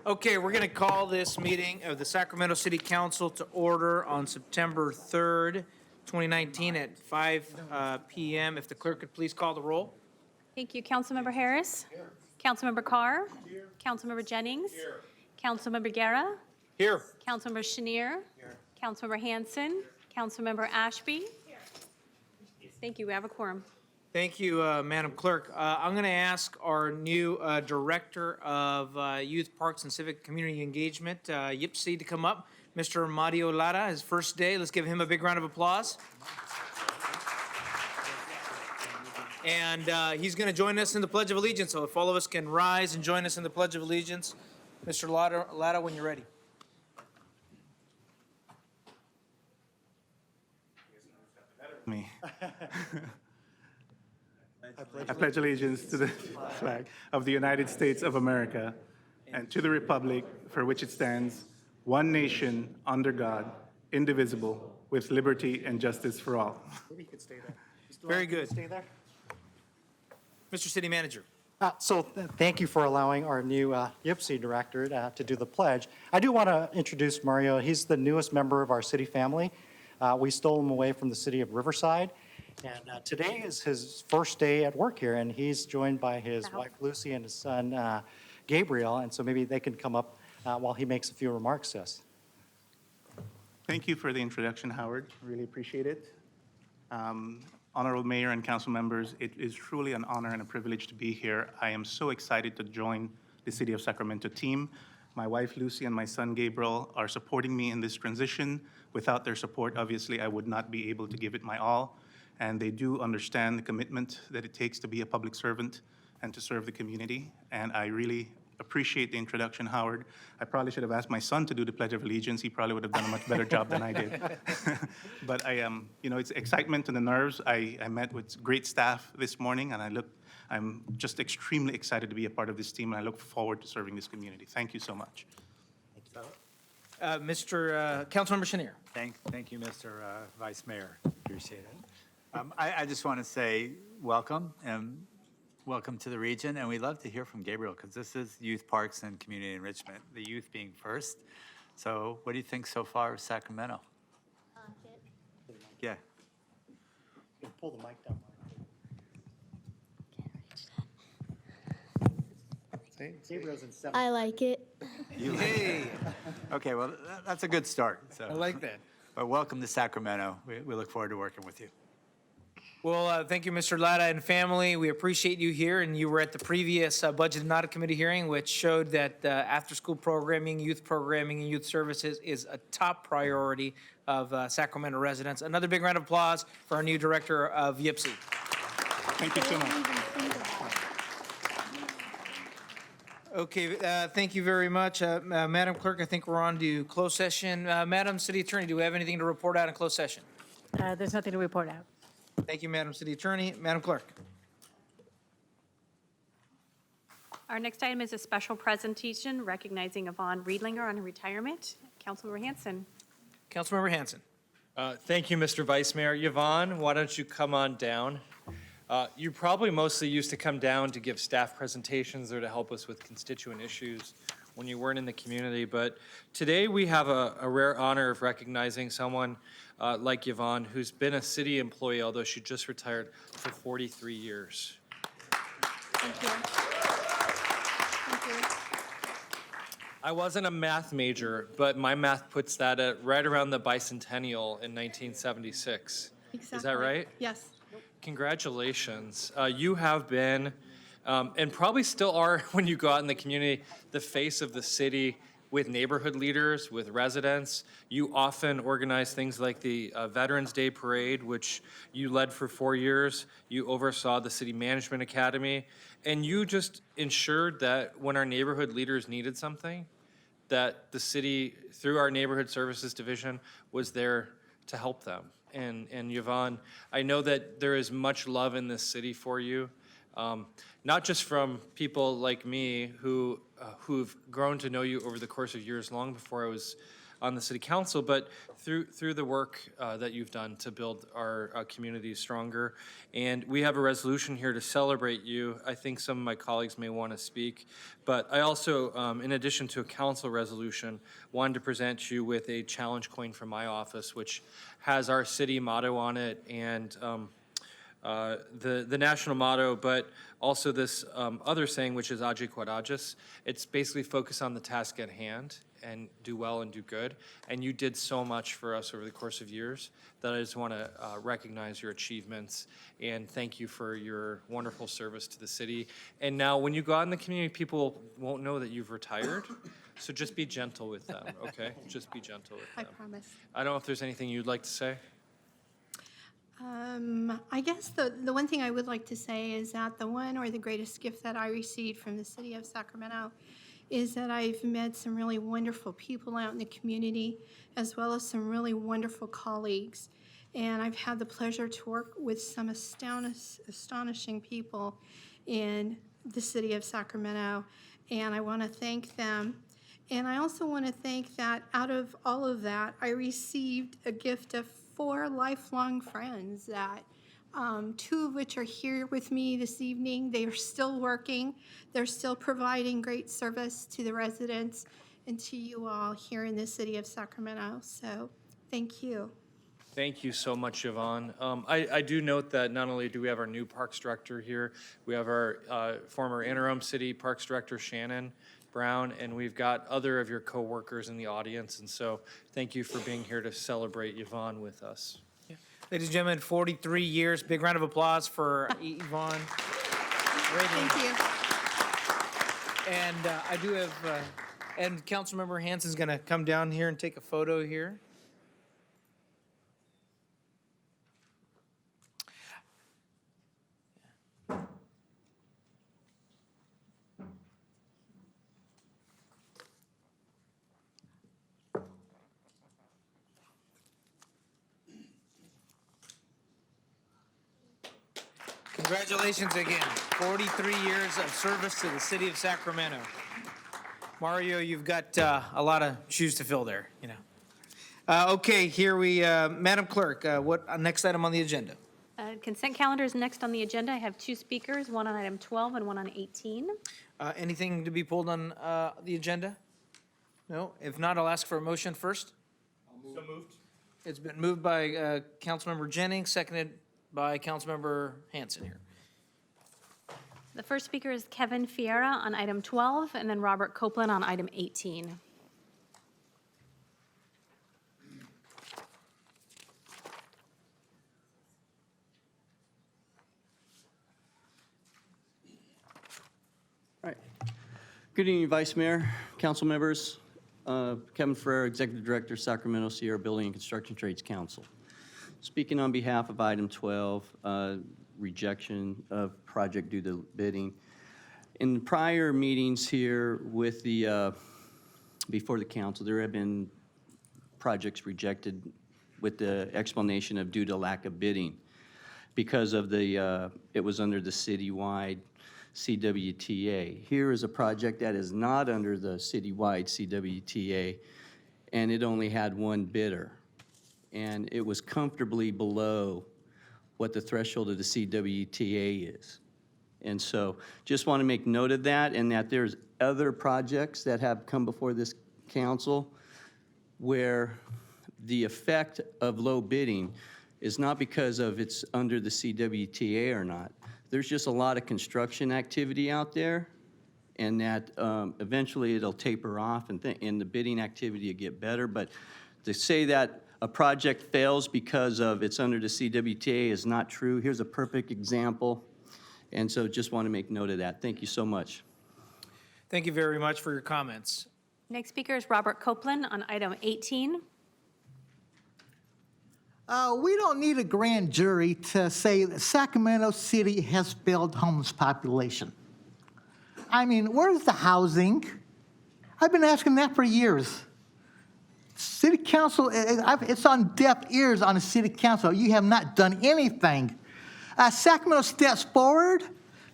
Okay, we're going to call this meeting of the Sacramento City Council to order on September 3rd, 2019 at 5 p.m. If the clerk could please call the roll. Thank you. Councilmember Harris? Here. Councilmember Carr? Here. Councilmember Jennings? Here. Councilmember Guerra? Here. Councilmember Chenier? Here. Councilmember Hanson? Councilmember Ashby? Here. Thank you. We have a quorum. Thank you, Madam Clerk. I'm going to ask our new Director of Youth, Parks, and Civic Community Engagement, YPC, to come up. Mr. Mario Lara, his first day. Let's give him a big round of applause. And he's going to join us in the Pledge of Allegiance. So if all of us can rise and join us in the Pledge of Allegiance. Mr. Lara, when you're ready. Me. I pledge allegiance to the flag of the United States of America and to the republic for which it stands, one nation, under God, indivisible, with liberty and justice for all. Maybe you could stay there. Very good. Stay there. Mr. City Manager. Thank you for allowing our new YPC director to do the pledge. I do want to introduce Mario. He's the newest member of our city family. We stole him away from the city of Riverside. And today is his first day at work here, and he's joined by his wife Lucy and his son Gabriel. And so maybe they can come up while he makes a few remarks to us. Thank you for the introduction, Howard. Really appreciate it. Honorable Mayor and council members, it is truly an honor and a privilege to be here. I am so excited to join the City of Sacramento team. My wife Lucy and my son Gabriel are supporting me in this transition. Without their support, obviously, I would not be able to give it my all. And they do understand the commitment that it takes to be a public servant and to serve the community. And I really appreciate the introduction, Howard. I probably should have asked my son to do the Pledge of Allegiance. He probably would have done a much better job than I did. But I am, it's excitement and the nerves. I met with great staff this morning, and I'm just extremely excited to be a part of this team, and I look forward to serving this community. Thank you so much. Councilmember Chenier. Thank you, Mr. Vice Mayor. Appreciate it. I just want to say welcome and welcome to the region, and we'd love to hear from Gabriel because this is Youth, Parks, and Community Enrichment, the youth being first. So what do you think so far of Sacramento? Yeah. You can pull the mic down. Gabriel's in 7th. I like it. Hey, Okay, well, that's a good start. So. I like that. But welcome to Sacramento. We look forward to working with you. Well, thank you, Mr. Lara and family. We appreciate you here, and you were at the previous Budget and Audit Committee hearing, which showed that after-school programming, and youth services is a top priority of Sacramento residents. Another big round of applause for our new director of YPC. Thank you so much. Okay, thank you very much. Madam Clerk, I think we're on to closed session. Madam City Attorney, do we have anything to report out in closed session? There's nothing to report out. Thank you, Madam City Attorney. Madam Clerk. Our next item is a special presentation recognizing Yvonne Riedlinger on her retirement. Councilmember Hanson. Councilmember Hanson. Thank you, Mr. Vice Mayor. Yvonne, why don't you come on down? You probably mostly used to come down to give staff presentations or to help us with constituent issues when you weren't in the community. But today we have a rare honor of recognizing someone like Yvonne, who's been a city employee, although she just retired, for 43 years. Thank you. Thank you. I wasn't a math major, but my math puts that at right around the bicentennial in 1976. Exactly. Is that right? Yes. Congratulations. You have been, and probably still are when you go out in the community, the face of the city with neighborhood leaders, with residents. You often organize things like the Veterans Day Parade, which you led for 4 years. You oversaw the City Management Academy, and you just ensured that when our neighborhood leaders needed something, that the city, through our Neighborhood Services Division, was there to help them. And Yvonne, I know that there is much love in this city for you, not just from people like me who've grown to know you over the course of years, long before I was on the city council, but through the work that you've done to build our community stronger. And we have a resolution here to celebrate you. I think some of my colleagues may want to speak, but I also, in addition to a council resolution, wanted to present you with a challenge coin from my office, which has our city motto on it and the national motto, but also this other saying, which is Age Quod Agis. It's basically focus on the task at hand and do well and do good. And you did so much for us over the course of years that I just want to recognize your achievements and thank you for your wonderful service to the city. And now when you go out in the community, people won't know that you've retired. So just be gentle with them, okay? Just be gentle with I them. promise. I don't know if there's anything you'd like to say. I guess the one thing I would like to say is that the one or the greatest gift that I received from the city of Sacramento is that I've met some really wonderful people out in the community, as well as some really wonderful colleagues. And I've had the pleasure to work with some astonishing people in the city of Sacramento, and I want to thank them. And I also want to thank that out of all of that, I received a gift of 4 lifelong friends that 2 of which are here with me this evening. They are still working. They're still providing great service to the residents and to you all here in the city of Sacramento. So thank you. Thank you so much, Yvonne. I do note that not only do we have our new Parks Director here, we have our former interim city Parks Director, Shannon Brown, and we've got other of your coworkers in the audience. And so thank you for being here to celebrate Yvonne with us. Ladies and gentlemen, 43 years. Big round of applause for Yvonne. Thank you. And I do have, and Councilmember Hanson's going to come down here and take a photo here. Congratulations again. 43 years of service to the city of Sacramento. Mario, you've got a lot of shoes to fill there, you know. Okay, here we, Madam Clerk, what next item on the agenda? Consent calendar is next on the agenda. I have 2 speakers, one on item 12 and one on 18. Anything to be pulled on the agenda? No? If not, I'll ask for a motion first. So moved. It's been moved by Councilmember Jennings, seconded by Councilmember Hanson here. The first speaker is Kevin Fiera on item 12, and then Robert Copeland on item 18. All right. Good evening, Vice Mayor, council members. Kevin Ferrer, Executive Director, Sacramento Sierra Building and Construction Trades Council. Speaking on behalf of item 12, rejection of project due to bidding. In prior meetings here with the, before the council, there have been projects rejected with the explanation of due to lack of bidding because of the, it was under the citywide CWTA. Here is a project that is not under the citywide CWTA, and it only had 1 bidder. And it was comfortably below what the threshold of the CWTA is. And so just want to make note of that, and that there's other projects that have come before this council where the effect of low bidding is not because of it's under the CWTA or not. There's just a lot of construction activity out there, and that eventually it'll taper off and the bidding activity will get better. But to say that a project fails because of it's under the CWTA is not true. Here's a perfect example. And so just want to make note of that. Thank you so much. Thank you very much for your comments. Next speaker is Robert Copeland on item 18. We don't need a grand jury to say that Sacramento City has failed homeless population. I mean, where's the housing? I've been asking that for years. City Council, it's on deaf ears on the City Council. You have not done anything. Sacramento Steps Forward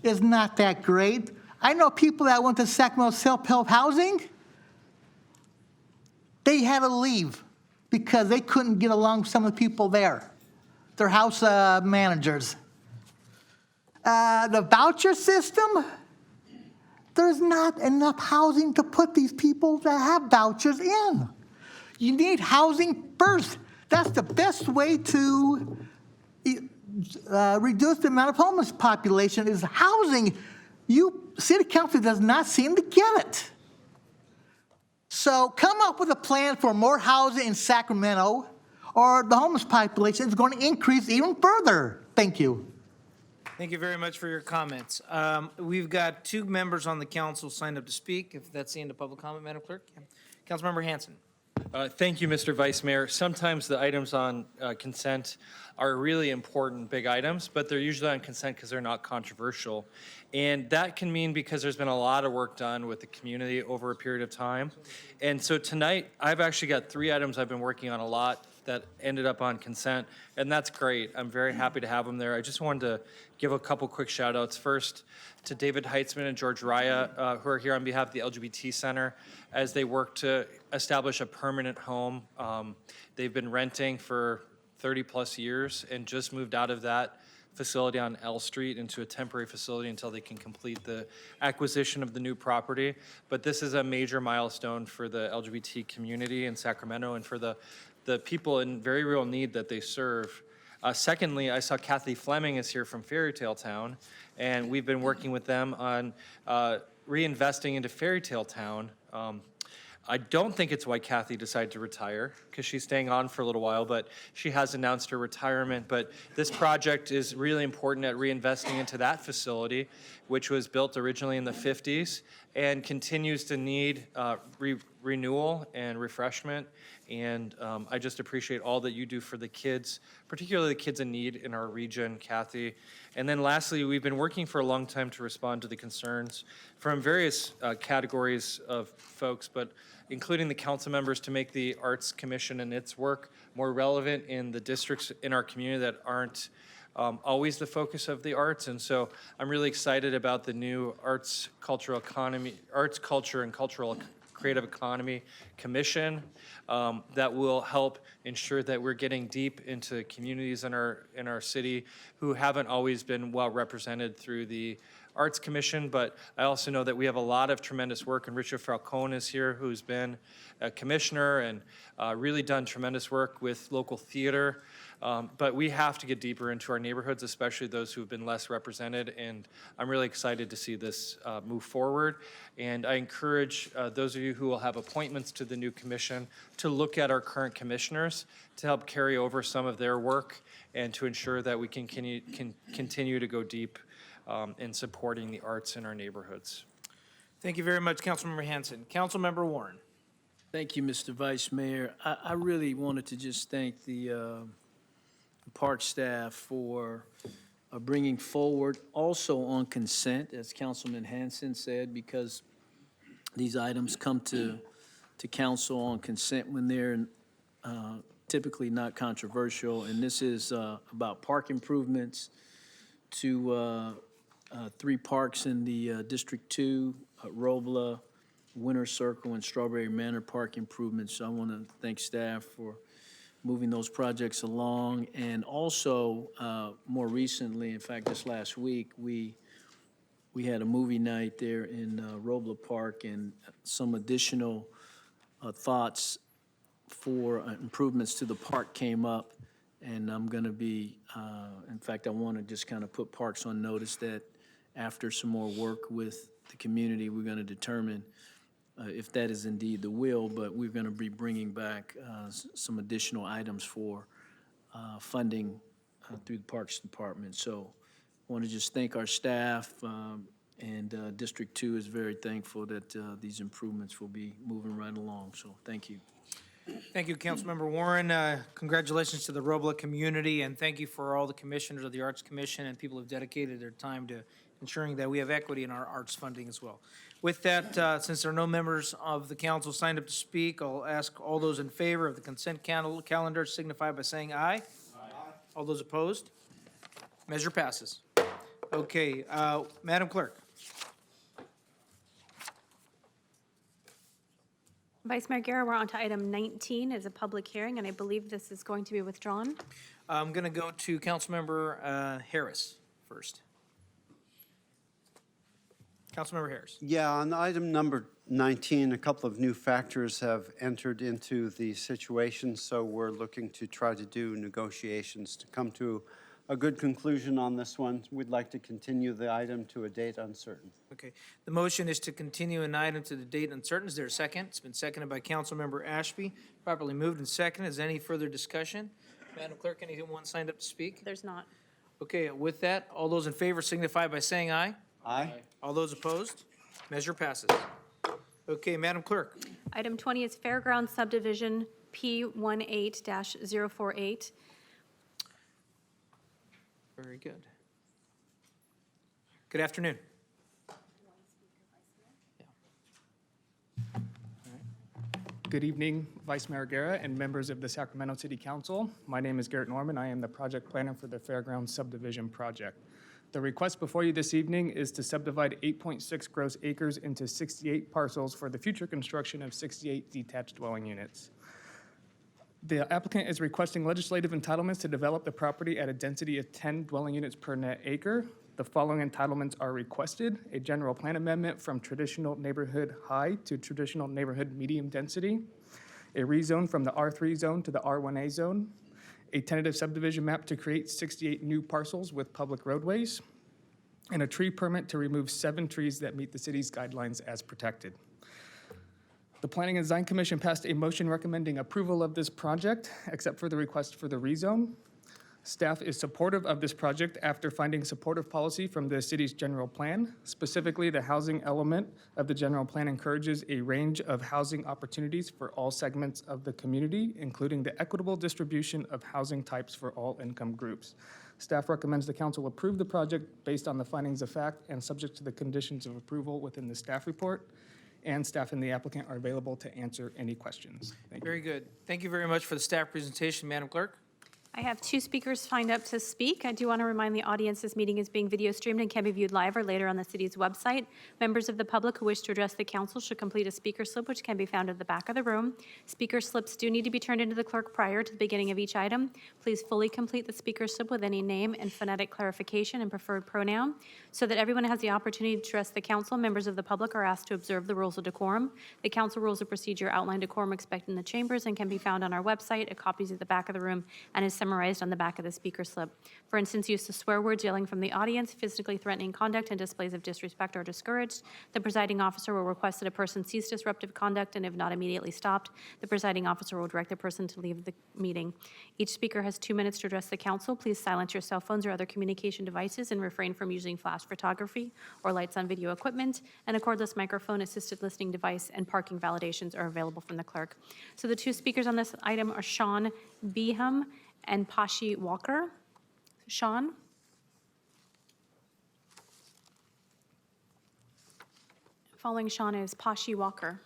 is not that great. I know people that went to Sacramento self-help housing. They had to leave because they couldn't get along with some of the people there, their house managers. The voucher system, there's not enough housing to put these people that have vouchers in. You need housing first. That's the best way to reduce the amount of homeless population is housing. City council does not seem to get it. So come up with a plan for more housing in Sacramento, or the homeless population is going to increase even further. Thank you. Thank you very much for your comments. We've got 2 members on the council signed up to speak. If that's the end of public comment, Madam Clerk. Councilmember Hanson. Thank you, Mr. Vice Mayor. Sometimes the items on consent are really important, big items, but they're usually on consent because they're not controversial. And that can mean because there's been a lot of work done with the community over a period of time. And so tonight, I've actually got 3 items I've been working on a lot that ended up on consent, and that's great. I'm very happy to have them there. I just wanted to give a couple quick shout outs. First, to David Heitzman and George Raya, who are here on behalf of the LGBT Center, as they work to establish a permanent home. They've been renting for 30-plus years and just moved out of that facility on L Street into a temporary facility until they can complete the acquisition of the new property. But this is a major milestone for the LGBT community in Sacramento and for the people in very real need that they serve. Secondly, I saw Kathy Fleming is here from Fairytale Town, and we've been working with them on reinvesting into Fairytale Town. I don't think it's why Kathy decided to retire, because she's staying on for a little while, but she has announced her retirement. But this project is really important at reinvesting into that facility, which was built originally in the 50s and continues to need renewal and refreshment. And I just appreciate all that you do for the kids, particularly the kids in need in our region, Kathy. And then lastly, we've been working for a long time to respond to the concerns from various categories of folks, but including the council members, to make the Arts Commission and its work more relevant in the districts in our community that aren't always the focus of the arts. And so I'm really excited about the new Arts, Culture, and Cultural Creative Economy Commission that will help ensure that we're getting deep into communities in our city who haven't always been well represented through the Arts Commission. But I also know that we have a lot of tremendous work, and Richard Falcone is here, who's been a commissioner and really done tremendous work with local theater. But we have to get deeper into our neighborhoods, especially those who have been less represented, and I'm really excited to see this move forward. And I encourage those of you who will have appointments to the new commission to look at our current commissioners to help carry over some of their work and to ensure that we can continue to go deep in supporting the arts in our neighborhoods. Thank you very much, Councilmember Hanson. Councilmember Warren. Thank you, Mr. Vice Mayor. I really wanted to just thank the park staff for bringing forward also on consent, as Councilman Hanson said, because these items come to council on consent when they're typically not controversial. And this is about park improvements to 3 parks in the District 2, Robla, Winter Circle, and Strawberry Manor park improvements. So I want to thank staff for moving those projects along. And also, more recently, in fact, just last week, we had a movie night there in Robla Park, and some additional thoughts for improvements to the park came up. And I'm going to be, in fact, I want to just kind of put parks on notice that after some more work with the community, we're going to determine if that is indeed the will, but we're going to be bringing back some additional items for funding through the Parks Department. So I want to just thank our staff, and District 2 is very thankful that these improvements will be moving right along. So thank you. Thank you, Councilmember Warren. Congratulations to the Robla community, and thank you for all the commissioners of the Arts Commission and people who have dedicated their time to ensuring that we have equity in our arts funding as well. With that, since there are no members of the council signed up to speak, I'll ask all those in favor of the consent calendar signify by saying aye. Aye. All those opposed? Measure passes. Okay, Madam Clerk. Vice Mayor Guerra, we're on to item 19 as a public hearing, and I believe this is going to be withdrawn. I'm going to go to Councilmember Harris first. Councilmember Harris. Yeah, on item number 19, a couple of new factors have entered into the situation, so we're looking to try to do negotiations to come to a good conclusion on this one. We'd like to continue the item to a date uncertain. Okay. The motion is to continue an item to the date uncertain. Is there a second? It's been seconded by Councilmember Ashby. Properly moved and seconded. Is there any further discussion? Madam Clerk, anyone signed up to speak? There's not. Okay, with that, all those in favor signify by saying aye. Aye. All those opposed? Measure passes. Okay, Madam Clerk. Item 20 is Fairgrounds Subdivision P18-048. Very good. Good afternoon. Good evening, Vice Mayor Guerra and members of the Sacramento City Council. My name is Garrett Norman. I am the project planner for the Fairgrounds Subdivision Project. The request before you this evening is to subdivide 8.6 gross acres into 68 parcels for the future construction of 68 detached dwelling units. The applicant is requesting legislative entitlements to develop the property at a density of 10 dwelling units per net acre. The following entitlements are requested: a general plan amendment from traditional neighborhood high to traditional neighborhood medium density, a rezone from the R3 zone to the R1A zone, a tentative subdivision map to create 68 new parcels with public roadways, and a tree permit to remove 7 trees that meet the city's guidelines as protected. The Planning and Design Commission passed a motion recommending approval of this project, except for the request for the rezone. Staff is supportive of this project after finding supportive policy from the city's general plan. Specifically, the housing element of the general plan encourages a range of housing opportunities for all segments of the community, including the equitable distribution of housing types for all income groups. Staff recommends the council approve the project based on the findings of fact and subject to the conditions of approval within the staff report. And staff and the applicant are available to answer any questions. Thank you. Very good. Thank you very much for the staff presentation, Madam Clerk. I have 2 speakers signed up to speak. I do want to remind the audience this meeting is being video streamed and can be viewed live or later on the city's website. Members of the public who wish to address the council should complete a speaker slip, which can be found at the back of the room. Speaker slips do need to be turned into the clerk prior to the beginning of each item. Please fully complete the speaker slip with any name and phonetic clarification and preferred pronoun. So that everyone has the opportunity to address the council, members of the public are asked to observe the rules of decorum. The council rules of procedure outline decorum expected in the chambers and can be found on our website. A copy is at the back of the room and is summarized on the back of the speaker slip. For instance, use of swear words, yelling from the audience, physically threatening conduct, and displays of disrespect are discouraged. The presiding officer will request that a person cease disruptive conduct, and if not immediately stopped, the presiding officer will direct the person to leave the meeting. Each speaker has 2 minutes to address the council. Please silence your cell phones or other communication devices and refrain from using flash photography or lights on video equipment. An cordless microphone, assisted listening device, and parking validations are available from the clerk. So the 2 speakers on this item are Sean Beeham and Pashi Walker. Sean? Following Sean is Pashi Walker.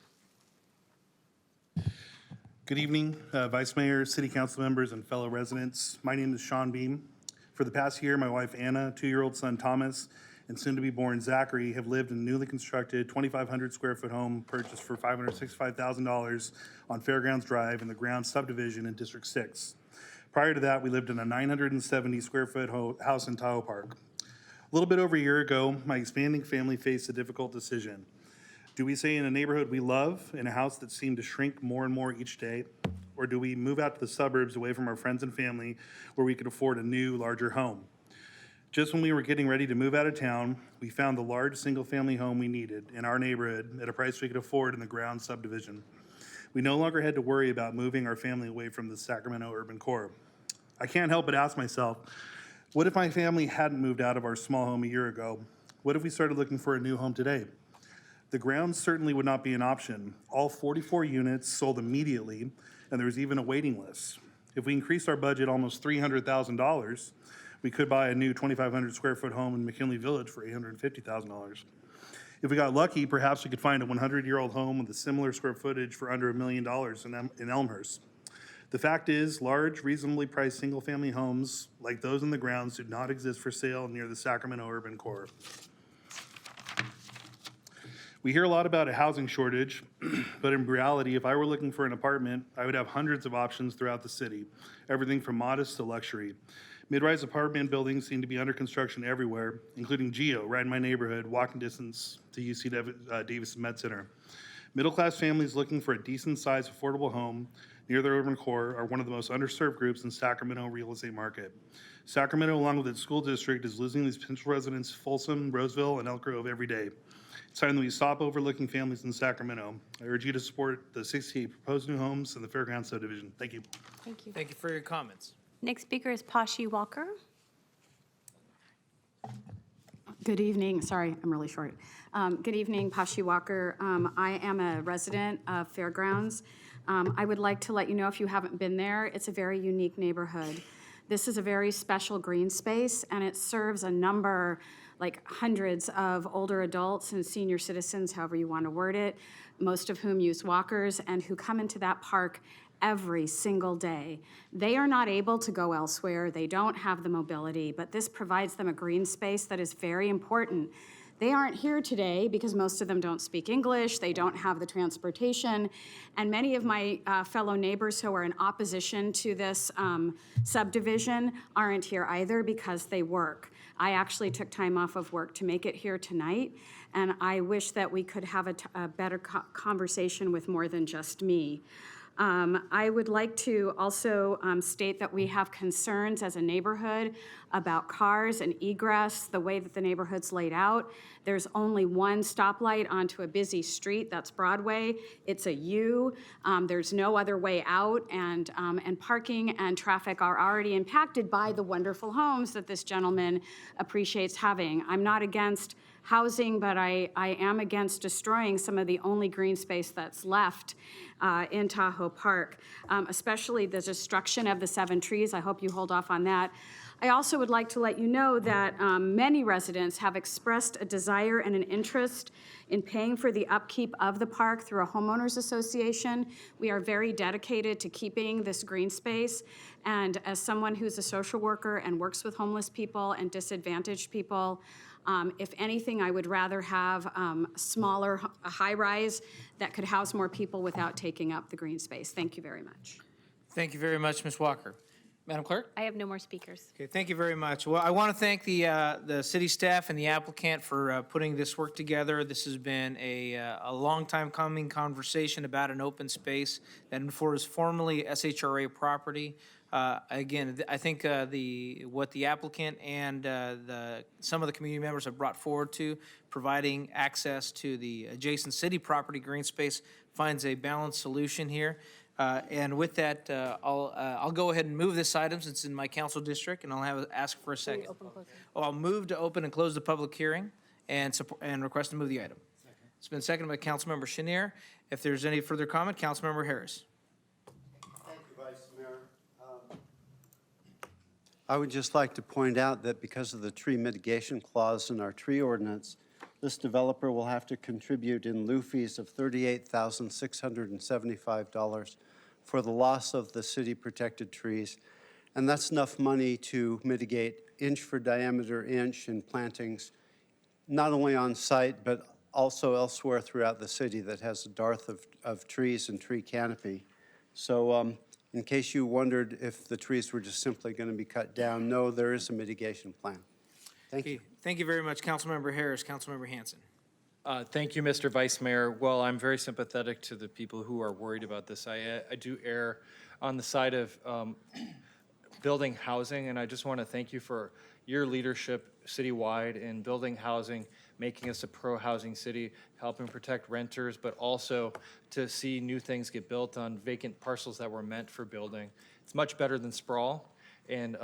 Good evening, Vice Mayor, City Council members, and fellow residents. My name is Sean Beam. For the past year, my wife Anna, 2-year-old son Thomas, and soon-to-be-born Zachary have lived in a newly constructed 2,500 square foot home purchased for $565,000 on Fairgrounds Drive in the Grounds subdivision in District 6. Prior to that, we lived in a 970 square foot house in Tahoe Park. A little bit over a year ago, my expanding family faced a difficult decision. Do we stay in a neighborhood we love, in a house that seemed to shrink more and more each day? Or do we move out to the suburbs away from our friends and family where we could afford a new, larger home? Just when we were getting ready to move out of town, we found the large single-family home we needed in our neighborhood at a price we could afford in the Grounds subdivision. We no longer had to worry about moving our family away from the Sacramento urban core. I can't help but ask myself, what if my family hadn't moved out of our small home a year ago? What if we started looking for a new home today? The Grounds certainly would not be an option. All 44 units sold immediately, and there was even a waiting list. If we increased our budget almost $300,000, we could buy a new 2,500 square foot home in McKinley Village for $850,000. If we got lucky, perhaps we could find a 100-year-old home with a similar square footage for under $1 million in Elmhurst. The fact is, large, reasonably priced single-family homes like those in the Grounds do not exist for sale near the Sacramento urban core. We hear a lot about a housing shortage, but in reality, if I were looking for an apartment, I would have hundreds of options throughout the city, everything from modest to luxury. Mid-rise apartment buildings seem to be under construction everywhere, including Geo, right in my neighborhood, walking distance to UC Davis Med Center. Middle-class families looking for a decent-sized, affordable home near their urban core are one of the most underserved groups in Sacramento real estate market. Sacramento, along with its school district, is losing these potential residents Folsom, Roseville, and Elk Grove every day. It's time that we stop overlooking families in Sacramento. I urge you to support the 68 proposed new homes in the Fairgrounds subdivision. Thank you. Thank you. Thank you for your comments. Next speaker is Pashi Walker. Good evening. Sorry, I'm really short. Good evening, Pashi Walker. I am a resident of Fairgrounds. I would like to let you know, if you haven't been there, it's a very unique neighborhood. This is a very special green space, and it serves a number, like hundreds of older adults and senior citizens, however you want to word it, most of whom use walkers and who come into that park every single day. They are not able to go elsewhere. They don't have the mobility, but this provides them a green space that is very important. They aren't here today because most of them don't speak English, they don't have the transportation, and many of my fellow neighbors who are in opposition to this subdivision aren't here either because they work. I actually took time off of work to make it here tonight, and I wish that we could have a better conversation with more than just me. I would like to also state that we have concerns as a neighborhood about cars and egress, the way that the neighborhood's laid out. There's only one stoplight onto a busy street, that's Broadway. It's a U. There's no other way out, and parking and traffic are already impacted by the wonderful homes that this gentleman appreciates having. I'm not against housing, but I am against destroying some of the only green space that's left in Tahoe Park, especially the destruction of the 7 trees. I hope you hold off on that. I also would like to let you know that many residents have expressed a desire and an interest in paying for the upkeep of the park through a homeowners association. We are very dedicated to keeping this green space, and as someone who's a social worker and works with homeless people and disadvantaged people, if anything, I would rather have a smaller, a high-rise that could house more people without taking up the green space. Thank you very much. Thank you very much, Ms. Walker. Madam Clerk? I have no more speakers. Okay, thank you very much. Well, I want to thank the city staff and the applicant for putting this work together. This has been a long time coming conversation about an open space that is formerly SHRA property. Again, I think what the applicant and some of the community members have brought forward to providing access to the adjacent city property green space finds a balanced solution here. And with that, I'll go ahead and move this item since it's in my council district, and I'll ask for a second. I'll move to open and close the public hearing and request to move the item. It's been seconded by Councilmember Chenier. If there's any further comment, Councilmember Harris. Thank you, Vice Mayor. I would just like to point out that because of the tree mitigation clause in our tree ordinance, this developer will have to contribute in lieu fees of $38,675 for the loss of the city-protected trees. And that's enough money to mitigate inch for diameter inch in plantings, not only on site, but also elsewhere throughout the city that has a dearth of trees and tree canopy. So in case you wondered if the trees were just simply going to be cut down, no, there is a mitigation plan. Thank you. Thank you very much, Councilmember Harris. Councilmember Hanson. Thank you, Mr. Vice Mayor. Well, I'm very sympathetic to the people who are worried about this. I do err on the side of building housing, and I just want to thank you for your leadership citywide in building housing, making us a pro-housing city, helping protect renters, but also to see new things get built on vacant parcels that were meant for building. It's much better than sprawl. And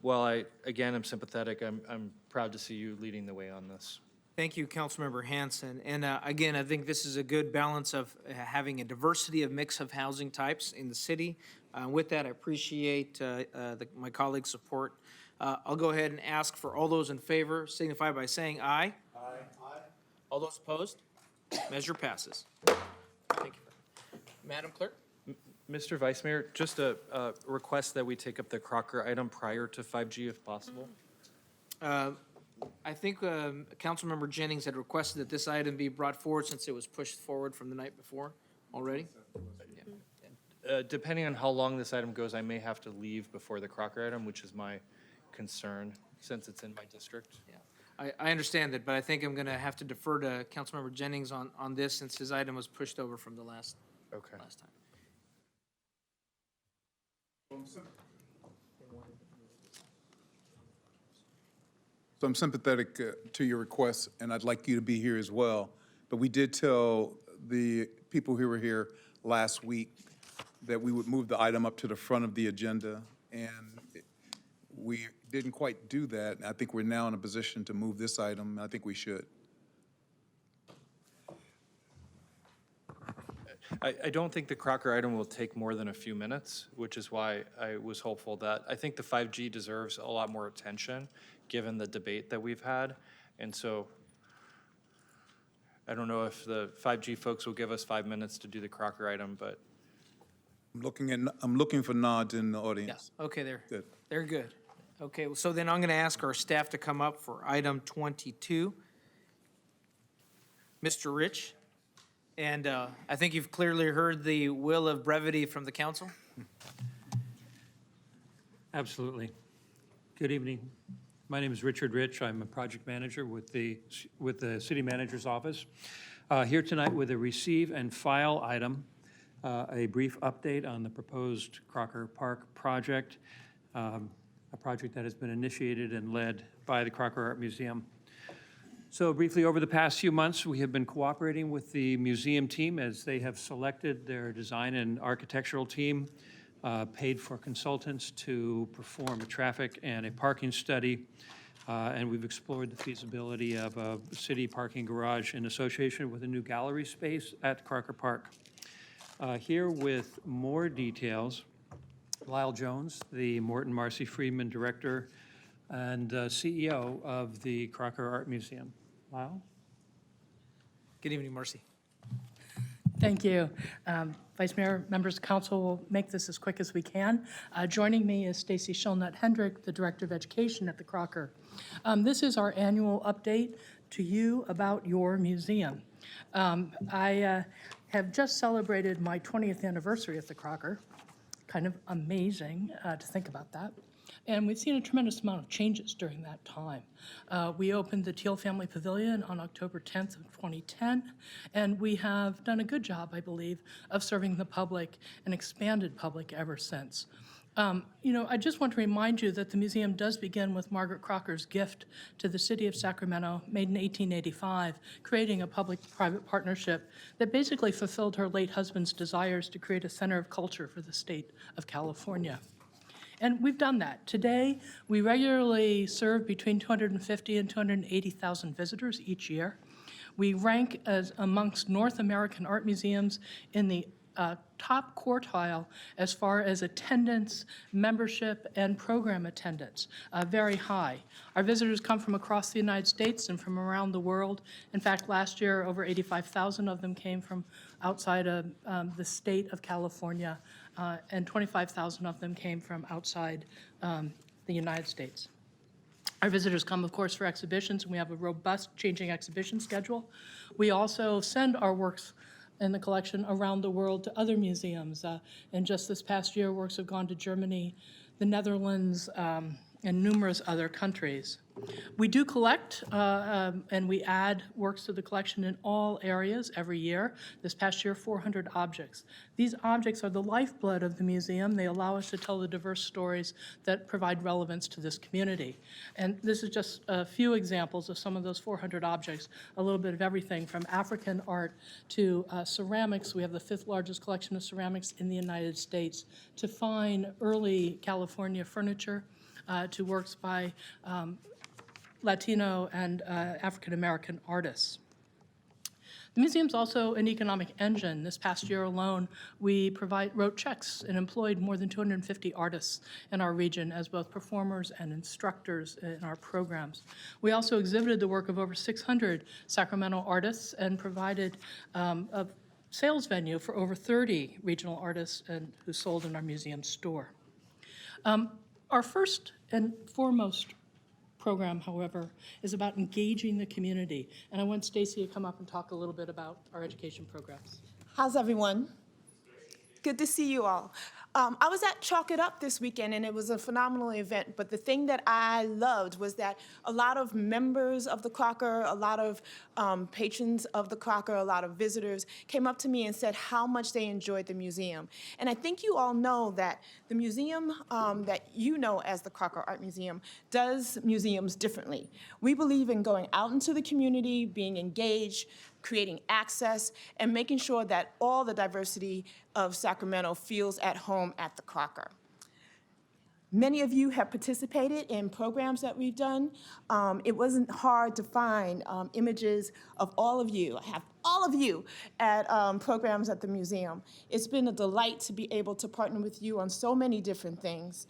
while I, again, am sympathetic, I'm proud to see you leading the way on this. Thank you, Councilmember Hanson. And again, I think this is a good balance of having a diversity of mix of housing types in the city. With that, I appreciate my colleagues' support. I'll go ahead and ask for all those in favor, signify by saying aye. Aye. Aye. All those opposed? Measure passes. Thank you. Madam Clerk? Mr. Vice Mayor, just a request that we take up the Crocker item prior to 5G if possible. I think Councilmember Jennings had requested that this item be brought forward since it was pushed forward from the night before already. Depending on how long this item goes, I may have to leave before the Crocker item, which is my concern, since it's in my district. Yeah, I understand that, but I think I'm going to have to defer to Councilmember Jennings on this since his item was pushed over from the last time. So I'm sympathetic to your request, and I'd like you to be here as well. But we did tell the people who were here last week that we would move the item up to the front of the agenda, and we didn't quite do that. I think we're now in a position to move this item. I think we should. I don't think the Crocker item will take more than a few minutes, which is why I was hopeful that, I think the 5G deserves a lot more attention, given the debate that we've had. And so I don't know if the 5G folks will give us 5 minutes to do the Crocker item, but I'm looking for nods in the audience. Okay, they're Good. they're good. Okay, so then I'm going to ask our staff to come up for item 22. Mr. Rich, and I think you've clearly heard the will of brevity from the council. Absolutely. Good evening. My name is Richard Rich. I'm a project manager with the city manager's office. Here tonight with a receive and file item, a brief update on the proposed Crocker Park project, a project that has been initiated and led by the Crocker Art Museum. So briefly, over the past few months, we have been cooperating with the museum team as they have selected their design and architectural team, paid for consultants to perform a traffic and a parking study, and we've explored the feasibility of a city parking garage in association with a new gallery space at Crocker Park. Here with more details, Lyle Jones, the Morton Marcy Friedman Director and CEO of the Crocker Art Museum. Lyle? Good evening, Marcy. Thank you. Vice Mayor, members of council, will make this as quick as we can. Joining me is Stacy Shellnut-Hendrick, the Director of Education at the Crocker. This is our annual update to you about your museum. I have just celebrated my 20th anniversary at the Crocker. Kind of amazing to think about that. And we've seen a tremendous amount of changes during that time. We opened the Teal Family Pavilion on October 10th of 2010, and we have done a good job, I believe, of serving the public and expanded public ever since. I just want to remind you that the museum does begin with Margaret Crocker's gift to the city of Sacramento, made in 1885, creating a public-private partnership that basically fulfilled her late husband's desires to create a center of culture for the state of California. And we've done that. Today, we regularly serve between 250 and 280,000 visitors each year. We rank as amongst North American art museums in the top quartile as far as attendance, membership, and program attendance, very high. Our visitors come from across the United States and from around the world. In fact, last year, over 85,000 of them came from outside of the state of California, and 25,000 of them came from outside the United States. Our visitors come, of course, for exhibitions, and we have a robust changing exhibition schedule. We also send our works in the collection around the world to other museums. And just this past year, works have gone to Germany, the Netherlands, and numerous other countries. We do collect and we add works to the collection in all areas every year. This past year, 400 objects. These objects are the lifeblood of the museum. They allow us to tell the diverse stories that provide relevance to this community. And this is just a few examples of some of those 400 objects, a little bit of everything from African art to ceramics. We have the 5th largest collection of ceramics in the United States, to fine early California furniture, to works by Latino and African-American artists. The museum's also an economic engine. This past year alone, we wrote checks and employed more than 250 artists in our region as both performers and instructors in our programs. We also exhibited the work of over 600 Sacramento artists and provided a sales venue for over 30 regional artists who sold in our museum store. Our first and foremost program, however, is about engaging the community. And I want Stacy to come up and talk a little bit about our education programs. How's everyone? Good to see you all. I was at Chalk It Up this weekend, and it was a phenomenal event. But the thing that I loved was that a lot of members of the Crocker, a lot of patrons of the Crocker, a lot of visitors came up to me and said how much they enjoyed the museum. And I think you all know that the museum that you know as the Crocker Art Museum does museums differently. We believe in going out into the community, being engaged, creating access, and making sure that all the diversity of Sacramento feels at home at the Crocker. Many of you have participated in programs that we've done. It wasn't hard to find images of all of you. I have all of you at programs at the museum. It's been a delight to be able to partner with you on so many different things.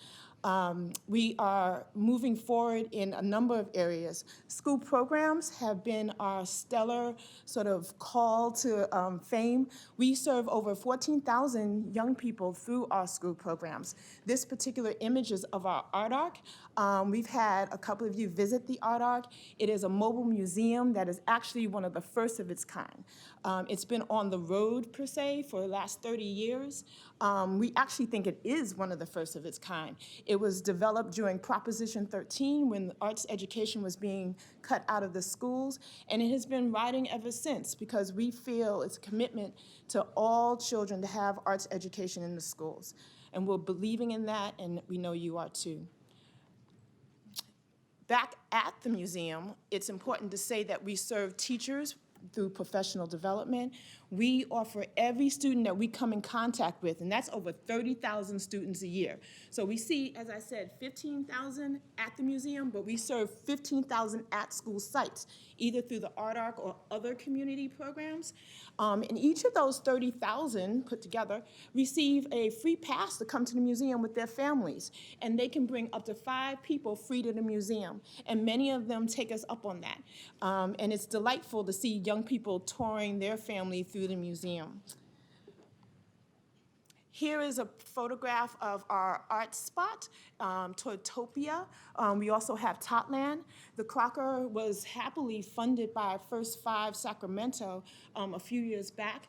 We are moving forward in a number of areas. School programs have been our stellar sort of call to fame. We serve over 14,000 young people through our school programs. This particular image is of our Art Arc. We've had a couple of you visit the Art Arc. It is a mobile museum that is actually one of the first of its kind. It's been on the road, per se, for the last 30 years. We actually think it is one of the first of its kind. It was developed during Proposition 13 when arts education was being cut out of the schools, and it has been riding ever since because we feel it's a commitment to all children to have arts education in the schools. And we're believing in that, and we know you are too. Back at the museum, it's important to say that we serve teachers through professional development. We offer every student that we come in contact with, and that's over 30,000 students a year. So we see, as I said, 15,000 at the museum, but we serve 15,000 at school sites, either through the Art Arc or other community programs. And each of those 30,000 put together receive a free pass to come to the museum with their families. And they can bring up to 5 people free to the museum. And many of them take us up on that. And it's delightful to see young people touring their family through the museum. Here is a photograph of our art spot, Toytopia. We also have Totland. The Crocker was happily funded by First Five Sacramento a few years back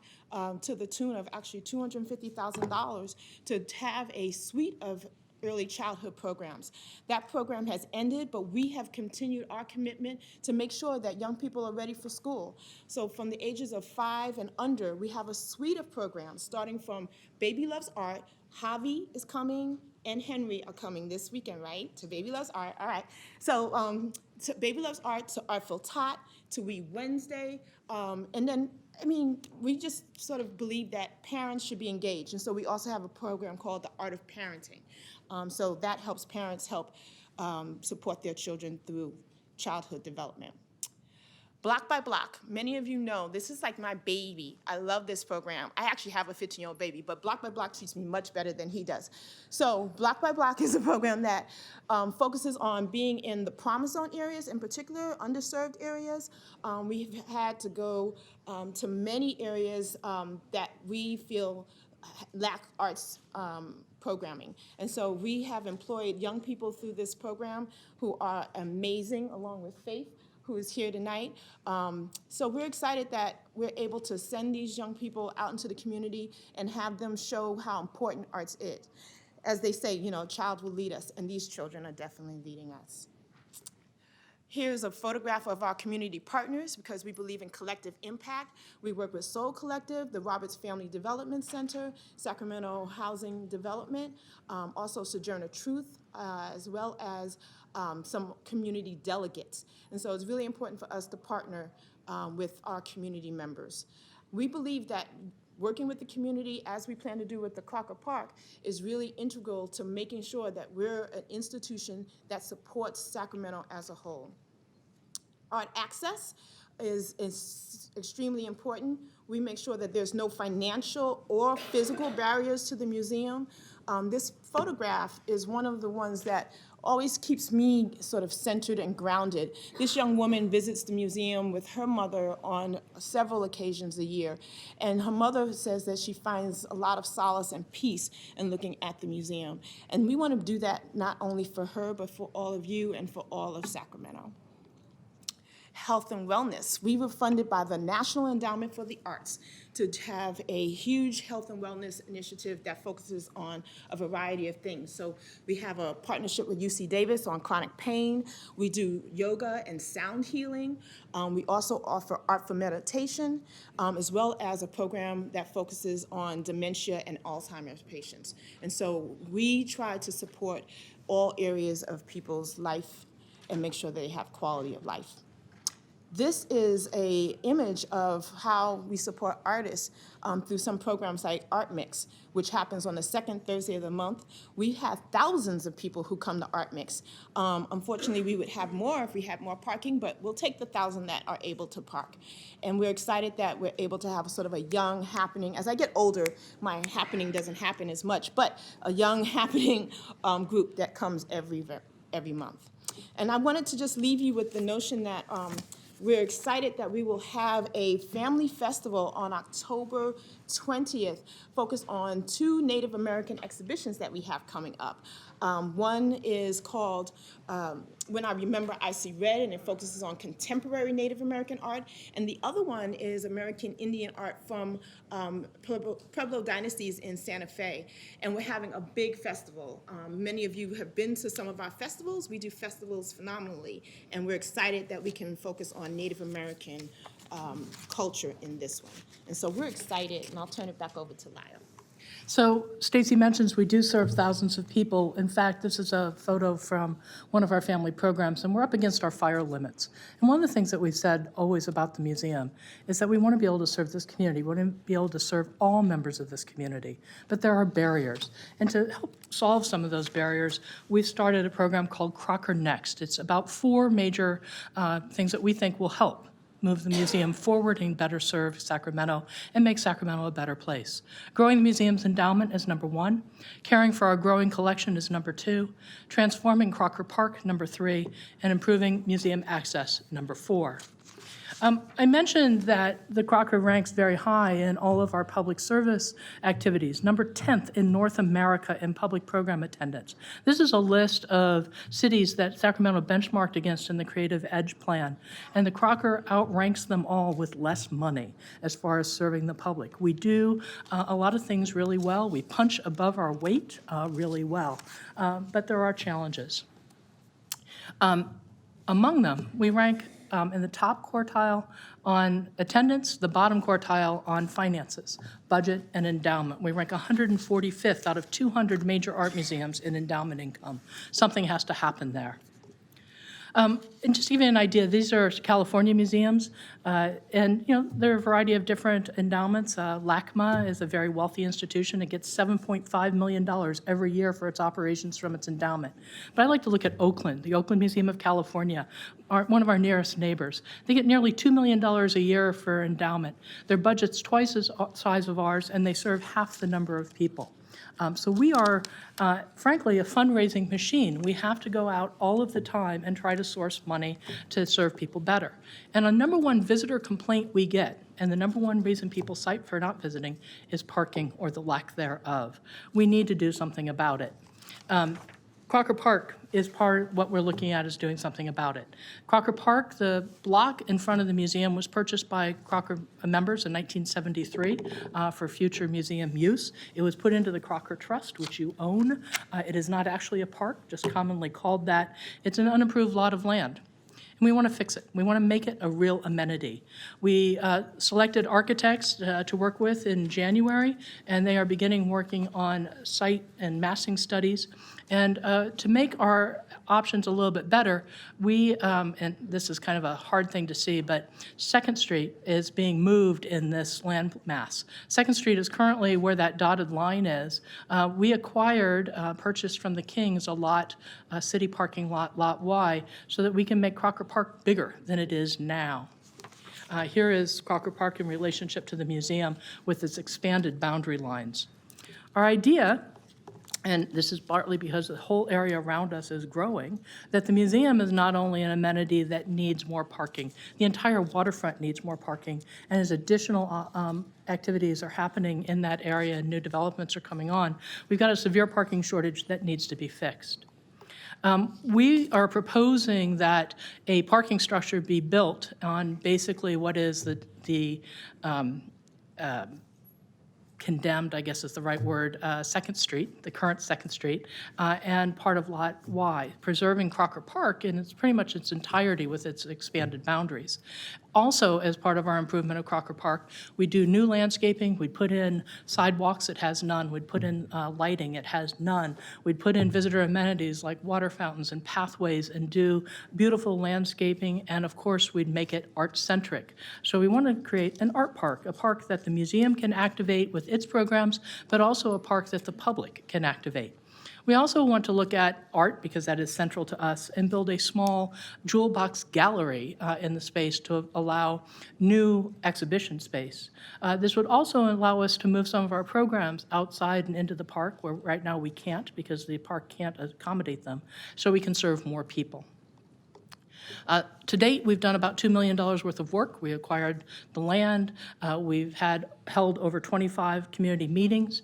to the tune of actually $250,000 to have a suite of early childhood programs. That program has ended, but we have continued our commitment to make sure that young people are ready for school. So from the ages of 5 and under, we have a suite of programs starting from Baby Loves Art. Javi is coming and Henry are coming this weekend, right? To Baby Loves Art, all right. So to Baby Loves Art, to Artful Tot, to We Wednesday, and then we just sort of believe that parents should be engaged. And so we also have a program called The Art of Parenting. So that helps parents help support their children through childhood development. Block by Block, many of you know, this is like my baby. I love this program. I actually have a 15-year-old baby, but Block by Block treats me much better than he does. So Block by Block is a program that focuses on being in the Promise Zone areas, in particular, underserved areas. We've had to go to many areas that we feel lack arts programming. And so we have employed young people through this program who are amazing, along with Faith, who is here tonight. So we're excited that we're able to send these young people out into the community and have them show how important arts is. As they say, you know, a child will lead us, and these children are definitely leading us. Here's a photograph of our community partners because we believe in collective impact. We work with Soul Collective, the Roberts Family Development Center, Sacramento Housing Development, also Sojourner Truth, as well as some community delegates. And so it's really important for us to partner with our community members. We believe that working with the community, as we plan to do with the Crocker Park, is really integral to making sure that we're an institution that supports Sacramento as a whole. Art access is extremely important. We make sure that there's no financial or physical barriers to the museum. This photograph is one of the ones that always keeps me sort of centered and grounded. This young woman visits the museum with her mother on several occasions a year, and her mother says that she finds a lot of solace and peace in looking at the museum. And we want to do that not only for her, but for all of you and for all of Sacramento. Health and wellness. We were funded by the National Endowment for the Arts to have a huge health and wellness initiative that focuses on a variety of things. So we have a partnership with UC Davis on chronic pain. We do yoga and sound healing. We also offer art for meditation, as well as a program that focuses on dementia and Alzheimer's patients. And so we try to support all areas of people's life and make sure they have quality of life. This is an image of how we support artists through some programs like Art Mix, which happens on the second Thursday of the month. We have thousands of people who come to Art Mix. Unfortunately, we would have more if we had more parking, but we'll take the 1,000 that are able to park. And we're excited that we're able to have a sort of a young happening. As I get older, my happening doesn't happen as much, but a young happening group that comes every month. And I wanted to just leave you with the notion that we're excited that we will have a family festival on October 20th, focused on 2 Native American exhibitions that we have coming up. One is called When I Remember I See Red, and it focuses on contemporary Native American art. And the other one is American Indian art from Pueblo dynasties in Santa Fe. And we're having a big festival. Many of you have been to some of our festivals. We do festivals phenomenally. And we're excited that we can focus on Native American culture in this one. And so we're excited, and I'll turn it back over to Lyle. So Stacy mentions we do serve thousands of people. In fact, this is a photo from one of our family programs, and we're up against our fire limits. And one of the things that we've said always about the museum is that we want to be able to serve this community. We want to be able to serve all members of this community. But there are barriers. And to help solve some of those barriers, we've started a program called Crocker Next. It's about 4 major things that we think will help move the museum forward and better serve Sacramento and make Sacramento a better place. Growing the museum's endowment is number 1. Caring for our growing collection is number 2. Transforming Crocker Park, number 3. And improving museum access, number 4. I mentioned that the Crocker ranks very high in all of our public service activities, number 10th in North America in public program attendance. This is a list of cities that Sacramento benchmarked against in the Creative Edge plan, and the Crocker outranks them all with less money as far as serving the public. We do a lot of things really well. We punch above our weight really well, but there are challenges. Among them, we rank in the top quartile on attendance, the bottom quartile on finances, budget, and endowment. We rank 145th out of 200 major art museums in endowment income. Something has to happen there. And just to give you an idea, these are California museums, and there are a variety of different endowments. LACMA is a very wealthy institution. It gets $7.5 million every year for its operations from its endowment. But I like to look at Oakland, the Oakland Museum of California, one of our nearest neighbors. They get nearly $2 million a year for endowment. Their budget's twice the size of ours, and they serve half the number of people. So we are, frankly, a fundraising machine. We have to go out all of the time and try to source money to serve people better. And a number 1 visitor complaint we get, and the number 1 reason people cite for not visiting, is parking or the lack thereof. We need to do something about it. Crocker Park is part of what we're looking at is doing something about it. Crocker Park, the block in front of the museum, was purchased by Crocker members in 1973 for future museum use. It was put into the Crocker Trust, which you own. It is not actually a park, just commonly called that. It's an unapproved lot of land. And we want to fix it. We want to make it a real amenity. We selected architects to work with in January, and they are beginning working on site and massing studies. And to make our options a little bit better, we, and this is kind of a hard thing to see, but 2nd Street is being moved in this land mass. 2nd Street is currently where that dotted line is. We acquired, purchased from the Kings, a lot, a city parking lot, Lot Y, so that we can make Crocker Park bigger than it is now. Here is Crocker Park in relationship to the museum with its expanded boundary lines. Our idea and this is partly because the whole area around us is growing, that the museum is not only an amenity that needs more parking, the entire waterfront needs more parking, and as additional activities are happening in that area and new developments are coming on, we've got a severe parking shortage that needs to be fixed. We are proposing that a parking structure be built on basically what is the condemned, I guess is the right word, 2nd Street, the current 2nd Street, and part of Lot Y, preserving Crocker Park in its pretty much its entirety with its expanded boundaries. Also, as part of our improvement of Crocker Park, we do new landscaping. We put in sidewalks, it has none. We'd put in lighting, it has none. We'd put in visitor amenities like water fountains and pathways and do beautiful landscaping, and of course, we'd make it art-centric. So we want to create an art park, a park that the museum can activate with its programs, but also a park that the public can activate. We also want to look at art, because that is central to us, and build a small jewel box gallery in the space to allow new exhibition space. This would also allow us to move some of our programs outside and into the park, where right now we can't because the park can't accommodate them, so we can serve more people. To date, we've done about $2 million worth of work. We acquired the land. We've held over 25 community meetings.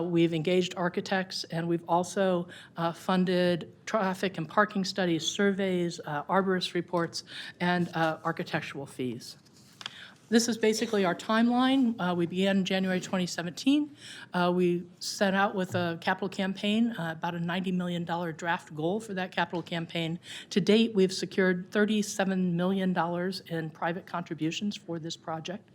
We've engaged architects, and we've also funded traffic and parking studies, surveys, arborist reports, and architectural fees. This is basically our timeline. We began in January 2017. We set out with a capital campaign, about a $90 million draft goal for that capital campaign. To date, we've secured $37 million in private contributions for this project.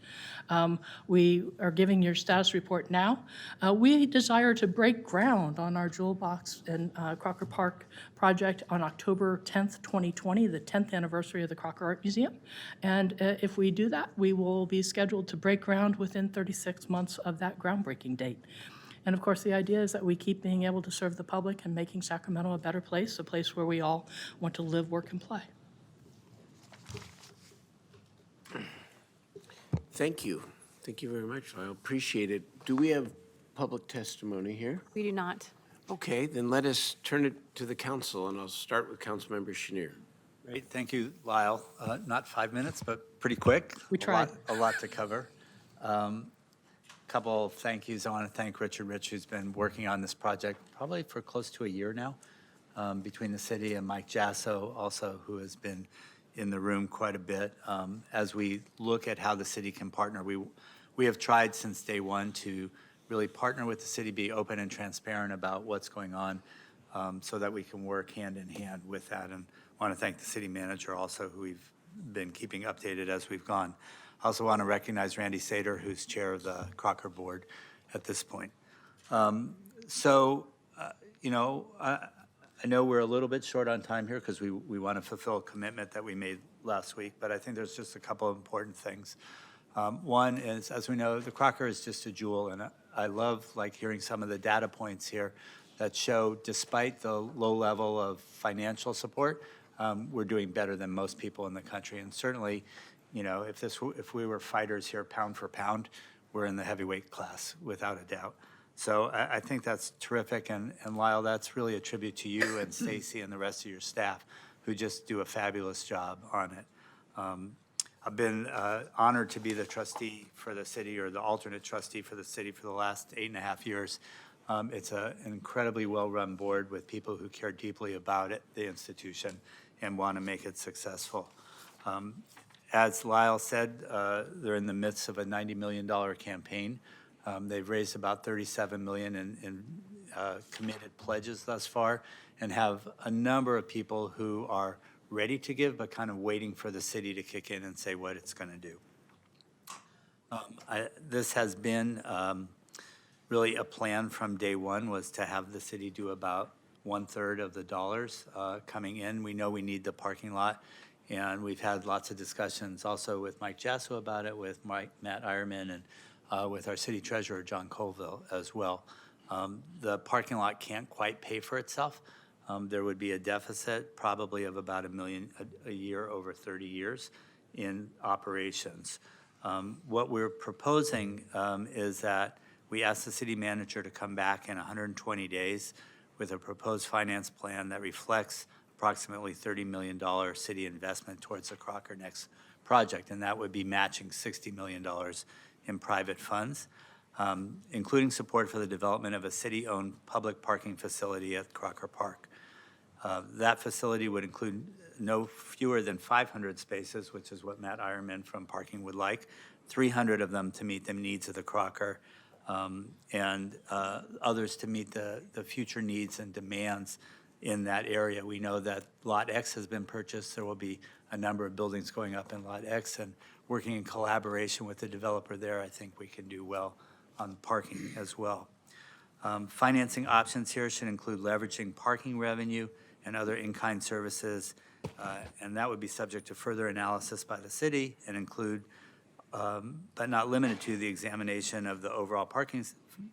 We are giving your status report now. We desire to break ground on our Jewel Box and Crocker Park project on October 10th, 2020, the 10th anniversary of the Crocker Art Museum. And if we do that, we will be scheduled to break ground within 36 months of that groundbreaking date. And of course, the idea is that we keep being able to serve the public and making Sacramento a better place, a place where we all want to live, work, and play. Thank you. Thank you very much. I appreciate it. Do we have public testimony here? We do not. Okay, then let us turn it to the council, and I'll start with Councilmember Chenier. Great, thank you, Lyle. Not 5 minutes, but pretty quick. We tried. A lot to cover. Couple of thank yous. I want to thank Richard Rich, who's been working on this project probably for close to a year now, between the city and Mike Jasso also, who has been in the room quite a bit. As we look at how the city can partner, we have tried since day one to really partner with the city, be open and transparent about what's going on, so that we can work hand in hand with that. And I want to thank the city manager also, who we've been keeping updated as we've gone. I also want to recognize Randy Sater, who's chair of the Crocker Board at this point. I know we're a little bit short on time here because we want to fulfill a commitment that we made last week, but I think there's just a couple of important things. One is, as we know, the Crocker is just a jewel, and I love hearing some of the data points here that show, despite the low level of financial support, we're doing better than most people in the country. And certainly, if we were fighters here pound for pound, we're in the heavyweight class without a doubt. So I think that's terrific, and Lyle, that's really a tribute to you and Stacy and the rest of your staff, who just do a fabulous job on it. I've been honored to be the trustee for the city, or the alternate trustee for the city, for the last 8.5 years. It's an incredibly well-run board with people who care deeply about it, the institution, and want to make it successful. As Lyle said, they're in the midst of a $90 million campaign. They've raised about $37 million in committed pledges thus far, and have a number of people who are ready to give, but kind of waiting for the city to kick in and say what it's going to do. This has been really a plan from day one, was to have the city do about 1/3 of the dollars coming in. We know we need the parking lot, and we've had lots of discussions also with Mike Jasso about it, with Matt Eierman, and with our city treasurer, John Colville, as well. The parking lot can't quite pay for itself. There would be a deficit probably of about $1 million a year over 30 years in operations. What we're proposing is that We asked the city manager to come back in 120 days with a proposed finance plan that reflects approximately $30 million city investment towards the Crocker Next project, and that would be matching $60 million in private funds, including support for the development of a city-owned public parking facility at Crocker Park. That facility would include no fewer than 500 spaces, which is what Matt Ironman from Parking would like, 300 of them to meet the needs of the Crocker, and others to meet the future needs and demands in that area. We know that Lot X has been purchased. There will be a number of buildings going up in Lot X, and working in collaboration with the developer there, I think we can do well on parking as well. Financing options here should include leveraging parking revenue and other in-kind services, and that would be subject to further analysis by the city and include, but not limited to, the examination of the overall parking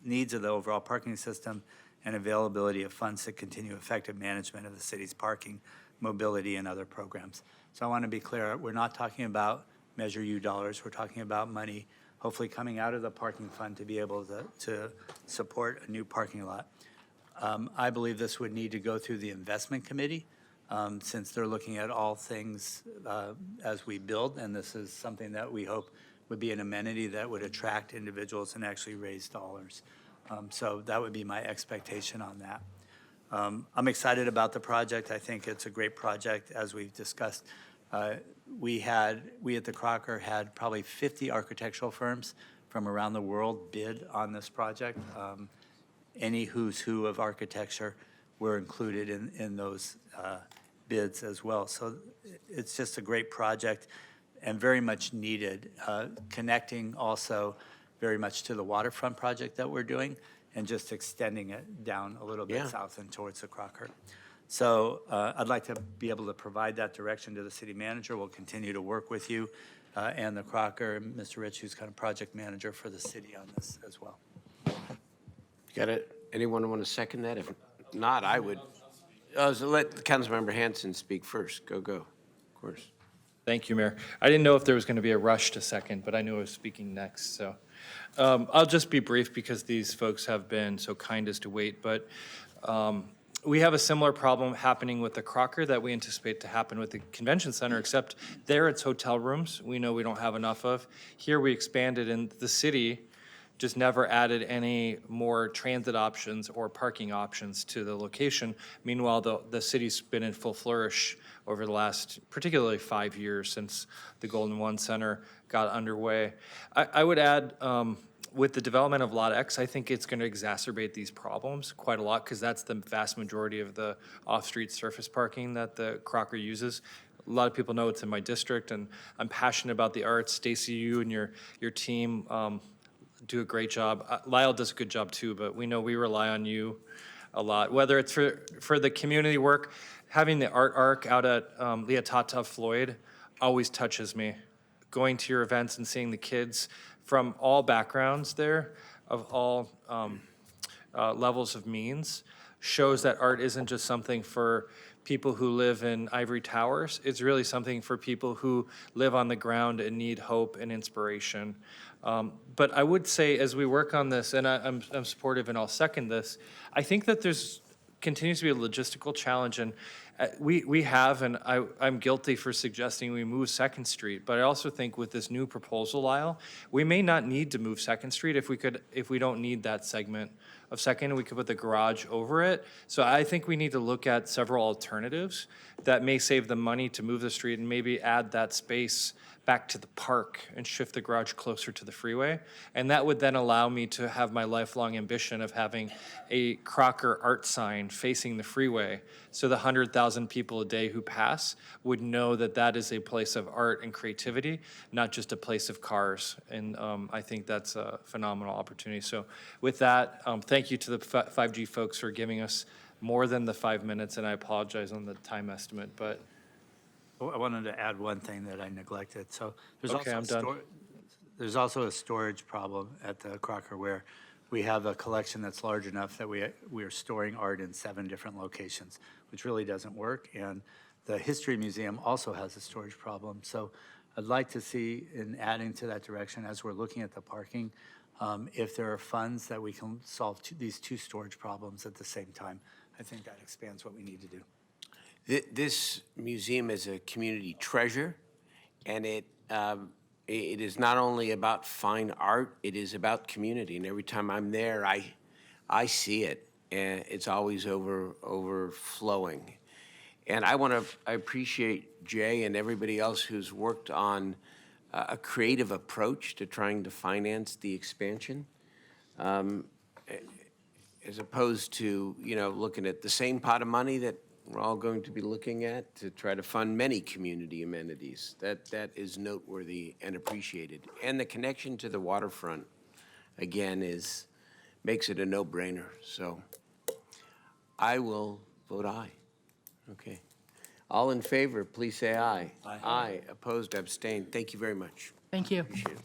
needs of the overall parking system and availability of funds to continue effective management of the city's parking, mobility, and other programs. So I want to be clear, we're not talking about Measure U dollars. We're talking about money hopefully coming out of the parking fund to be able to support a new parking lot. I believe this would need to go through the investment committee since they're looking at all things as we build, and this is something that we hope would be an amenity that would attract individuals and actually raise dollars. So that would be my expectation on that. I'm excited about the project. I think it's a great project, as we've discussed. We at the Crocker had probably 50 architectural firms from around the world bid on this project. Any who's who of architecture were included in those bids as well. So it's just a great project and very much needed, connecting also very much to the waterfront project that we're doing and just extending it down a little bit south and towards the Crocker. So I'd like to be able to provide that direction to the city manager. We'll continue to work with you and the Crocker, and Mr. Rich, who's kind of project manager for the city on this as well. Got it? Anyone want to second that? If not, I would. So let Councilmember Hanson speak first. Go, of course. Thank you, Mayor. I didn't know if there was going to be a rush to second, but I knew I was speaking next, so. I'll just be brief because these folks have been so kind as to wait, but we have a similar problem happening with the Crocker that we anticipate to happen with the convention center, except there it's hotel rooms. We know we don't have enough of. Here we expanded, and the city just never added any more transit options or parking options to the location. Meanwhile, the city's been in full flourish over the last, particularly 5 years since the Golden One Center got underway. I would add, with the development of Lot X, I think it's going to exacerbate these problems quite a lot because that's the vast majority of the off-street surface parking that the Crocker uses. A lot of people know it's in my district, and I'm passionate about the arts. Stacy, you and your team do a great job. Lyle does a good job too, but we know we rely on you a lot. Whether it's for the community work, having the art arc out at Leotata Floyd always touches me. Going to your events and seeing the kids from all backgrounds there, of all levels of means, shows that art isn't just something for people who live in ivory towers. It's really something for people who live on the ground and need hope and inspiration. But I would say, as we work on this, and I'm supportive and I'll second this, I think that there's continues to be a logistical challenge, and we have, and I'm guilty for suggesting we move Second Street, but I also think with this new proposal, Lyle, we may not need to move Second Street if we don't need that segment of Second, we could put the garage over it. So I think we need to look at several alternatives that may save the money to move the street and maybe add that space back to the park and shift the garage closer to the freeway. And that would then allow me to have my lifelong ambition of having a Crocker art sign facing the freeway, so the 100,000 people a day who pass would know that that is a place of art and creativity, not just a place of cars. And I think that's a phenomenal opportunity. So with that, thank you to the 5G folks for giving us more than the 5 minutes, and I apologize on the time estimate, but I wanted to add one thing that I neglected. So there's Okay, I'm done. There's also a storage problem at the Crocker where we have a collection that's large enough that we are storing art in 7 different locations, which really doesn't work. And the History Museum also has a storage problem. So I'd like to see, in adding to that direction, as we're looking at the parking, if there are funds that we can solve these two storage problems at the same time, I think that expands what we need to do. This museum is a community treasure, and it is not only about fine art, it is about community. And every time I'm there, I see it, and it's always overflowing. And I appreciate Jay and everybody else who's worked on a creative approach to trying to finance the expansion, as opposed to, looking at the same pot of money that we're all going to be looking at to try to fund many community amenities. That is noteworthy and appreciated. And the connection to the waterfront, again, makes it a no-brainer. So I will vote aye. Okay. All in favor, please say aye. Aye. Aye. Opposed, abstained. Thank you very much. Thank you. Appreciate it.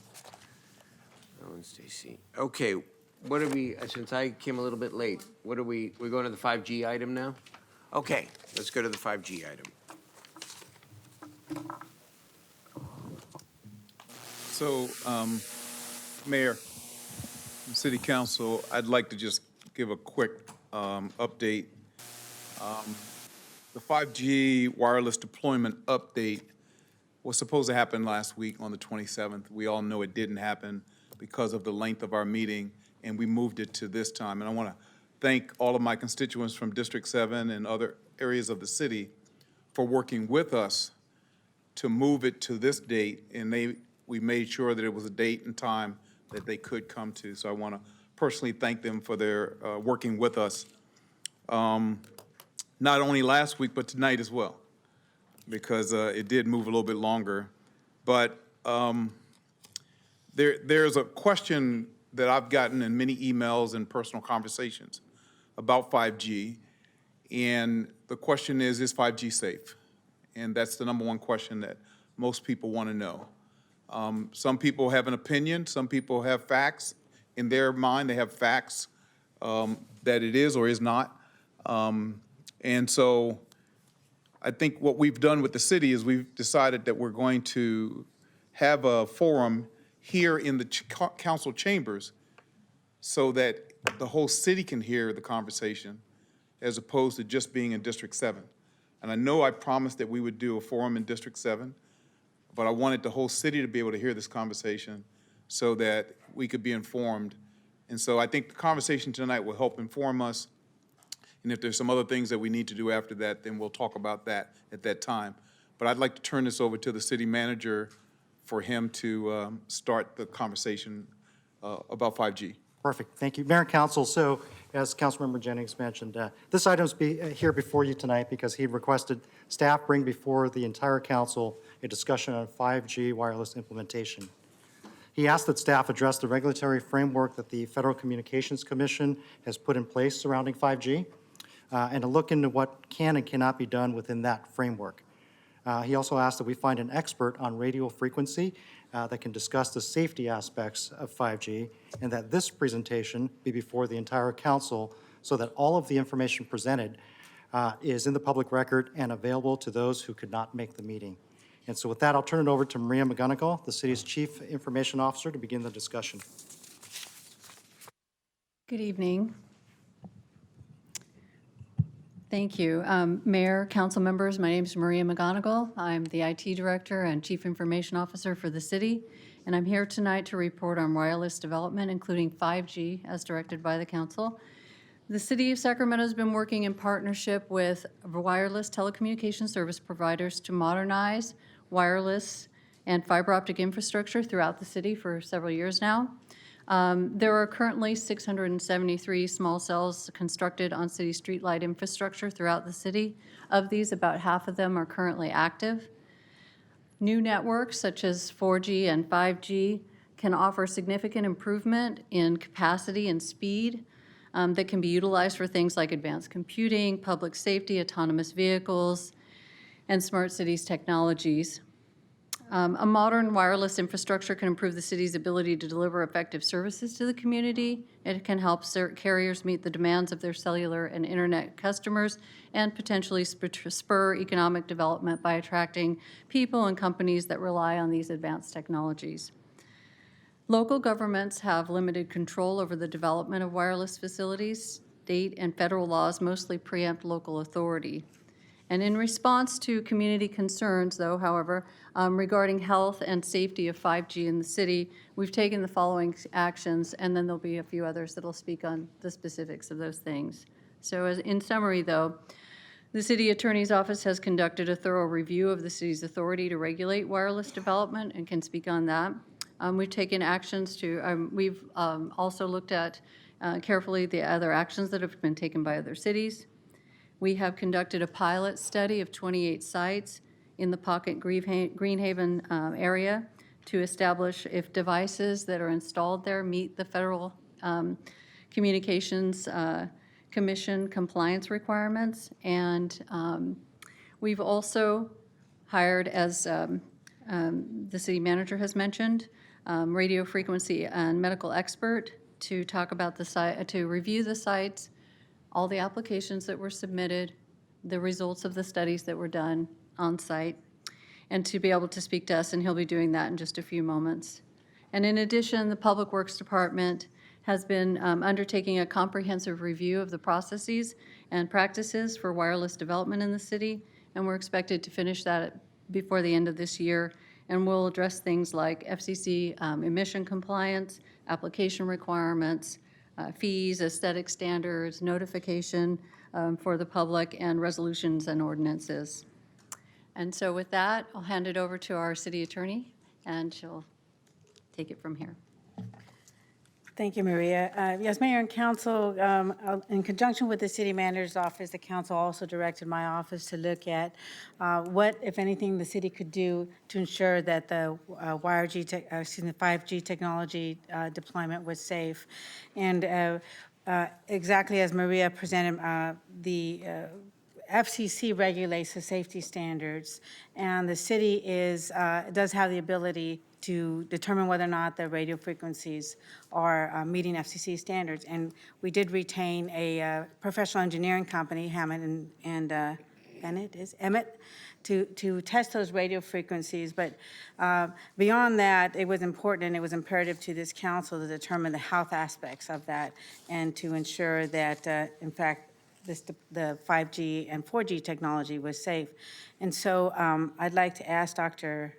Ellen, Stacy. Okay, what are we, since I came a little bit late, we're going to the 5G item now? Okay, let's go to the 5G item. So, Mayor, City Council, I'd like to just give a quick update. The 5G wireless deployment update was supposed to happen last week on the 27th. We all know it didn't happen because of the length of our meeting, and we moved it to this time. And I want to thank all of my constituents from District 7 and other areas of the city for working with us to move it to this date, and we made sure that it was a date and time that they could come to. So I want to personally thank them for their working with us, not only last week, but tonight as well, because it did move a little bit longer. But there's a question that I've gotten in many emails and personal conversations about 5G, and the question is 5G safe? And that's the number one question that most people want to know. Some people have an opinion, some people have facts. In their mind, they have facts that it is or is not. And so I think what we've done with the city is we've decided that we're going to have a forum here in the council chambers so that the whole city can hear the conversation as opposed to just being in District 7. And I know I promised that we would do a forum in District 7, but I wanted the whole city to be able to hear this conversation so that we could be informed. And so I think the conversation tonight will help inform us. And if there's some other things that we need to do after that, then we'll talk about that at that time. But I'd like to turn this over to the city manager for him to start the conversation about 5G. Perfect. Thank you. Mayor and Council, so as Councilmember Jennings mentioned, this item's here before you tonight because he requested staff bring before the entire council a discussion on 5G wireless implementation. He asked that staff address the regulatory framework that the Federal Communications Commission has put in place surrounding 5G and to look into what can and cannot be done within that framework. He also asked that we find an expert on radio frequency that can discuss the safety aspects of 5G, and that this presentation be before the entire council so that all of the information presented is in the public record and available to those who could not make the meeting. And so with that, I'll turn it over to Maria McGonigal, the city's Chief Information Officer, to begin the discussion. Good evening. Thank you. Mayor, council members, my name is Maria McGonigal. I'm the IT Director and Chief Information Officer for the city, and I'm here tonight to report on wireless development, including 5G, as directed by the council. The city of Sacramento has been working in partnership with wireless telecommunication service providers to modernize wireless and fiber optic infrastructure throughout the city for several years now. There are currently 673 small cells constructed on city streetlight infrastructure throughout the city. Of these, about half of them are currently active. New networks such as 4G and 5G can offer significant improvement in capacity and speed that can be utilized for things like advanced computing, public safety, autonomous vehicles, and smart cities technologies. A modern wireless infrastructure can improve the city's ability to deliver effective services to the community. It can help carriers meet the demands of their cellular and internet customers and potentially spur economic development by attracting people and companies that rely on these advanced technologies. Local governments have limited control over the development of wireless facilities. State and federal laws mostly preempt local authority. And in response to community concerns, though, however, regarding health and safety of 5G in the city, we've taken the following actions, and then there'll be a few others that'll speak on the specifics of those things. So in summary, though, the city attorney's office has conducted a thorough review of the city's authority to regulate wireless development and can speak on that. We've taken actions to, we've also looked at carefully the other actions that have been taken by other cities. We have conducted a pilot study of 28 sites in the Pocket Greenhaven area to establish if devices that are installed there meet the Federal Communications Commission compliance requirements. And we've also hired, as the city manager has mentioned, radio frequency and medical expert to talk about the site, to review the sites, all the applications that were submitted, the results of the studies that were done on site, and to be able to speak to us, and he'll be doing that in just a few moments. And in addition, the Public Works Department has been undertaking a comprehensive review of the processes and practices for wireless development in the city, and we're expected to finish that before the end of this year, and we'll address things like FCC emission compliance, application requirements, fees, aesthetic standards, notification for the public, and resolutions and ordinances. And so with that, I'll hand it over to our city attorney, and she'll take it from here. Thank you, Maria. Yes, Mayor and Council, in conjunction with the City Manager's Office, the Council also directed my office to look at what, if anything, the city could do to ensure that the 5G technology deployment was safe. And exactly as Maria presented, the FCC regulates the safety standards, and the city does have the ability to determine whether or not the radio frequencies are meeting FCC standards. And we did retain a professional engineering company, Hammond and Emmett, to test those radio frequencies. But beyond that, it was important and it was imperative to this council to determine the health aspects of that and to ensure that, in fact, the 5G and 4G technology was safe. And so I'd like to ask Dr.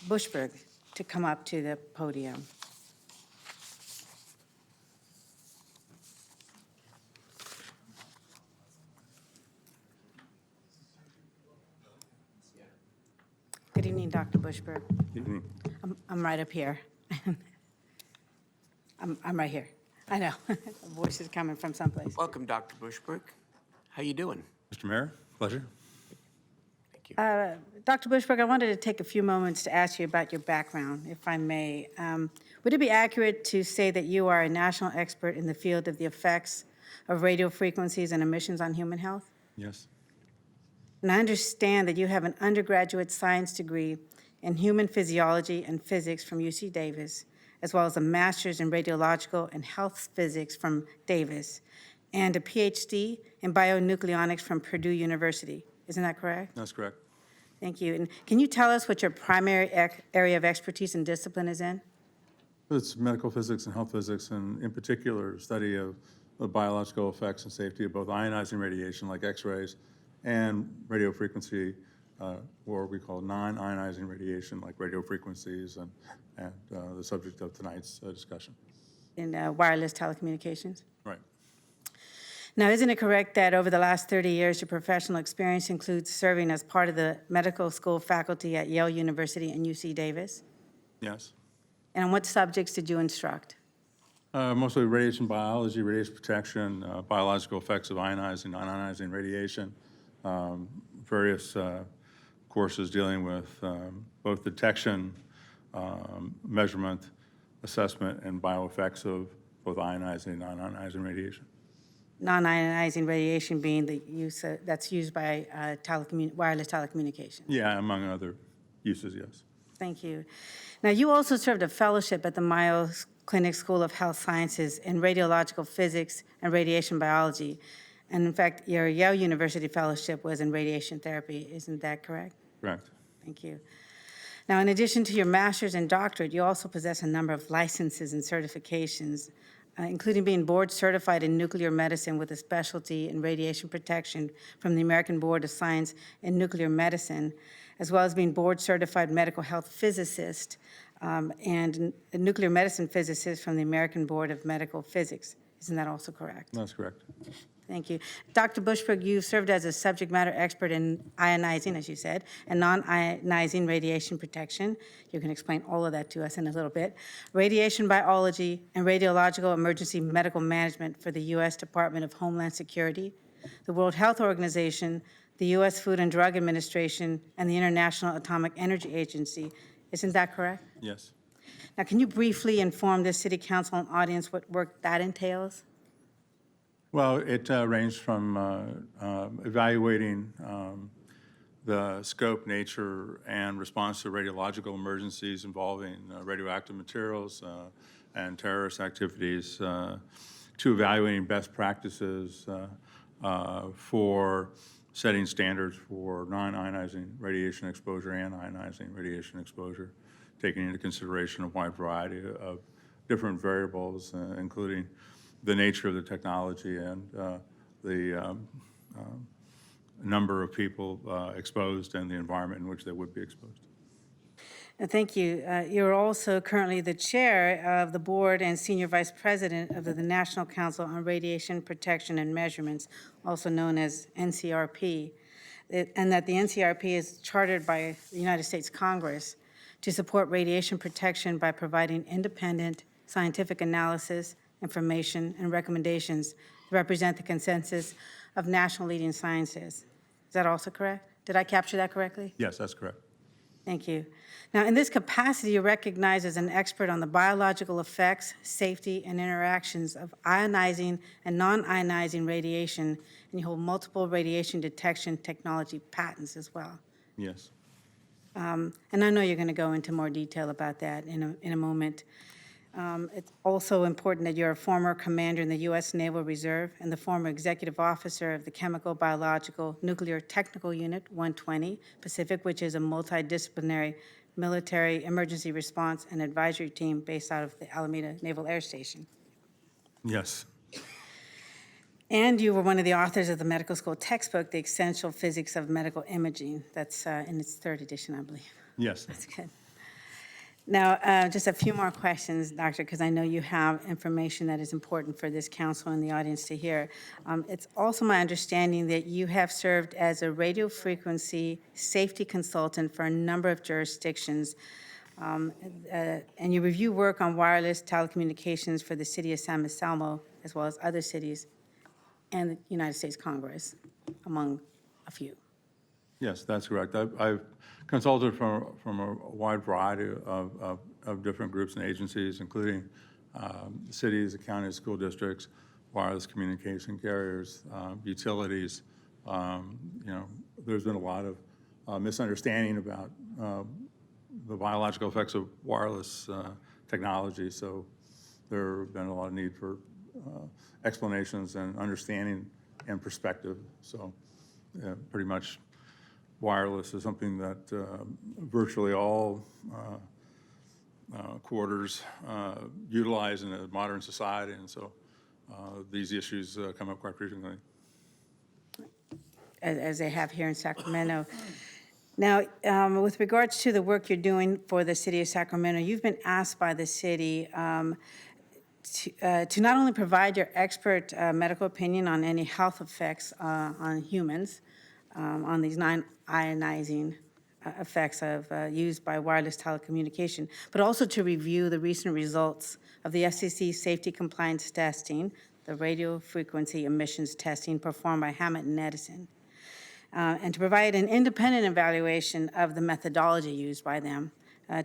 Bushberg to come up to the podium. Good evening, Dr. Bushberg. Good evening. I'm right up here. I'm right here. I know. The voice is coming from someplace. Welcome, Dr. Bushberg. How you doing? Mr. Mayor, pleasure. Dr. Bushberg, I wanted to take a few moments to ask you about your background, if I may. Would it be accurate to say that you are a national expert in the field of the effects of radio frequencies and emissions on human health? Yes. And I understand that you have an undergraduate science degree in human physiology and physics from UC Davis, as well as a master's in radiological and health physics from Davis, and a PhD in bionucleonics from Purdue University. Isn't that correct? That's correct. Thank you. And can you tell us what your primary area of expertise and discipline is in? It's medical physics and health physics, and in particular, study of the biological effects and safety of both ionizing radiation, like X-rays, and radio frequency, or we call non-ionizing radiation, like radio frequencies, and the subject of tonight's discussion. In wireless telecommunications? Right. Now, isn't it correct that over the last 30 years, your professional experience includes serving as part of the medical school faculty at Yale University and UC Davis? Yes. And on what subjects did you instruct? Mostly radiation biology, radiation protection, biological effects of ionizing, non-ionizing radiation, various courses dealing with both detection, measurement, assessment, and bioeffects of both ionizing and non-ionizing radiation. Non-ionizing radiation being the use that's used by wireless telecommunications. Yeah, among other uses, yes. Thank you. Now, you also served a fellowship at the Mayo Clinic School of Health Sciences in radiological physics and radiation biology. And in fact, your Yale University fellowship was in radiation therapy. Isn't that correct? Correct. Thank you. Now, in addition to your master's and doctorate, you also possess a number of licenses and certifications, including being board certified in nuclear medicine with a specialty in radiation protection from the American Board of Science in Nuclear Medicine, as well as being board certified medical health physicist and a nuclear medicine physicist from the American Board of Medical Physics. Isn't that also correct? That's correct. Thank you. Dr. Bushbrook, you've served as a subject matter expert in ionizing, as you said, and non-ionizing radiation protection. You can explain all of that to us in a little bit. Radiation biology and radiological emergency medical management for the U.S. Department of Homeland Security, the World Health Organization, the U.S. Food and Drug Administration, and the International Atomic Energy Agency. Isn't that correct? Yes. Now, can you briefly inform the City Council and audience what work that entails? Well, it ranged from evaluating the scope, nature, and response to radiological emergencies involving radioactive materials and terrorist activities, to evaluating best practices for setting standards for non-ionizing radiation exposure and ionizing radiation exposure, taking into consideration a wide variety of different variables, including the nature of the technology and the number of people exposed and the environment in which they would be exposed. Thank you. You're also currently the chair of the board and senior vice president of the National Council on Radiation Protection and Measurements, also known as NCRP, and that the NCRP is chartered by the United States Congress to support radiation protection by providing independent scientific analysis, information, and recommendations to represent the consensus of national leading sciences. Is that also correct? Did I capture that correctly? Yes, that's correct. Thank you. Now, in this capacity, you're recognized as an expert on the biological effects, safety, and interactions of ionizing and non-ionizing radiation, and you hold multiple radiation detection technology patents as well. Yes. And I know you're going to go into more detail about that in a moment. It's also important that you're a former commander in the U.S. Naval Reserve and the former executive officer of the Chemical, Biological, Nuclear Technical Unit 120 Pacific, which is a multidisciplinary military emergency response and advisory team based out of the Alameda Naval Air Station. Yes. And you were one of the authors of the medical school textbook, The Essential Physics of Medical Imaging. That's in its third edition, I believe. Yes. That's good. Now, just a few more questions, Doctor, because I know you have information that is important for this council and the audience to hear. It's also my understanding that you have served as a radio frequency safety consultant for a number of jurisdictions, and you review work on wireless telecommunications for the city of San Anselmo, as well as other cities, and the United States Congress, among a few. Yes, that's correct. I've consulted from a wide variety of different groups and agencies, including cities, the counties, school districts, wireless communication carriers, utilities. There's been a lot of misunderstanding about the biological effects of wireless technology, so there have been a lot of need for explanations and understanding and perspective. So pretty much wireless is something that virtually all quarters utilize in a modern society, and so these issues come up quite frequently. As they have here in Sacramento. Now, with regards to the work you're doing for the city of Sacramento, you've been asked by the city to not only provide your expert medical opinion on any health effects on humans, on these non-ionizing effects of used by wireless telecommunication, but also to review the recent results of the FCC safety compliance testing, the radio frequency emissions testing performed by Hammett and Edison, and to provide an independent evaluation of the methodology used by them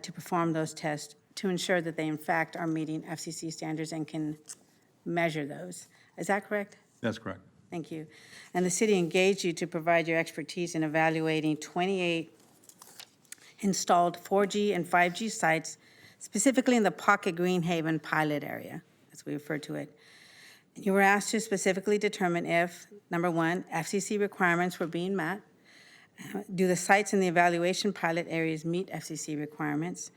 to perform those tests to ensure that they in fact are meeting FCC standards and can measure those. Is that correct? That's correct. Thank you. And the city engaged you to provide your expertise in evaluating 28 installed 4G and 5G sites, specifically in the Pocket Greenhaven pilot area, as we refer to it. You were asked to specifically determine if, number one, FCC requirements were being met, Do the sites in the evaluation pilot areas meet FCC requirements?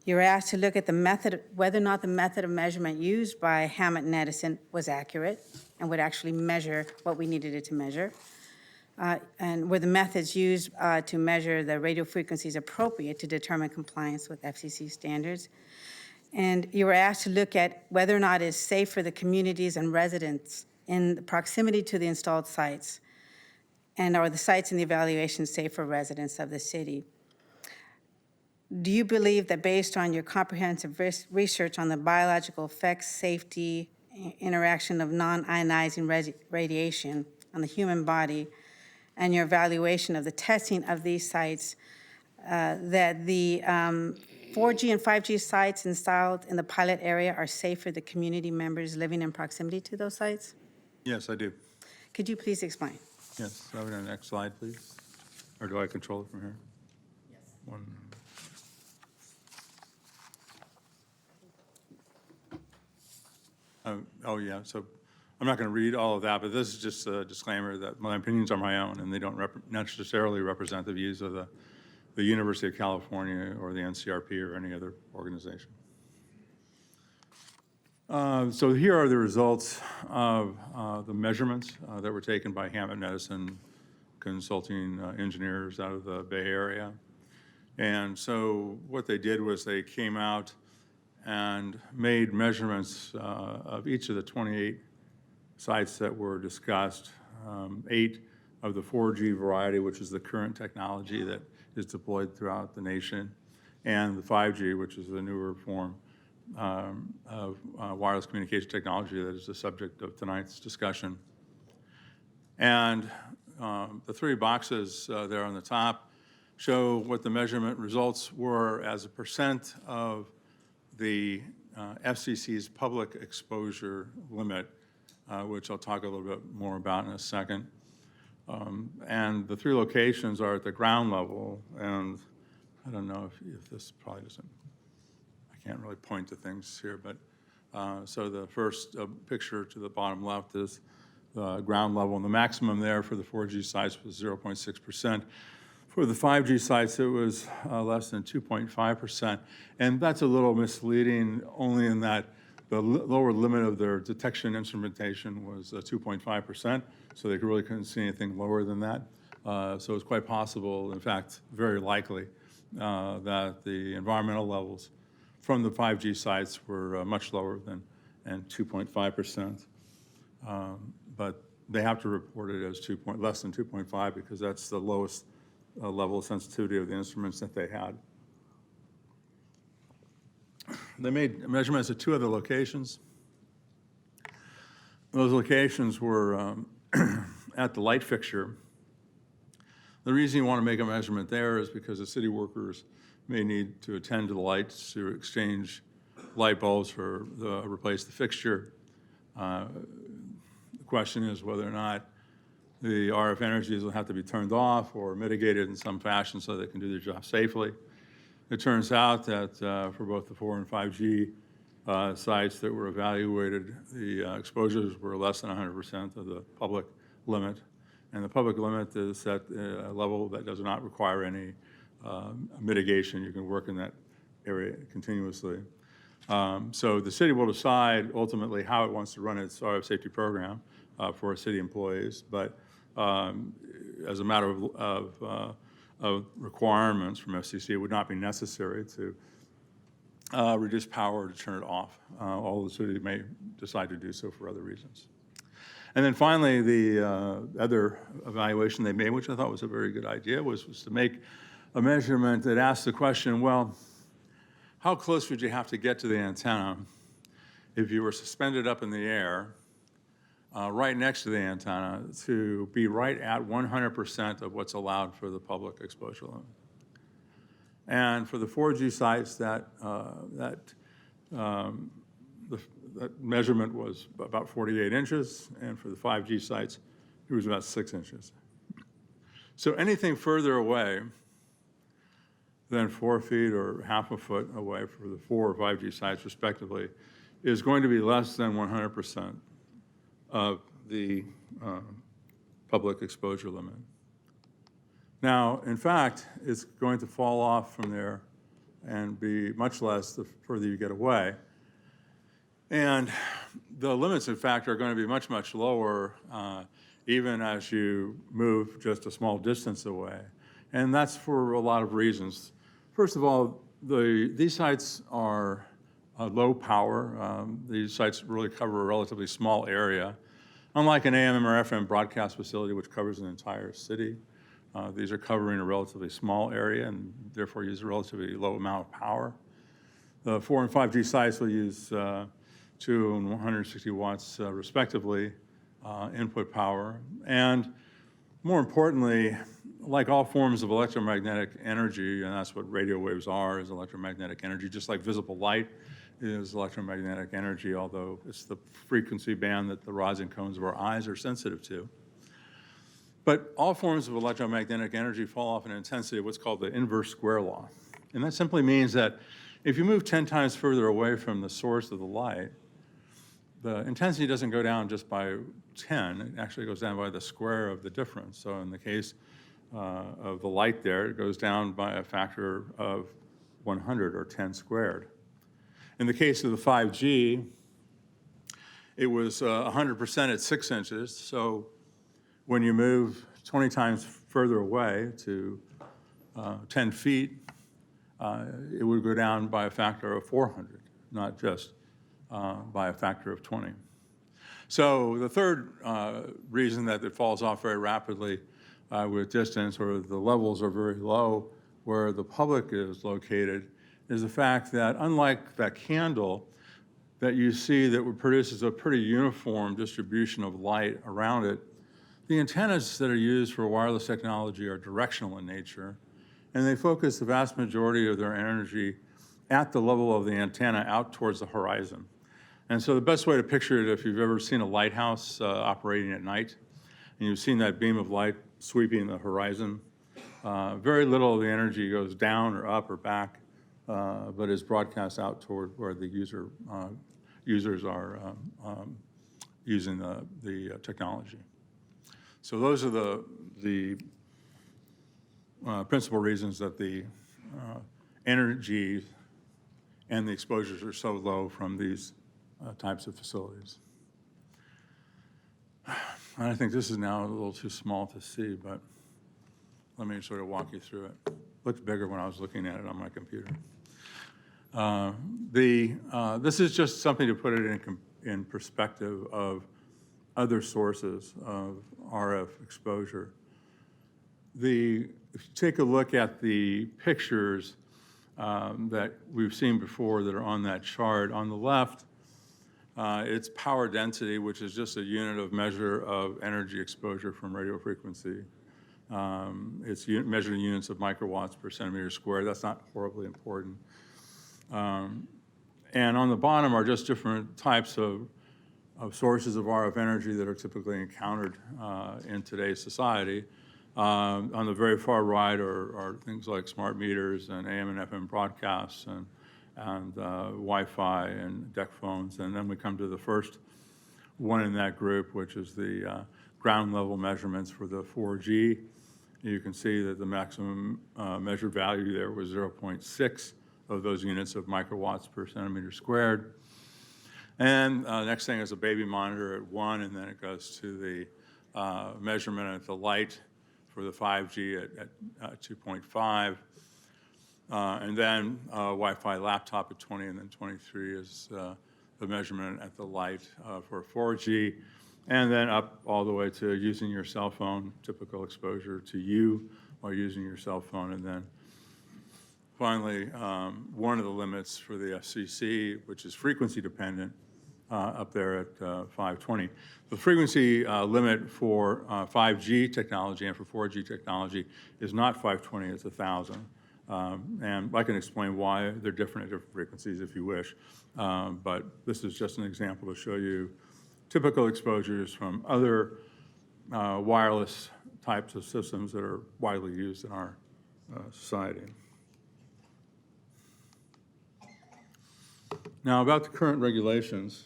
You were asked to look at the method, whether or not the method of measurement used by Hammett and Edison was accurate and would actually measure what we needed it to measure. And were the methods used to measure the radio frequencies appropriate to determine compliance with FCC standards? And you were asked to look at whether or not it's safe for the communities and residents in proximity to the installed sites, and are the sites in the evaluation safe for residents of the city? Do you believe that based on your comprehensive research on the biological effects, safety, interaction of non-ionizing radiation on the human body, and your evaluation of the testing of these sites, that the 4G and 5G sites installed in the pilot area are safe for the community members living in proximity to those sites? Yes, I do. Could you please explain? Yes, over to the next slide, please. Or do I control it from here? Yes. One. Oh, yeah, so I'm not going to read all of that, but this is just a disclaimer that my opinions are my own, and they don't necessarily represent the views of the University of California or the NCRP or any other organization. So here are the results of the measurements that were taken by Hammett and Edison consulting engineers out of the Bay Area. And so what they did was they came out and made measurements of each of the 28 sites that were discussed, 8 of the 4G variety, which is the current technology that is deployed throughout the nation, and the 5G, which is the newer form of wireless communication technology that is the subject of tonight's discussion. And the 3 boxes there on the top show what the measurement results were as a percent of the FCC's public exposure limit, which I'll talk a little bit more about in a second. And the 3 locations are at the ground level, and I don't know if this probably doesn't, I can't really point to things here, but so the first picture to the bottom left is the ground level, and the maximum there for the 4G sites was 0.6%. For the 5G sites, it was less than 2.5%, and that's a little misleading only in that the lower limit of their detection instrumentation was 2.5%, so they really couldn't see anything lower than that. So it's quite possible, in fact, very likely, that the environmental levels from the 5G sites were much lower than 2.5%. But they have to report it as less than 2.5 because that's the lowest level of sensitivity of the instruments that they had. They made measurements at 2 other locations. Those locations were at the light fixture. The reason you want to make a measurement there is because the city workers may need to attend to the lights to exchange light bulbs or replace the fixture. The question is whether or not the RF energies will have to be turned off or mitigated in some fashion so they can do their job safely. It turns out that for both the 4 and 5G sites that were evaluated, the exposures were less than 100% of the public limit. And the public limit is at a level that does not require any mitigation. You can work in that area continuously. So the city will decide ultimately how it wants to run its RF safety program for city employees. But as a matter of requirements from FCC, it would not be necessary to reduce power to turn it off, although the city may decide to do so for other reasons. And then finally, the other evaluation they made, which I thought was a very good idea, was to make a measurement that asked the question, well, how close would you have to get to the antenna if you were suspended up in the air right next to the antenna to be right at 100% of what's allowed for the public exposure limit? And for the 4G sites, that measurement was about 48 inches, and for the 5G sites, it was about 6 inches. So anything further away than 4 feet or half a foot away for the 4 or 5G sites, respectively, is going to be less than 100% of the public exposure limit. Now, in fact, it's going to fall off from there and be much less the further you get away. And the limits, in fact, are going to be much, much lower even as you move just a small distance away. And that's for a lot of reasons. First of all, these sites are low power. These sites really cover a relatively small area. Unlike an AM or FM broadcast facility, which covers an entire city, these are covering a relatively small area and therefore use a relatively low amount of power. The 4 and 5G sites will use 2 and 160 watts respectively input power. And more importantly, like all forms of electromagnetic energy, and that's what radio waves are, is electromagnetic energy, just like visible light is electromagnetic energy, although it's the frequency band that the rods and cones of our eyes are sensitive to. But all forms of electromagnetic energy fall off in intensity of what's called the inverse square law. And that simply means that if you move 10 times further away from the source of the light, the intensity doesn't go down just by 10, it actually goes down by the square of the difference. So in the case of the light there, it goes down by a factor of 100 or 10 squared. In the case of the 5G, it was 100% at 6 inches. So when you move 20 times further away to 10 feet, it would go down by a factor of 400, not just by a factor of 20. So the third reason that it falls off very rapidly with distance, or the levels are very low where the public is located, is the fact that unlike that candle that you see that produces a pretty uniform distribution of light around it, the antennas that are used for wireless technology are directional in nature, and they focus the vast majority of their energy at the level of the antenna out towards the horizon. And so the best way to picture it, if you've ever seen a lighthouse operating at night, and you've seen that beam of light sweeping the horizon, very little of the energy goes down or up or back, but is broadcast out toward where the users are using the technology. So those are the principal reasons that the energy and the exposures are so low from these types of facilities. I think this is now a little too small to see, but let me sort of walk you through it. Looked bigger when I was looking at it on my computer. This is just something to put it in perspective of other sources of RF exposure. If you take a look at the pictures that we've seen before that are on that chart, on the left, it's power density, which is just a unit of measure of energy exposure from radio frequency. It's measured in units of microwatts per centimeter squared. That's not horribly important. And on the bottom are just different types of sources of RF energy that are typically encountered in today's society. On the very far right are things like smart meters and AM and FM broadcasts and Wi-Fi and deck phones. And then we come to the first one in that group, which is the ground level measurements for the 4G. You can see that the maximum measured value there was 0.6 of those units of microwatts per centimeter squared. And next thing is a baby monitor at 1, and then it goes to the measurement at the light for the 5G at 2.5. And then Wi-Fi laptop at 20, and then 23 is the measurement at the light for 4G. And then up all the way to using your cell phone, typical exposure to you while using your cell phone. And then finally, one of the limits for the FCC, which is frequency dependent, up there at 520. The frequency limit for 5G technology and for 4G technology is not 520, it's 1,000. And I can explain why they're different at different frequencies if you wish. But this is just an example to show you typical exposures from other wireless types of systems that are widely used in our society. Now, about the current regulations.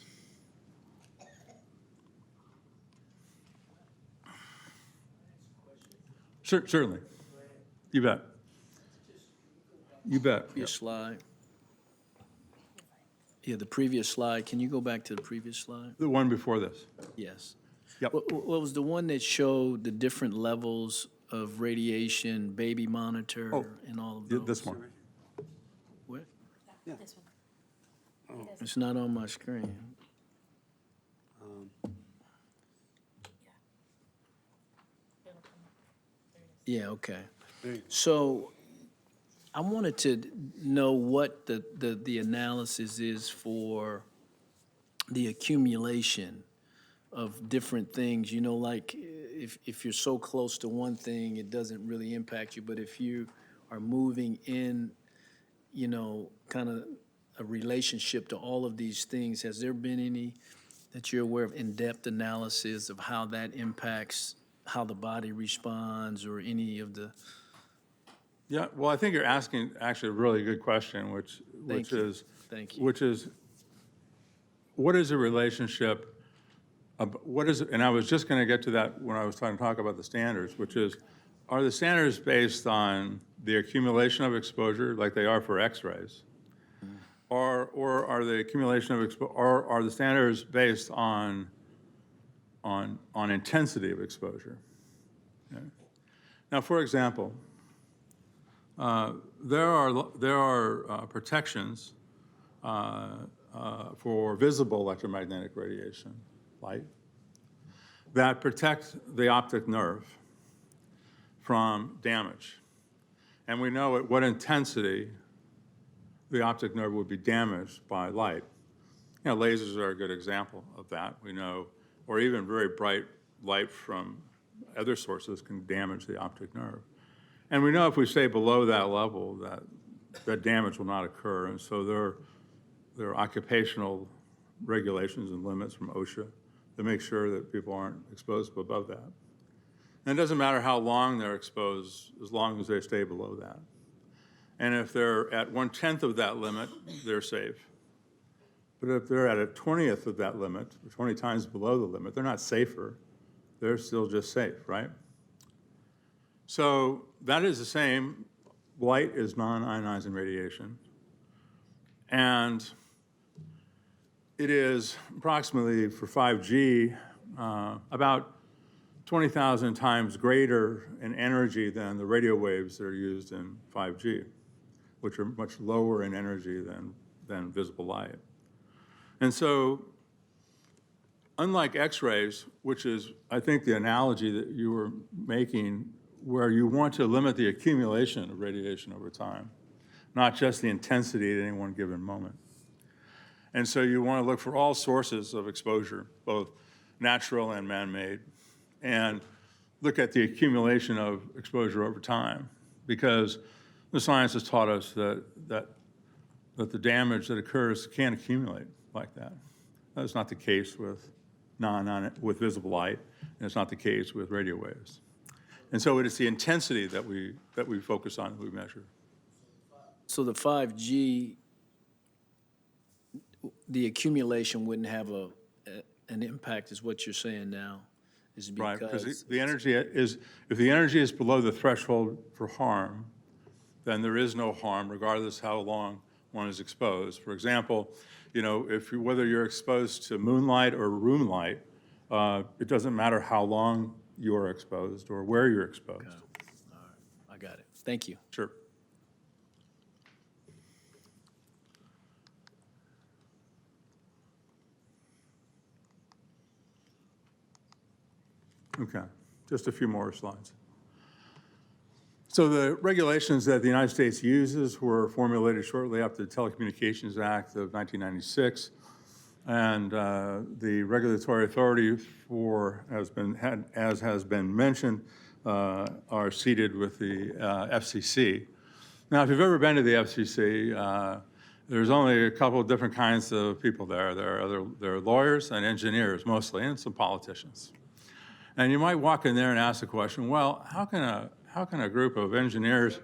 Certainly. You bet. You bet. Your slide. Yeah, the previous slide. Can you go back to the previous slide? The one before this. Yes. Yep. What was the one that showed the different levels of radiation, baby monitor, and all of those? This one. What? Yeah. It's not on my screen. Yeah, okay. So I wanted to know what the analysis is for the accumulation of different things, like if you're so close to one thing, it doesn't really impact you, but if you are moving in, kind of a relationship to all of these things, has there been any that you're aware of in-depth analysis of how that impacts how the body responds or any of the? Yeah, well, I think you're asking actually a really good question, which Thank you. is, Thank you. which is, what is a relationship? What is, and I was just going to get to that when I was trying to talk about the standards, which is, are the standards based on the accumulation of exposure, like they are for X-rays, or are the accumulation of or are the standards based on intensity of exposure? Okay. Now, for example, there are protections for visible electromagnetic radiation, light, that protect the optic nerve from damage. And we know at what intensity the optic nerve would be damaged by light. Lasers are a good example of that. We know, or even very bright light from other sources can damage the optic nerve. And we know if we stay below that level, that damage will not occur. And so there are occupational regulations and limits from OSHA to make sure that people aren't exposed above that. And it doesn't matter how long they're exposed, as long as they stay below that. And if they're at 1/10 of that limit, they're safe. But if they're at a 20th of that limit, 20 times below the limit, they're not safer. They're still just safe, right? So that is the same. Light is non-ionizing radiation. And it is approximately, for 5G, about 20,000 times greater in energy than the radio waves that are used in 5G, which are much lower in energy than visible light. And so, unlike X-rays, which is, I think, the analogy that you were making, where you want to limit the accumulation of radiation over time, not just the intensity at any one given moment. And so you want to look for all sources of exposure, both natural and man-made, and look at the accumulation of exposure over time, because the science has taught us that the damage that occurs can't accumulate like that. That's not the case with with visible light, and it's not the case with radio waves. And so it is the intensity that we focus on, that we measure. So the 5G, the accumulation wouldn't have an impact, is what you're saying now, is because... Right, because the energy is, if the energy is below the threshold for harm, then there is no harm, regardless how long one is exposed. For example, whether you're exposed to moonlight or room light, it doesn't matter how long you're exposed or where you're exposed. Okay. All right, I got it. Thank you. Sure. Okay, just a few more slides. So the regulations that the United States uses were formulated shortly after the Telecommunications Act of 1996. And the regulatory authority as has been mentioned, are seated with the FCC. Now, if you've ever been to the FCC, there's only a couple of different kinds of people there. There are lawyers and engineers mostly, and some politicians. And you might walk in there and ask the question, well, how can a group of engineers...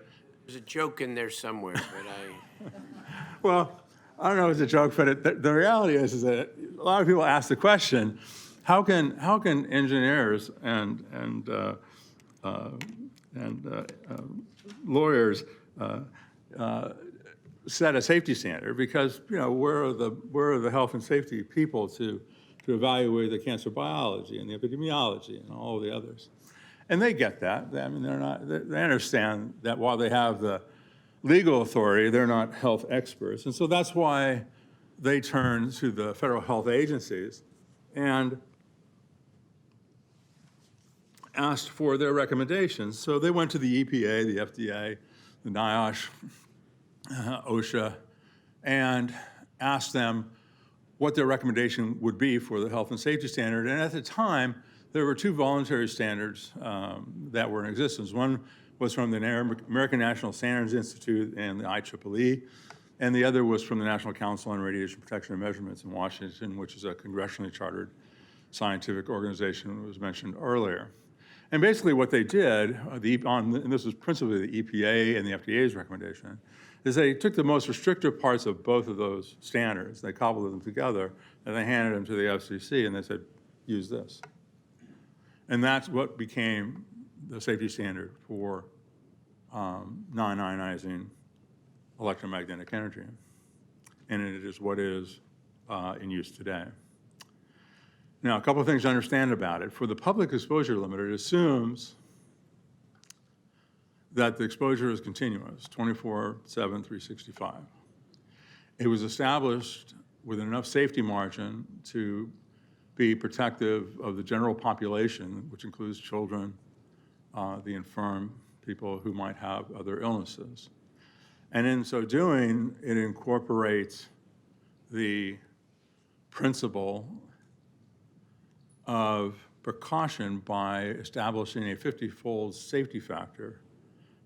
There's a joke in there somewhere, but I... Well, I don't know if it's a joke, but the reality is that a lot of people ask the question, how can engineers and lawyers set a safety standard because, where are the health and safety people to evaluate the cancer biology and the epidemiology and all the others? And they get that. I mean, they understand that while they have the legal authority, they're not health experts. And so that's why they turn to the federal health agencies and asked for their recommendations. So they went to the EPA, the FDA, the NIOSH, OSHA, and asked them what their recommendation would be for the health and safety standard. And at the time, there were two voluntary standards that were in existence. One was from the American National Standards Institute and the IEEE, and the other was from the National Council on Radiation Protection and Measurements in Washington, which is a congressionally chartered scientific organization that was mentioned earlier. And basically what they did, and this was principally the EPA and the FDA's recommendation, is they took the most restrictive parts of both of those standards, they cobbled them together, and they handed them to the FCC, and they said, use this. And that's what became the safety standard for non-ionizing electromagnetic energy. And it is what is in use today. Now, a couple of things to understand about it. For the public exposure limit, it assumes that the exposure is continuous, 24/7, 365. It was established with enough safety margin to be protective of the general population, which includes children, the infirm, people who might have other illnesses. And in so doing, it incorporates the principle of precaution by establishing a 50-fold safety factor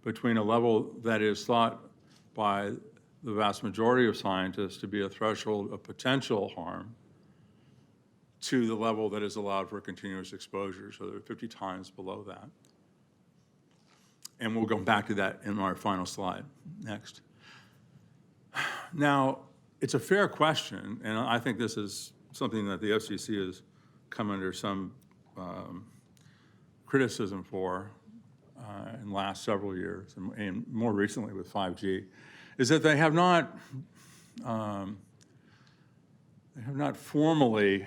between a level that is thought by the vast majority of scientists to be a threshold of potential harm to the level that is allowed for continuous exposure, so they're 50 times below that. And we'll go back to that in our final slide. Next. Now, it's a fair question, and I think this is something that the FCC has come under some criticism for in the last several years, and more recently with 5G, is that they have not formally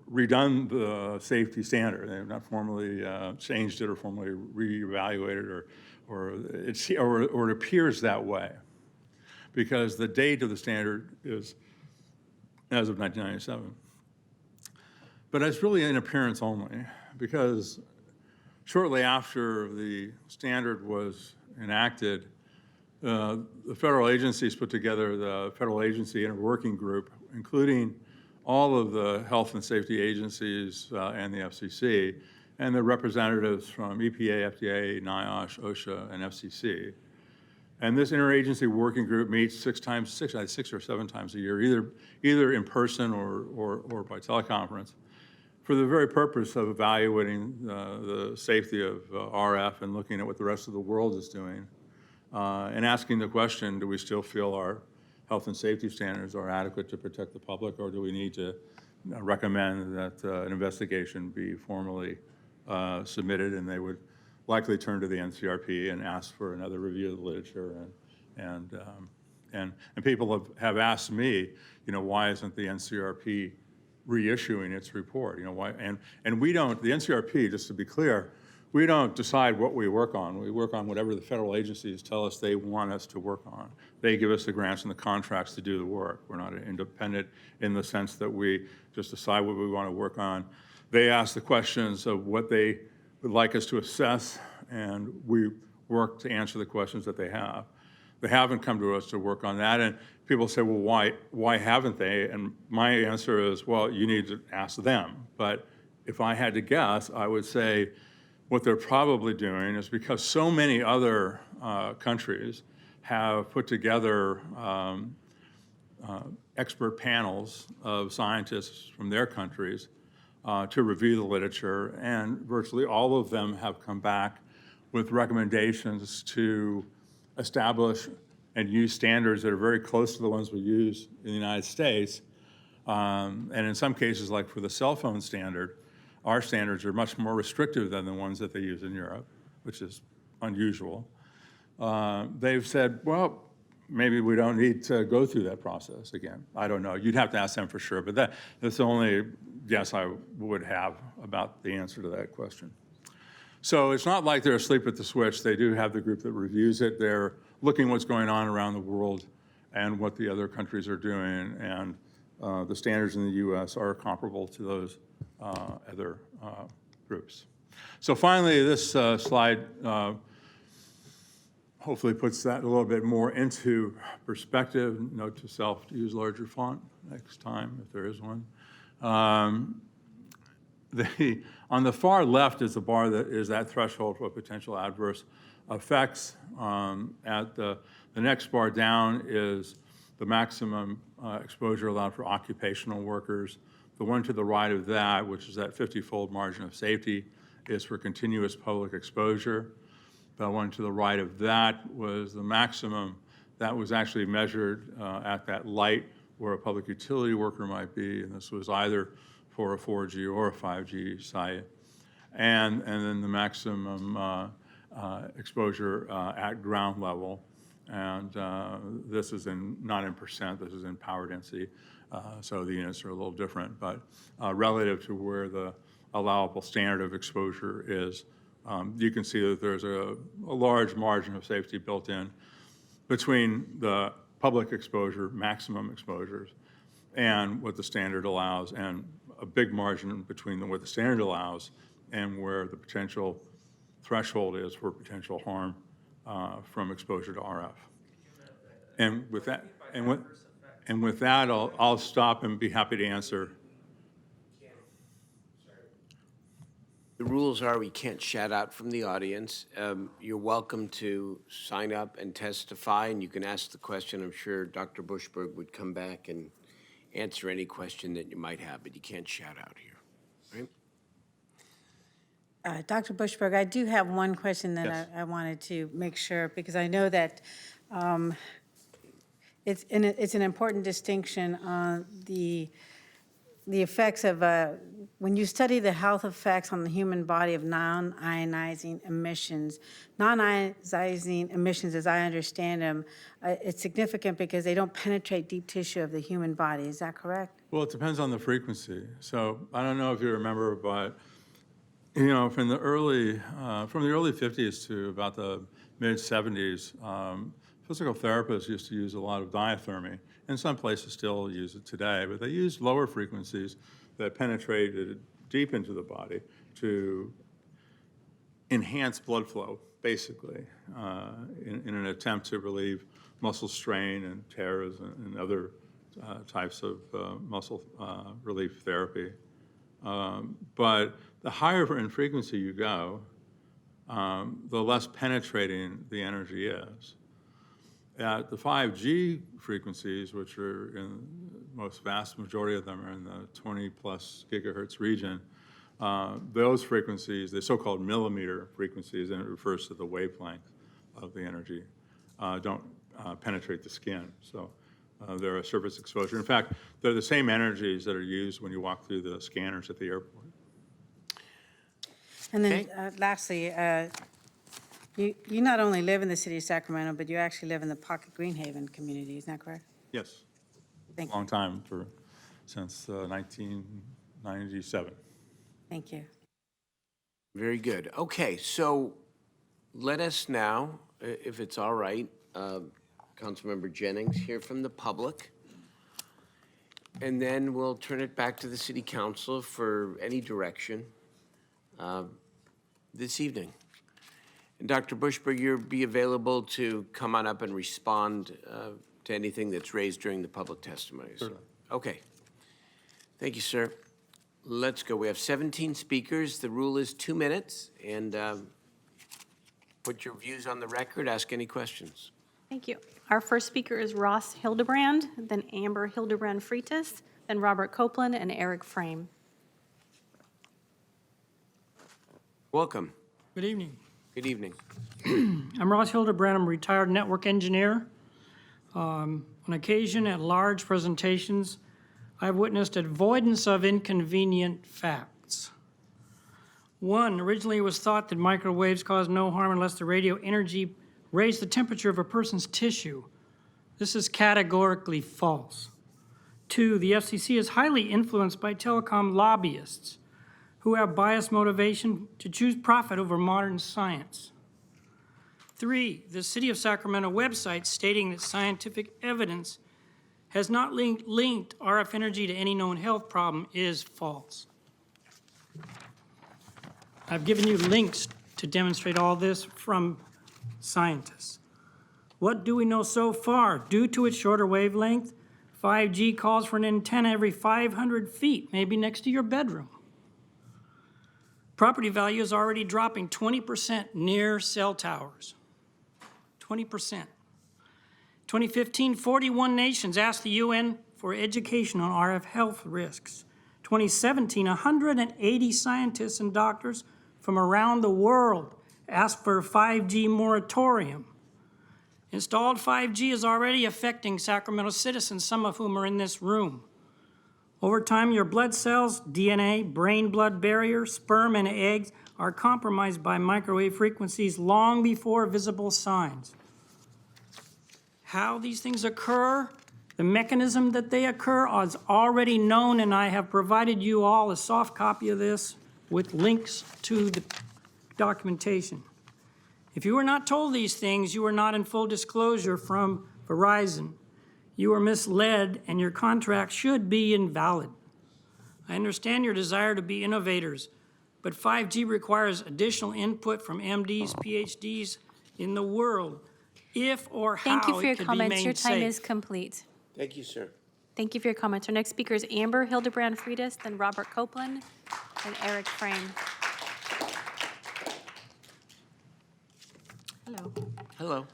redone the safety standard. They have not formally changed it or formally reevaluated, or it appears that way, because the date of the standard is as of 1997. But it's really an appearance only, because shortly after the standard was enacted, the federal agencies put together the Federal Agency Interworking Group, including all of the health and safety agencies and the FCC, and the representatives from EPA, FDA, NIOSH, OSHA, and FCC. And this interagency working group meets six or seven times a year, either in person or by teleconference, for the very purpose of evaluating the safety of RF and looking at what the rest of the world is doing, and asking the question, do we still feel our health and safety standards are adequate to protect the public, or do we need to recommend that an investigation be formally submitted? And they would likely turn to the NCRP and ask for another review of the literature. And people have asked me, why isn't the NCRP reissuing its report? Why? And we don't, the NCRP, just to be clear, we don't decide what we work on. We work on whatever the federal agencies tell us they want us to work on. They give us the grants and the contracts to do the work. We're not independent in the sense that we just decide what we want to work on. They ask the questions of what they would like us to assess, and we work to answer the questions that they have. They haven't come to us to work on that, and people say, well, why haven't they? And my answer is, well, you need to ask them. But if I had to guess, I would say what they're probably doing is because so many other countries have put together expert panels of scientists from their countries to review the literature, and virtually all of them have come back with recommendations to establish and use standards that are very close to the ones we use in the United States. And in some cases, like for the cell phone standard, our standards are much more restrictive than the ones that they use in Europe, which is unusual. They've said, well, maybe we don't need to go through that process again. I don't know. You'd have to ask them for sure, but that's the only guess I would have about the answer to that question. So it's not like they're asleep at the switch. They do have the group that reviews it. They're looking what's going on around the world and what the other countries are doing, and the standards in the U.S. are comparable to those other groups. So finally, this slide hopefully puts that a little bit more into perspective. Note to self to use larger font next time, if there is one. On the far left is the bar that is that threshold for potential adverse effects. At the next bar down is the maximum exposure allowed for occupational workers. The one to the right of that, which is that 50-fold margin of safety, is for continuous public exposure. The one to the right of that was the maximum that was actually measured at that light where a public utility worker might be, and this was either for a 4G or a 5G site. And then the maximum exposure at ground level. And this is not in percent, this is in power density. So the units are a little different, but relative to where the allowable standard of exposure is, you can see that there's a large margin of safety built in between the public exposure, maximum exposures, and what the standard allows, and a big margin between what the standard allows and where the potential threshold is for potential harm from exposure to RF. And with that, I'll stop and be happy to answer. The rules are we can't shout out from the audience. You're welcome to sign up and testify, and you can ask the question. I'm sure Dr. Bushberg would come back and answer any question that you might have, but you can't shout out here, right? Dr. Bushberg, I do have one question that yes. I wanted to make sure, because I know that it's an important distinction on the effects of, when you study the health effects on the human body of non-ionizing emissions. Non-ionizing emissions, as I understand them, it's significant because they don't penetrate deep tissue of the human body. Is that correct? Well, it depends on the frequency. So I don't know if you remember, but you know, from the early 50s to about the mid 70s, physical therapists used to use a lot of diathermy, and some places still use it today, but they use lower frequencies that penetrated deep into the body to enhance blood flow, basically, in an attempt to relieve muscle strain and tears and other types of muscle relief therapy. But the higher in frequency you go, the less penetrating the energy is. At the 5G frequencies, which are in the most vast majority of them are in the 20 plus gigahertz region, those frequencies, the so-called millimeter frequencies, and it refers to the wavelength of the energy, don't penetrate the skin. So they're a surface exposure. In fact, they're the same energies that are used when you walk through the scanners at the airport. And then lastly, you not only live in the city of Sacramento, but you actually live in the Pocket Greenhaven community, isn't that correct? Yes. Thank you. Long time, since 1997. Thank you. Very good. Okay, so let us now, if it's all right, Councilmember Jennings, hear from the public. And then we'll turn it back to the City Council for any direction this evening. And Dr. Bushberg, you'll be available to come on up and respond to anything that's raised during the public testimonies. Sure. Okay. Thank you, sir. Let's go. We have 17 speakers. The rule is 2 minutes. And put your views on the record. Ask any questions. Thank you. Our first speaker is Ross Hildebrand, then Amber Hildebrand Freitas, then Robert Copeland, and Eric Frame. Welcome. Good evening. Good evening. I'm Ross Hildebrand. I'm a retired network engineer. On occasion, at large presentations, I've witnessed avoidance of inconvenient facts. One, originally it was thought that microwaves cause no harm unless the radio energy raised the temperature of a person's tissue. This is categorically false. Two, the FCC is highly influenced by telecom lobbyists who have biased motivation to choose profit over modern science. Three, the City of Sacramento website stating that scientific evidence has not linked RF energy to any known health problem is false. I've given you links to demonstrate all this from scientists. What do we know so far? Due to its shorter wavelength, 5G calls for an antenna every 500 feet, maybe next to your bedroom. Property value is already dropping 20% near cell towers. 20%. 2015, 41 nations asked the UN for education on RF health risks. 2017, 180 scientists and doctors from around the world asked for a 5G moratorium. Installed 5G is already affecting Sacramento citizens, some of whom are in this room. Over time, your blood cells, DNA, brain-blood barrier, sperm, and eggs are compromised by microwave frequencies long before visible signs. How these things occur, the mechanism that they occur is already known, and I have provided you all a soft copy of this with links to the documentation. If you were not told these things, you were not in full disclosure from Verizon. You were misled, and your contract should be invalid. I understand your desire to be innovators, but 5G requires additional input from MDs, PhDs in the world, if or Thank you how for your it could be comments. Your made time is safe. complete. Thank you, sir. Thank you for your comments. Our next speaker is Amber Hildebrand Freitas, then Robert Copeland, and Eric Frame. Hello. Hello.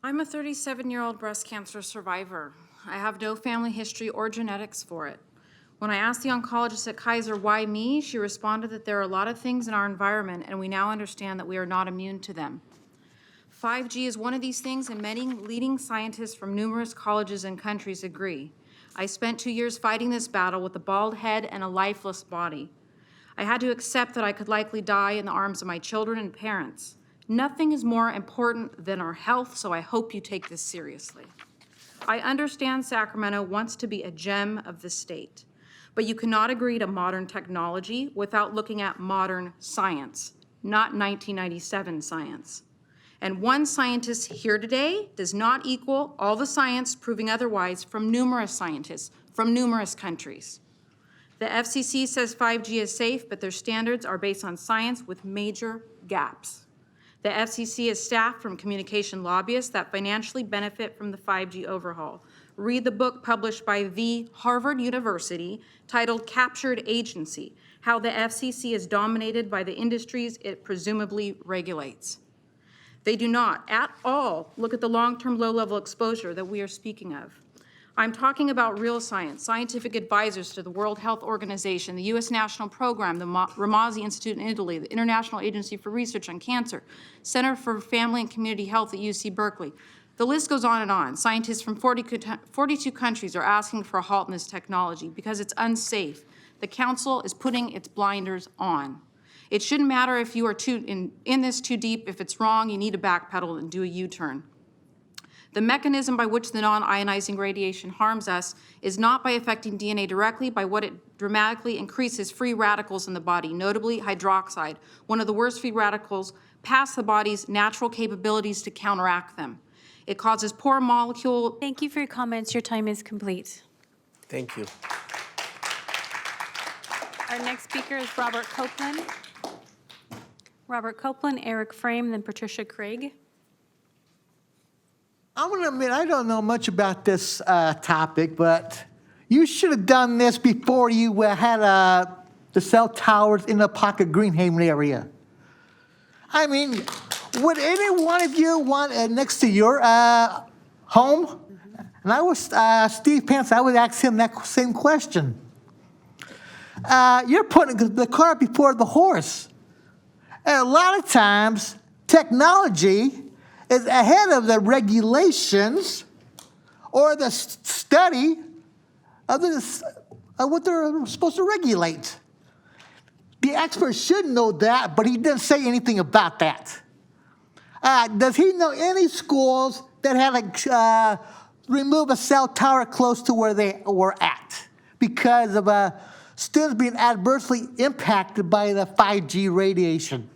I'm a 37-year-old breast cancer survivor. I have no family history or genetics for it. When I asked the oncologist at Kaiser why me, she responded that there are a lot of things in our environment and we now understand that we are not immune to them. 5G is one of these things, and many leading scientists from numerous colleges and countries agree. I spent 2 years fighting this battle with a bald head and a lifeless body. I had to accept that I could likely die in the arms of my children and parents. Nothing is more important than our health, so I hope you take this seriously. I understand Sacramento wants to be a gem of the state, but you cannot agree to modern technology without looking at modern science, not 1997 science. And one scientist here today does not equal all the science proving otherwise from numerous scientists from numerous countries. The FCC says 5G is safe, but their standards are based on science with major gaps. The FCC is staffed from communication lobbyists that financially benefit from the 5G overhaul. Read the book published by the Harvard University titled Captured Agency: How the FCC is Dominated by the Industries It Presumably Regulates. They do not at all look at the long-term low-level exposure that we are speaking of. I'm talking about real science, scientific advisors to the World Health Organization, the U.S. National Program, the Ramazzi Institute in Italy, the International Agency for Research on Cancer, Center for Family and Community Health at UC Berkeley. The list goes on and on. Scientists from 42 countries are asking for a halt in this technology because it's unsafe. The Council is putting its blinders on. It shouldn't matter if you are in this too deep. If it's wrong, you need to backpedal and do a U-turn. The mechanism by which the non-ionizing radiation harms us is not by affecting DNA directly, by what it dramatically increases free radicals in the body, notably hydroxide, one of the worst free radicals, past the body's natural capabilities to counteract them. It causes poor molecule. Thank you for your comments. Your time is complete. Thank you. Our next speaker is Robert Copeland. Robert Copeland, Eric Frame, then Patricia Craig. I'm going to admit, I don't know much about this topic, but you should have done this before you had the cell towers in the Pocket Greenhaven area. I mean, would any one of you want next to your home? And I was Steve Pence, I would ask him that same question. You're putting the cart before the horse. And a lot of times, technology is ahead of the regulations or the study of what they're supposed to regulate. The expert should know that, but he didn't say anything about that. Does he know any schools that had to remove a cell tower close to where they were at because of students being adversely impacted by the 5G radiation?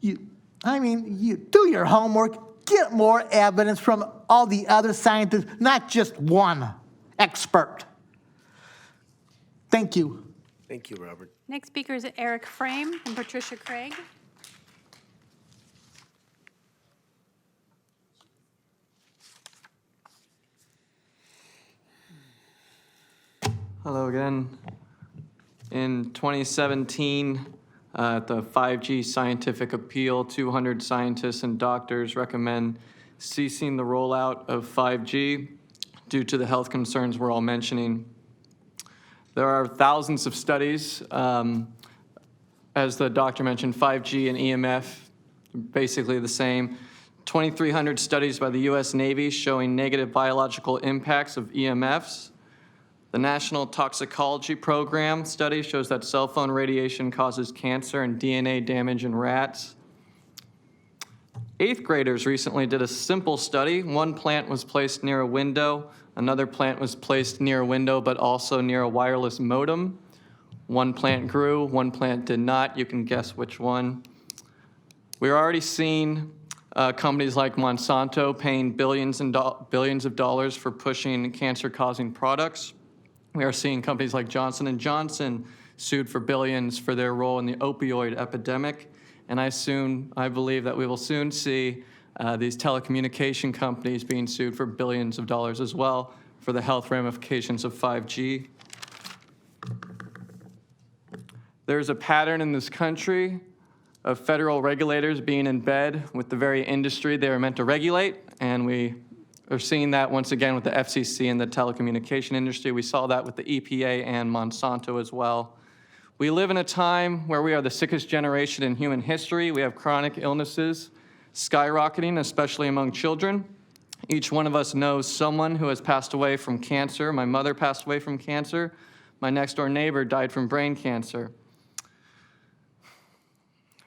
You do your homework, get more evidence from all the other scientists, not just one expert. Thank you. Thank you, Robert. Next speaker is Eric Frame and Patricia Craig. Hello again. In 2017, at the 5G scientific appeal, 200 scientists and doctors recommend ceasing the rollout of 5G due to the health concerns we're all mentioning. There are thousands of studies. As the doctor mentioned, 5G and EMF, basically the same. 2,300 studies by the US Navy showing negative biological impacts of EMFs. The National Toxicology Program study shows that cell phone radiation causes cancer and DNA damage in rats. 8th graders recently did a simple study. One plant was placed near a window. Another plant was placed near a window, but also near a wireless modem. One plant grew, one plant did not. You can guess which one. We're already seeing companies like Monsanto paying billions of dollars for pushing cancer-causing products. We are seeing companies like Johnson & Johnson sued for billions for their role in the opioid epidemic. And I believe that we will soon see these telecommunication companies being sued for billions of dollars as well for the health ramifications of 5G. There's a pattern in this country of federal regulators being in bed with the very industry they are meant to regulate, and we are seeing that once again with the FCC and the telecommunication industry. We saw that with the EPA and Monsanto as well. We live in a time where we are the sickest generation in human history. We have chronic illnesses skyrocketing, especially among children. Each one of us knows someone who has passed away from cancer. My mother passed away from cancer. My next door neighbor died from brain cancer.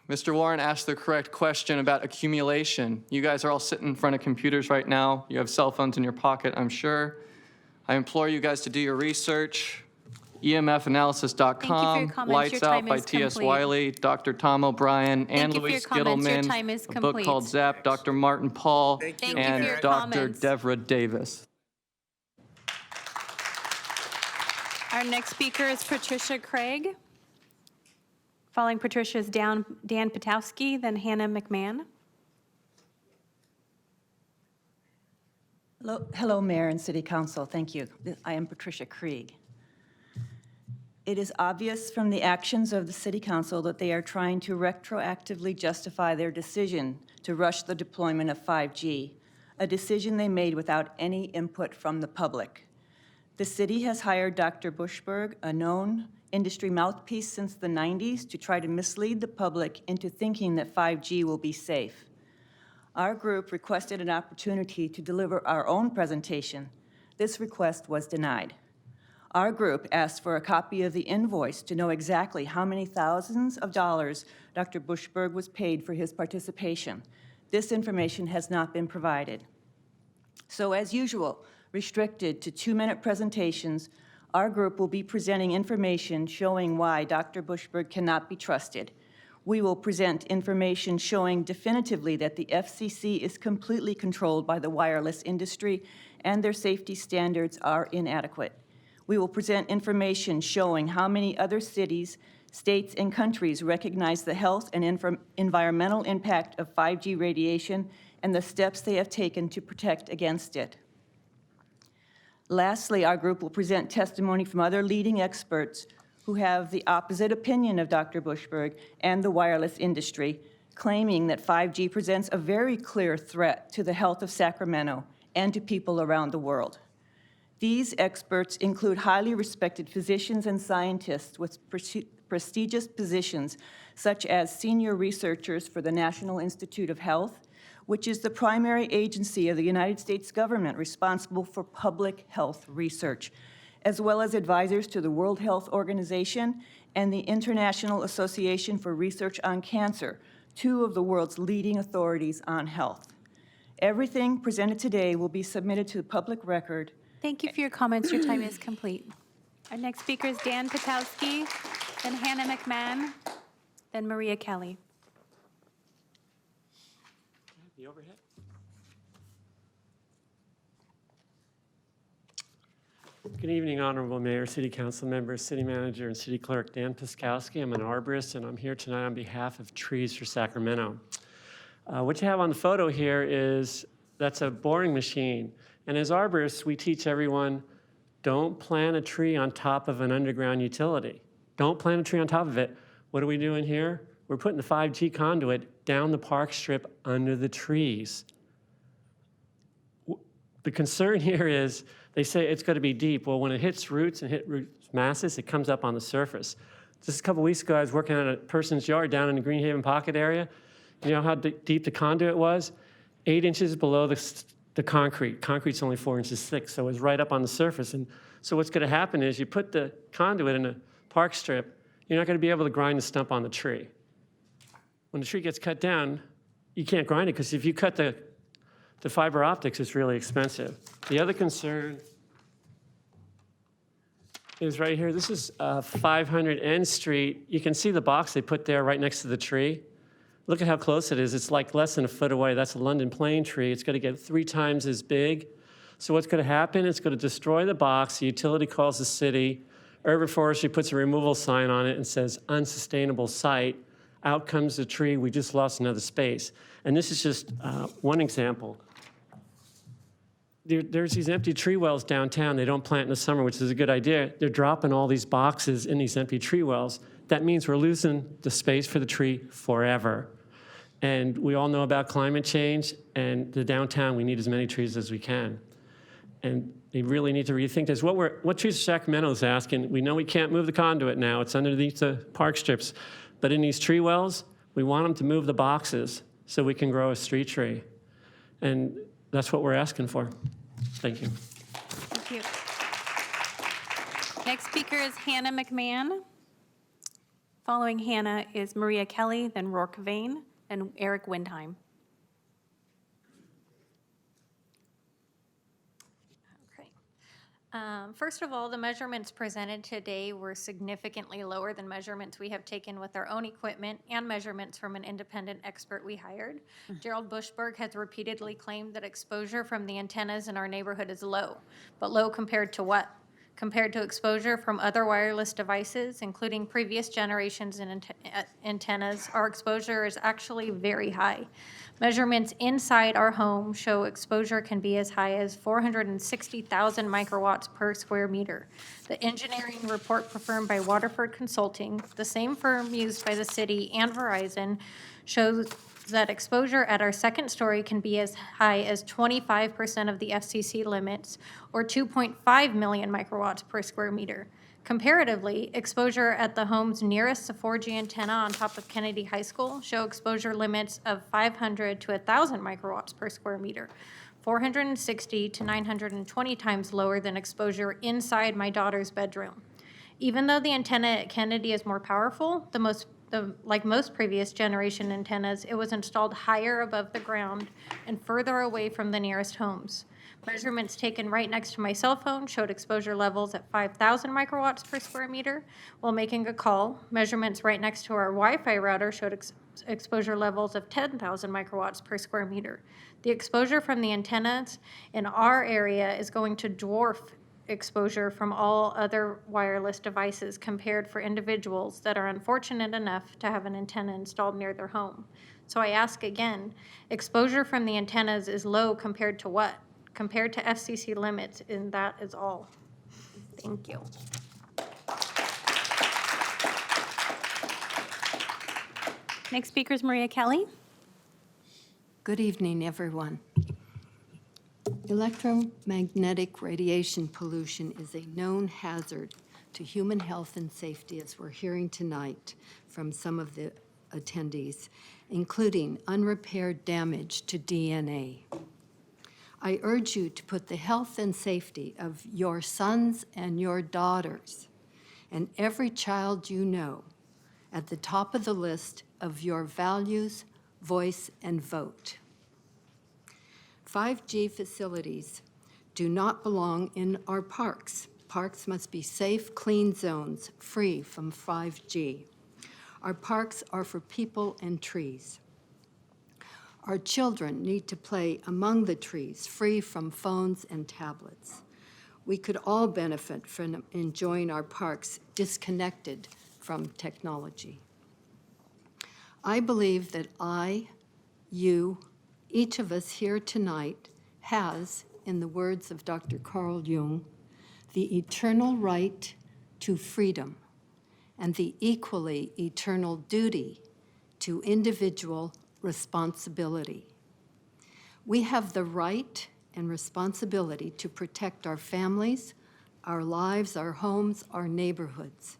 Mr. Warren asked the correct question about accumulation. You guys are all sitting in front of computers right now. You have cell phones in your pocket, I'm sure. I implore you guys to do your research. EMFanalysis.com, Lights Out by T.S. Wiley, Dr. Tom O'Brien, Ann Louise Gittleman, a book called Zap, Dr. Martin Paul, and Dr. Devra Davis. Our next speaker is Patricia Craig. Following Patricia is Dan Patowski, then Hannah McMahon. Hello, Mayor and City Council. Thank you. I am Patricia Krieg. It is obvious from the actions of the City Council that they are trying to retroactively justify their decision to rush the deployment of 5G, a decision they made without any input from the public. The city has hired Dr. Bushberg, a known industry mouthpiece since the 90s, to try to mislead the public into thinking that 5G will be safe. Our group requested an opportunity to deliver our own presentation. This request was denied. Our group asked for a copy of the invoice to know exactly how many thousands of dollars Dr. Bushberg was paid for his participation. This information has not been provided. So as usual, restricted to 2-minute presentations, our group will be presenting information showing why Dr. Bushberg cannot be trusted. We will present information showing definitively that the FCC is completely controlled by the wireless industry and their safety standards are inadequate. We will present information showing how many other cities, states, and countries recognize the health and environmental impact of 5G radiation and the steps they have taken to protect against it. Lastly, our group will present testimony from other leading experts who have the opposite opinion of Dr. Bushberg and the wireless industry, claiming that 5G presents a very clear threat to the health of Sacramento and to people around the world. These experts include highly respected physicians and scientists with prestigious positions, such as senior researchers for the National Institute of Health, which is the primary agency of the United States government responsible for public health research, as well as advisors to the World Health Organization and the International Association for Research on Cancer, two of the world's leading authorities on health. Everything presented today will be submitted to the public record. Thank you for your comments. Your time is complete. Our next speaker is Dan Patowski, then Hannah McMahon, then Maria Kelly. The overhead. Good evening, Honorable Mayor, City Council members, City Manager, and City Clerk. Dan Piskowski. I'm an arborist, and I'm here tonight on behalf of Trees for Sacramento. What you have on the photo here that's a boring machine. And as arborists, we teach everyone, don't plant a tree on top of an underground utility. Don't plant a tree on top of it. What are we doing here? We're putting the 5G conduit down the park strip under the trees. The concern here is they say it's going to be deep. Well, when it hits roots and hit root masses, it comes up on the surface. Just a couple weeks ago, I was working on a person's yard down in the Greenhaven Pocket area. You know how deep the conduit was? 8 inches below the concrete. Concrete's only 4 inches thick, so it was right up on the surface. And so what's going to happen is you put the conduit in a park strip, you're not going to be able to grind the stump on the tree. When the tree gets cut down, you can't grind it because if you cut the fiber optics, it's really expensive. The other concern is right here. This is 500 N Street. You can see the box they put there right next to the tree. Look at how close it is. It's like less than a foot away. That's a London plane tree. It's going to get 3 times as big. So what's going to happen? It's going to destroy the box. The utility calls the city. Urban Forestry puts a removal sign on it and says, unsustainable site. Out comes the tree. We just lost another space. And this is just one example. There's these empty tree wells downtown. They don't plant in the summer, which is a good idea. They're dropping all these boxes in these empty tree wells. That means we're losing the space for the tree forever. And we all know about climate change, and the downtown, we need as many trees as we can. And they really need to rethink this. What Trees for Sacramento is asking, we know we can't move the conduit now. It's underneath the park strips. But in these tree wells, we want them to move the boxes so we can grow a street tree. And that's what we're asking for. Thank you. Thank you. Next speaker is Hannah McMahon. Following Hannah is Maria Kelly, then Rourke Vane, and Eric Windheim. Okay. First of all, the measurements presented today were significantly lower than measurements we have taken with our own equipment and measurements from an independent expert we hired. Gerald Bushberg has repeatedly claimed that exposure from the antennas in our neighborhood is low, but low compared to what? Compared to exposure from other wireless devices, including previous generations in antennas, our exposure is actually very high. Measurements inside our home show exposure can be as high as 460,000 microwatts per square meter. The engineering report performed by Waterford Consulting, the same firm used by the city and Verizon, shows that exposure at our second story can be as high as 25% of the FCC limits, or 2.5 million microwatts per square meter. Comparatively, exposure at the homes nearest the 4G antenna on top of Kennedy High School show exposure limits of 500 to 1,000 microwatts per square meter, 460 to 920 times lower than exposure inside my daughter's bedroom. Even though the antenna at Kennedy is more powerful, like most previous generation antennas, it was installed higher above the ground and further away from the nearest homes. Measurements taken right next to my cell phone showed exposure levels at 5,000 microwatts per square meter. While making a call, measurements right next to our Wi-Fi router showed exposure levels of 10,000 microwatts per square meter. The exposure from the antennas in our area is going to dwarf exposure from all other wireless devices compared for individuals that are unfortunate enough to have an antenna installed near their home. So I ask again, exposure from the antennas is low compared to what? Compared to FCC limits, and that is all. Thank you. Next speaker is Maria Kelly. Good evening, everyone. Electromagnetic radiation pollution is a known hazard to human health and safety, as we're hearing tonight from some of the attendees, including unrepaired damage to DNA. I urge you to put the health and safety of your sons and your daughters and every child you know at the top of the list of your values, voice, and vote. 5G facilities do not belong in our parks. Parks must be safe, clean zones, free from 5G. Our parks are for people and trees. Our children need to play among the trees, free from phones and tablets. We could all benefit from enjoying our parks disconnected from technology. I believe that you, each of us here tonight has, in the words of Dr. Carl Jung, the eternal right to freedom and the equally eternal duty to individual responsibility. We have the right and responsibility to protect our families, our lives, our homes, our neighborhoods.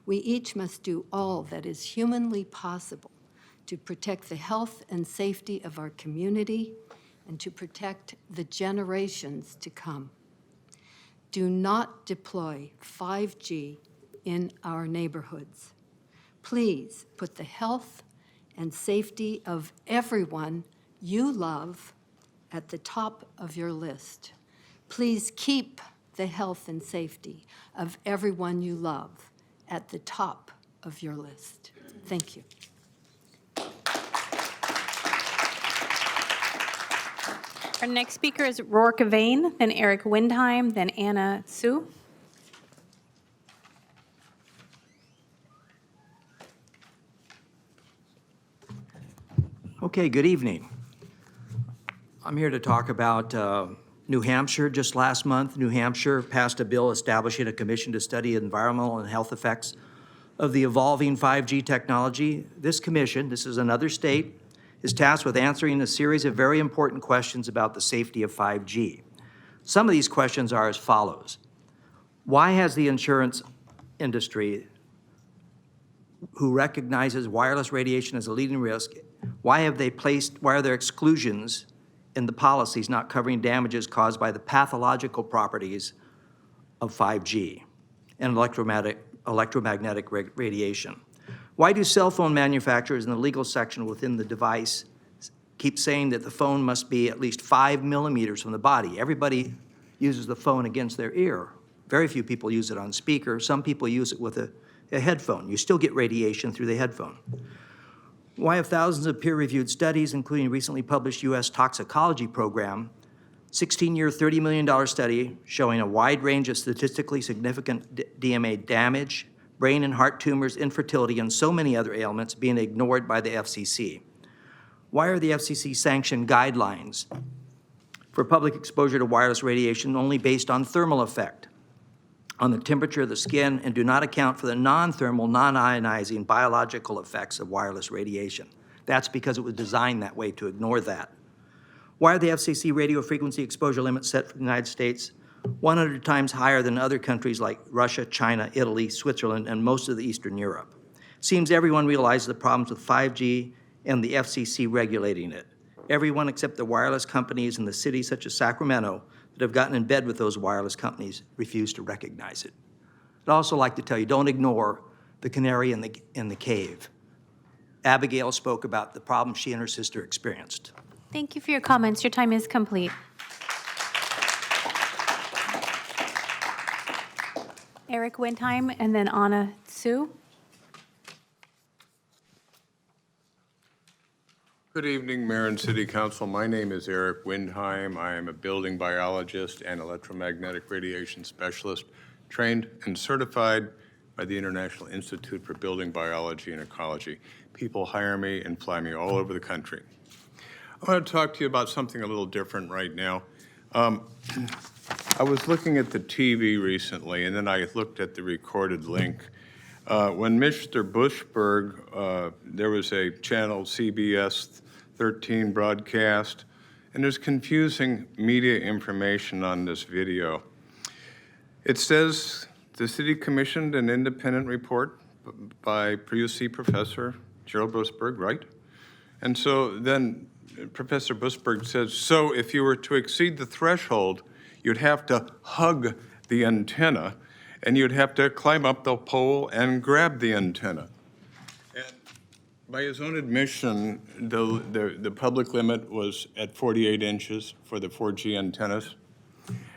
We each must do all that is humanly possible to protect the health and safety of our community and to protect the generations to come. Do not deploy 5G in our neighborhoods. Please put the health and safety of everyone you love at the top of your list. Please keep the health and safety of everyone you love at the top of your list. Thank you. Our next speaker is Rourke Vane, then Eric Windheim, then Anna Sue. Okay, good evening. I'm here to talk about New Hampshire. Just last month, New Hampshire passed a bill establishing a commission to study environmental and health effects of the evolving 5G technology. This commission, this is another state, is tasked with answering a series of very important questions about the safety of 5G. Some of these questions are as follows. Why has the insurance industry, who recognizes wireless radiation as a leading risk, why are there exclusions in the policies not covering damages caused by the pathological properties of 5G and electromagnetic radiation? Why do cell phone manufacturers in the legal section within the device keep saying that the phone must be at least 5 millimeters from the body? Everybody uses the phone against their ear. Very few people use it on speaker. Some people use it with a headphone. You still get radiation through the headphone. Why have thousands of peer-reviewed studies, including a recently published U.S. toxicology program, 16-year, $30 million study showing a wide range of statistically significant DMA damage, brain and heart tumors, infertility, and so many other ailments being ignored by the FCC? Why are the FCC sanctioned guidelines for public exposure to wireless radiation only based on thermal effect, on the temperature of the skin, and do not account for the non-thermal, non-ionizing biological effects of wireless radiation? That's because it was designed that way, to ignore that. Why are the FCC radio frequency exposure limits set for the United States 100 times higher than other countries like Russia, China, Italy, Switzerland, and most of the Eastern Europe? Seems everyone realizes the problems with 5G and the FCC regulating it. Everyone except the wireless companies in the cities such as Sacramento that have gotten in bed with those wireless companies refuse to recognize it. I'd also like to tell you, don't ignore the canary in the cave. Abigail spoke about the problem she and her sister experienced. Thank you for your comments. Your time is complete. Eric Windheim and then Anna Sue. Good evening, Mayor and City Council. My name is Eric Windheim. I am a building biologist and electromagnetic radiation specialist, trained and certified by the International Institute for Building Biology and Ecology. People hire me and fly me all over the country. I want to talk to you about something a little different right now. I was looking at the TV recently, and then I looked at the recorded link. When Mr. Bushberg, there was a channel, CBS 13 broadcast, and there's confusing media information on this video. It says the city commissioned an independent report by PUC Professor Gerald Bushberg, right? And so then Professor Bushberg says, so if you were to exceed the threshold, you'd have to hug the antenna, and you'd have to climb up the pole and grab the antenna. And by his own admission, the public limit was at 48 inches for the 4G antennas.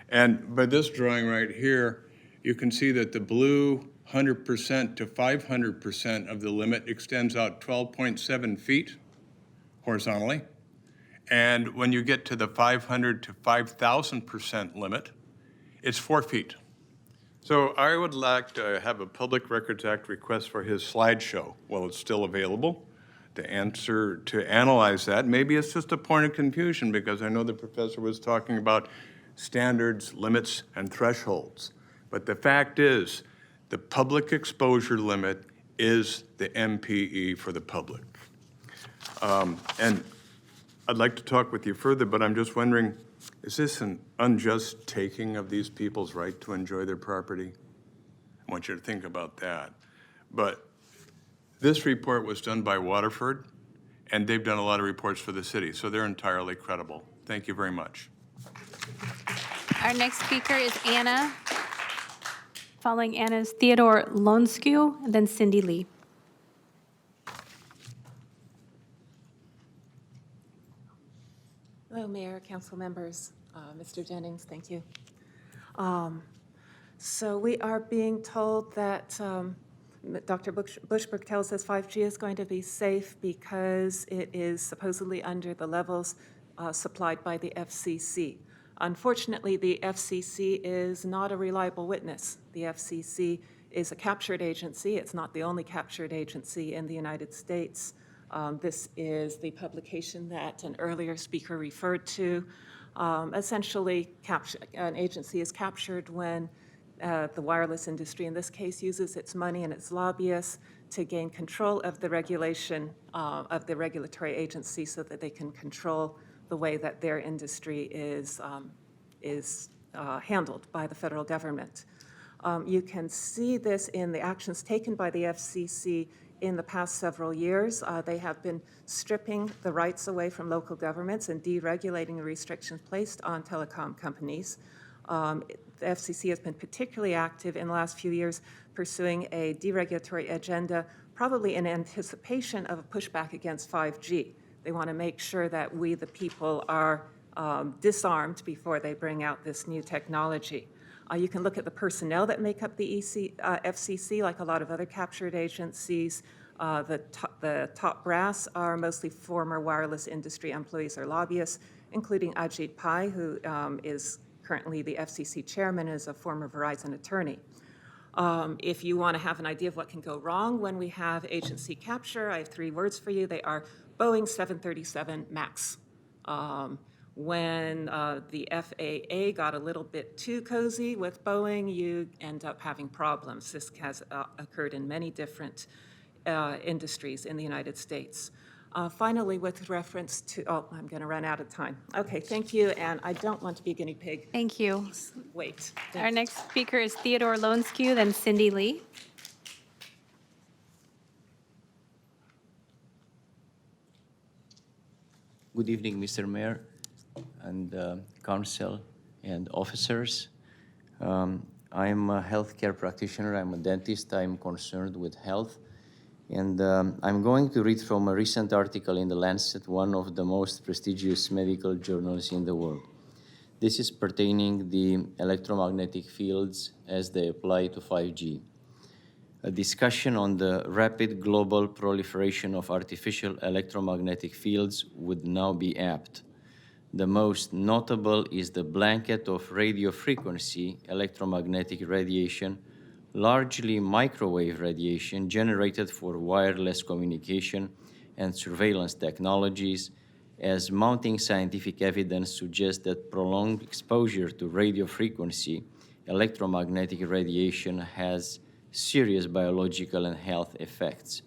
And by this drawing right here, you can see that the blue 100% to 500% of the limit extends out 12.7 feet horizontally. And when you get to the 500 to 5,000% limit, it's 4 feet. So I would like to have a Public Records Act request for his slideshow while it's still available to analyze that. Maybe it's just a point of confusion because I know the professor was talking about standards, limits, and thresholds. But the fact is, the public exposure limit is the MPE for the public. And I'd like to talk with you further, but I'm just wondering, is this an unjust taking of these people's right to enjoy their property? I want you to think about that. But this report was done by Waterford, and they've done a lot of reports for the city, so they're entirely credible. Thank you very much. Our next speaker is Anna. Following Anna is Theodore Lonskew, and then Cindy Lee. Hello, Mayor, council members, Mr. Jennings, thank you. So we are being told that Dr. Bushbrook tells us 5G is going to be safe because it is supposedly under the levels supplied by the FCC. Unfortunately, the FCC is not a reliable witness. The FCC is a captured agency. It's not the only captured agency in the United States. This is the publication that an earlier speaker referred to. Essentially, an agency is captured when the wireless industry, in this case, uses its money and its lobbyists to gain control of the regulation of the regulatory agency so that they can control the way that their industry is handled by the federal government. You can see this in the actions taken by the FCC in the past several years. They have been stripping the rights away from local governments and deregulating the restrictions placed on telecom companies. The FCC has been particularly active in the last few years pursuing a deregulatory agenda, probably in anticipation of a pushback against 5G. They want to make sure that we, the people, are disarmed before they bring out this new technology. You can look at the personnel that make up the FCC, like a lot of other captured agencies. The top brass are mostly former wireless industry employees or lobbyists, including Ajit Pai, who is currently the FCC chairman and is a former Verizon attorney. If you want to have an idea of what can go wrong when we have agency capture, I have 3 words for you. They are Boeing 737 MAX. When the FAA got a little bit too cozy with Boeing, you end up having problems. This has occurred in many different industries in the United States. Finally, with reference to, I'm going to run out of time. Okay, thank you, and I don't want to be a guinea pig. Thank you. Please wait. Our next speaker is Theodore Lonskew, then Cindy Lee. Good evening, Mr. Mayor and council and officers. I'm a healthcare practitioner. I'm a dentist. I'm concerned with health. And I'm going to read from a recent article in The Lancet, one of the most prestigious medical journals in the world. This is pertaining the electromagnetic fields as they apply to 5G. A discussion on the rapid global proliferation of artificial electromagnetic fields would now be apt. The most notable is the blanket of radio frequency electromagnetic radiation, largely microwave radiation generated for wireless communication and surveillance technologies, as mounting scientific evidence suggests that prolonged exposure to radio frequency electromagnetic radiation has serious biological and health effects.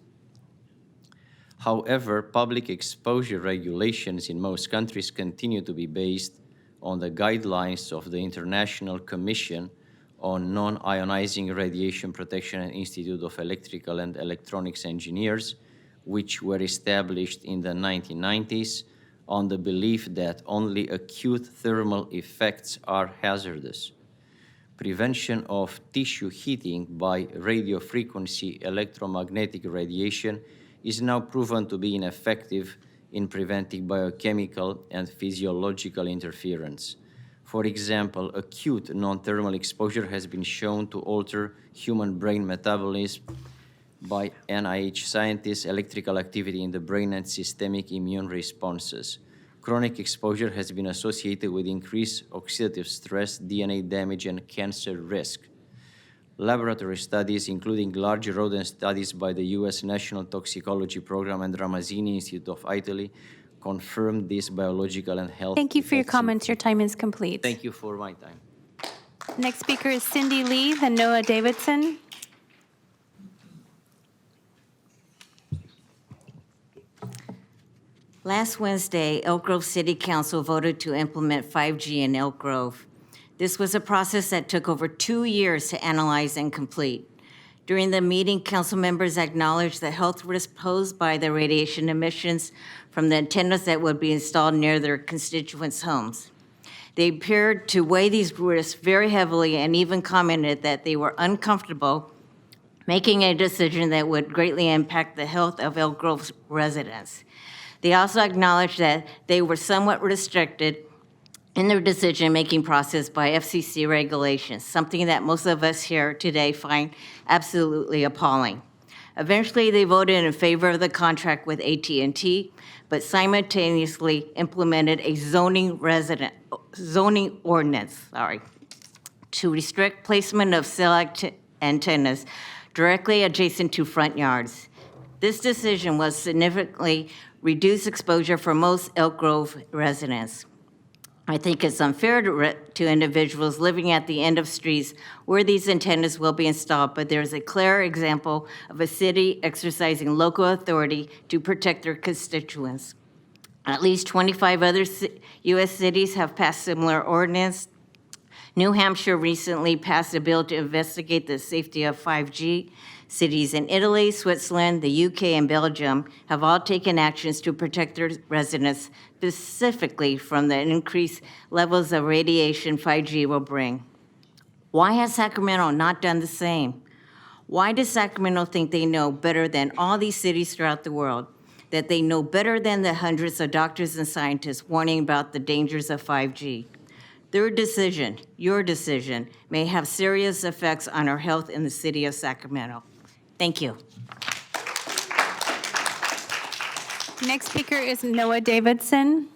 However, public exposure regulations in most countries continue to be based on the guidelines of the International Commission on Non-Ionizing Radiation Protection and Institute of Electrical and Electronics Engineers, which were established in the 1990s on the belief that only acute thermal effects are hazardous. prevention of tissue heating by radio frequency electromagnetic radiation is now proven to be ineffective in preventing biochemical and physiological interference. For example, acute non-thermal exposure has been shown to alter human brain metabolism by NIH scientists, electrical activity in the brain, and systemic immune responses. Chronic exposure has been associated with increased oxidative stress, DNA damage, and cancer risk. Laboratory studies, including large rodent studies by the U.S. National Toxicology Program and Ramazzini Institute of Italy, confirmed this biological and health. Thank you for your comments. Your time is complete. Thank you for my time. Next speaker is Cindy Lee, then Noah Davidson. Last Wednesday, Elk Grove City Council voted to implement 5G in Elk Grove. This was a process that took over 2 years to analyze and complete. During the meeting, council members acknowledged the health risk posed by the radiation emissions from the antennas that would be installed near their constituents' homes. They appeared to weigh these risks very heavily and even commented that they were uncomfortable making a decision that would greatly impact the health of Elk Grove's residents. They also acknowledged that they were somewhat restricted in their decision-making process by FCC regulations, something that most of us here today find absolutely appalling. Eventually, they voted in favor of the contract with AT&T, but simultaneously implemented a zoning ordinance, to restrict placement of cell antennas directly adjacent to front yards. This decision was significantly reduce exposure for most Elk Grove residents. I think it's unfair to individuals living at the end of streets where these antennas will be installed, but there's a clear example of a city exercising local authority to protect their constituents. At least 25 other U.S. cities have passed similar ordinance. New Hampshire recently passed a bill to investigate the safety of 5G. Cities in Italy, Switzerland, the UK, and Belgium have all taken actions to protect their residents, specifically from the increased levels of radiation 5G will bring. Why has Sacramento not done the same? Why does Sacramento think they know better than all these cities throughout the world, that they know better than the hundreds of doctors and scientists warning about the dangers of 5G? Their decision, your decision, may have serious effects on our health in the city of Sacramento. Thank you. Next speaker is Noah Davidson.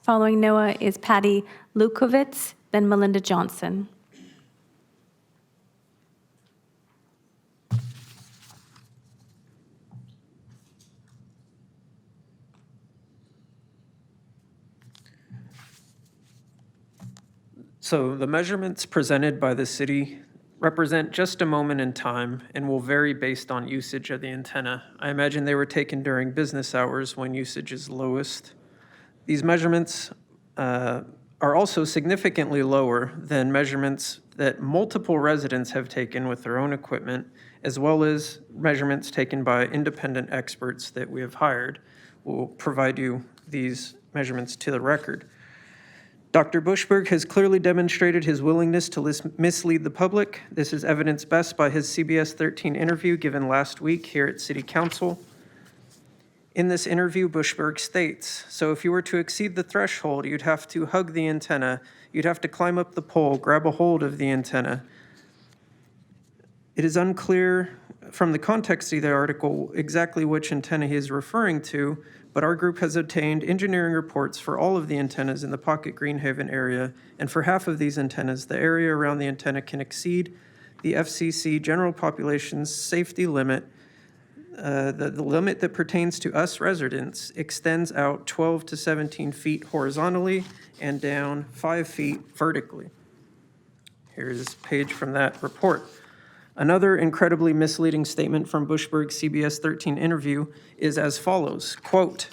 Following Noah is Patty Lukowitz, then Melinda Johnson. So the measurements presented by the city represent just a moment in time and will vary based on usage of the antenna. I imagine they were taken during business hours when usage is lowest. These measurements are also significantly lower than measurements that multiple residents have taken with their own equipment, as well as measurements taken by independent experts that we have hired. We'll provide you these measurements to the record. Dr. Bushberg has clearly demonstrated his willingness to mislead the public. This is evidenced best by his CBS 13 interview given last week here at City Council. In this interview, Bushberg states, so if you were to exceed the threshold, you'd have to hug the antenna, you'd have to climb up the pole, grab a hold of the antenna. It is unclear from the context of the article exactly which antenna he is referring to, but our group has obtained engineering reports for all of the antennas in the Pocket Greenhaven area, and for half of these antennas, the area around the antenna can exceed the FCC general population's safety limit. The limit that pertains to us residents extends out 12 to 17 feet horizontally and down 5 feet vertically. Here's a page from that report. Another incredibly misleading statement from Bushberg's CBS 13 interview is as follows, quote,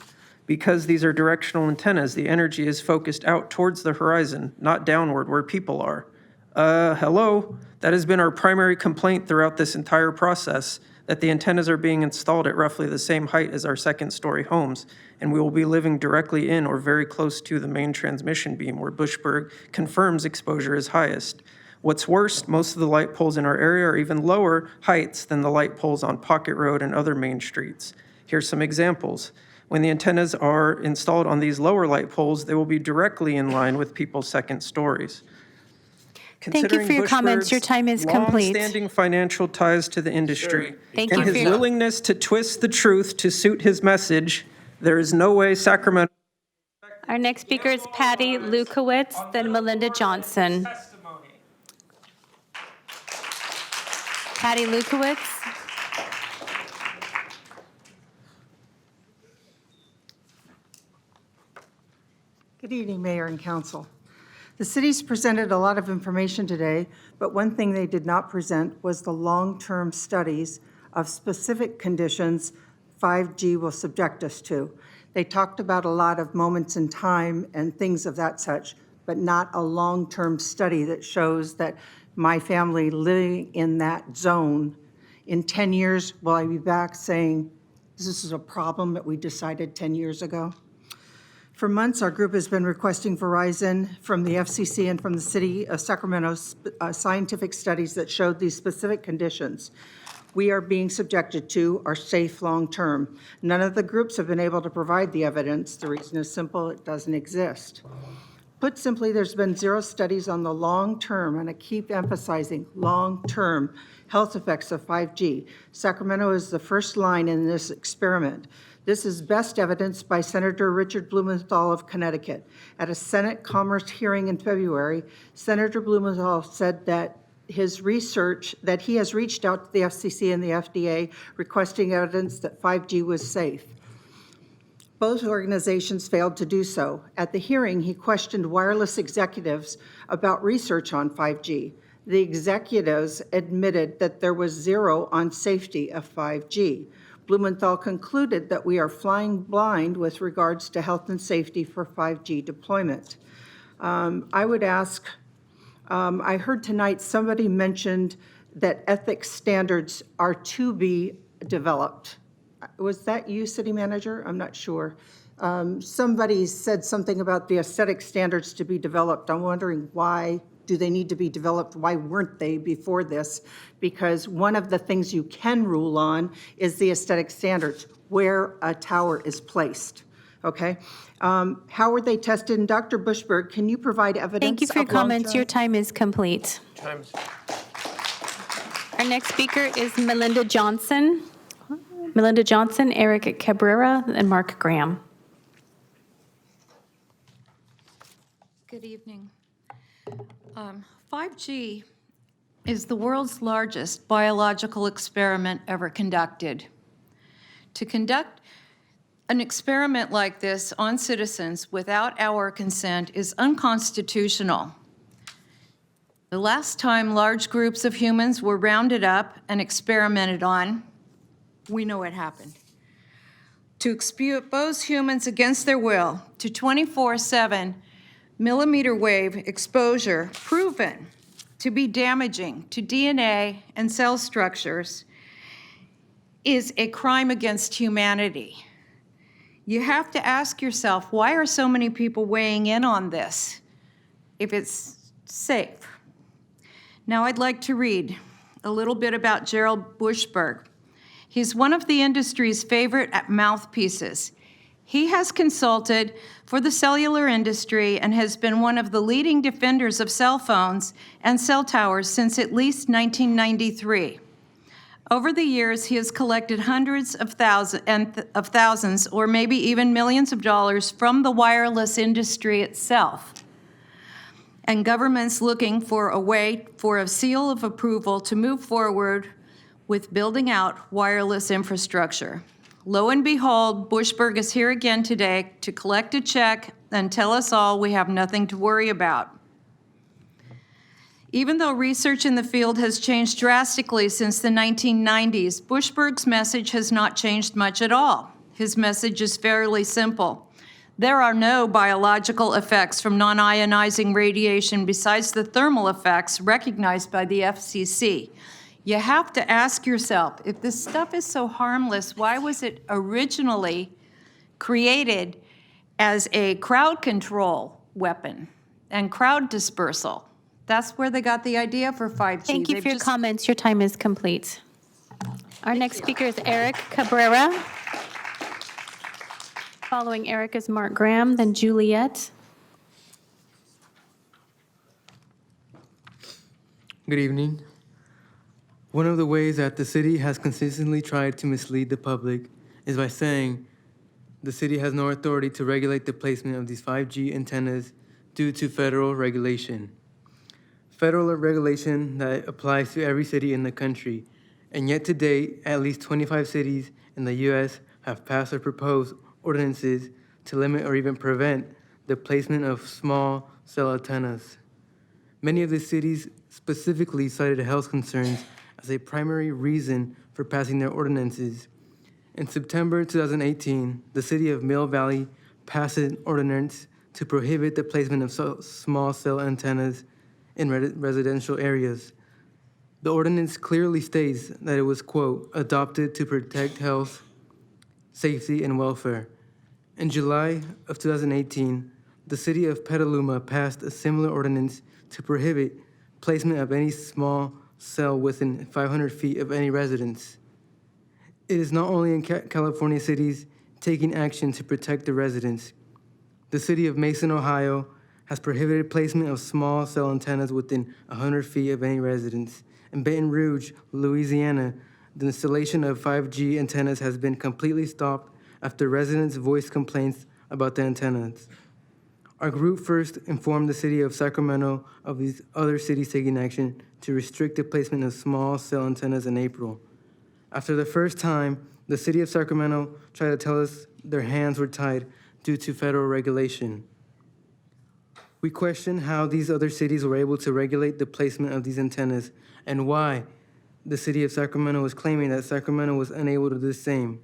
because these are directional antennas, the energy is focused out towards the horizon, not downward where people are. Hello? That has been our primary complaint throughout this entire process, that the antennas are being installed at roughly the same height as our second-story homes, and we will be living directly in or very close to the main transmission beam where Bushberg confirms exposure is highest. What's worse, most of the light poles in our area are even lower heights than the light poles on Pocket Road and other main streets. Here's some examples. When the antennas are installed on these lower light poles, they will be directly in line with people's second stories. Thank you for your comments. Your time is complete. Long-standing financial ties to the industry Thank and you his for your- willingness to twist the truth to suit his message, there is no way Sacramento. Our next speaker is Patty Lukowitz, then Melinda Johnson. Patty Lukowitz. Good evening, Mayor and Council. The city's presented a lot of information today, but one thing they did not present was the long-term studies of specific conditions 5G will subject us to. They talked about a lot of moments in time and things of that such, but not a long-term study that shows that my family living in that zone, in 10 years, will I be back saying, this is a problem that we decided 10 years ago? For months, our group has been requesting Verizon from the FCC and from the City of Sacramento scientific studies that showed these specific conditions we are being subjected to are safe long-term. None of the groups have been able to provide the evidence. The reason is simple, it doesn't exist. Put simply, there's been 0 studies on the long-term, and I keep emphasizing long-term health effects of 5G. Sacramento is the first line in this experiment. This is best evidenced by Senator Richard Blumenthal of Connecticut. At a Senate Commerce hearing in February, Senator Blumenthal said that he has reached out to the FCC and the FDA requesting evidence that 5G was safe. Both organizations failed to do so. At the hearing, he questioned wireless executives about research on 5G. The executives admitted that there was 0 on safety of 5G. Blumenthal concluded that we are flying blind with regards to health and safety for 5G deployment. I would ask, I heard tonight somebody mentioned that ethics standards are to be developed. Was that you, City Manager? I'm not sure. Somebody said something about the aesthetic standards to be developed. I'm wondering why do they need to be developed? Why weren't they before this? Because one of the things you can rule on is the aesthetic standards, where a tower is placed, okay? How were they tested? And Dr. Bushberg, can you provide evidence? Thank you for your comments. Your time is complete. Our next speaker is Melinda Johnson. Melinda Johnson, Eric Cabrera, and Mark Graham. Good evening. 5G is the world's largest biological experiment ever conducted. To conduct an experiment like this on citizens without our consent is unconstitutional. The last time large groups of humans were rounded up and experimented on, we know what happened. To expose humans against their will to 24/7 millimeter wave exposure proven to be damaging to DNA and cell structures is a crime against humanity. You have to ask yourself, why are so many people weighing in on this if it's safe? Now I'd like to read a little bit about Gerald Bushberg. He's one of the industry's favorite mouthpieces. He has consulted for the cellular industry and has been one of the leading defenders of cell phones and cell towers since at least 1993. Over the years, he has collected hundreds of thousands, or maybe even millions of dollars from the wireless industry itself, and governments looking for a way for a seal of approval to move forward with building out wireless infrastructure. Lo and behold, Bushberg is here again today to collect a check and tell us all we have nothing to worry about. Even though research in the field has changed drastically since the 1990s, Bushberg's message has not changed much at all. His message is fairly simple. There are no biological effects from non-ionizing radiation besides the thermal effects recognized by the FCC. You have to ask yourself, if this stuff is so harmless, why was it originally created as a crowd control weapon and crowd dispersal? That's where they got the idea for 5G. Thank you They've for your just- comments. Your time is complete. Our next speaker is Eric Cabrera. Following Eric is Mark Graham, then Juliet. Good evening. One of the ways that the city has consistently tried to mislead the public is by saying the city has no authority to regulate the placement of these 5G antennas due to federal regulation. Federal regulation that applies to every city in the country, and yet to date, at least 25 cities in the U.S. have passed or proposed ordinances to limit or even prevent the placement of small cell antennas. Many of the cities specifically cited health concerns as a primary reason for passing their ordinances. In September 2018, the city of Mill Valley passed an ordinance to prohibit the placement of small cell antennas in residential areas. The ordinance clearly states that it was, quote, adopted to protect health, safety, and welfare. In July of 2018, the city of Petaluma passed a similar ordinance to prohibit placement of any small cell within 500 feet of any residence. It is not only in California cities taking action to protect the residents. The city of Mason, Ohio, has prohibited placement of small cell antennas within 100 feet of any residence. In Baton Rouge, Louisiana, the installation of 5G antennas has been completely stopped after residents voiced complaints about the antennas. Our group first informed the city of Sacramento of these other cities taking action to restrict the placement of small cell antennas in April. After the first time, the city of Sacramento tried to tell us their hands were tied due to federal regulation. We question how these other cities were able to regulate the placement of these antennas and why the city of Sacramento was claiming that Sacramento was unable to do the same.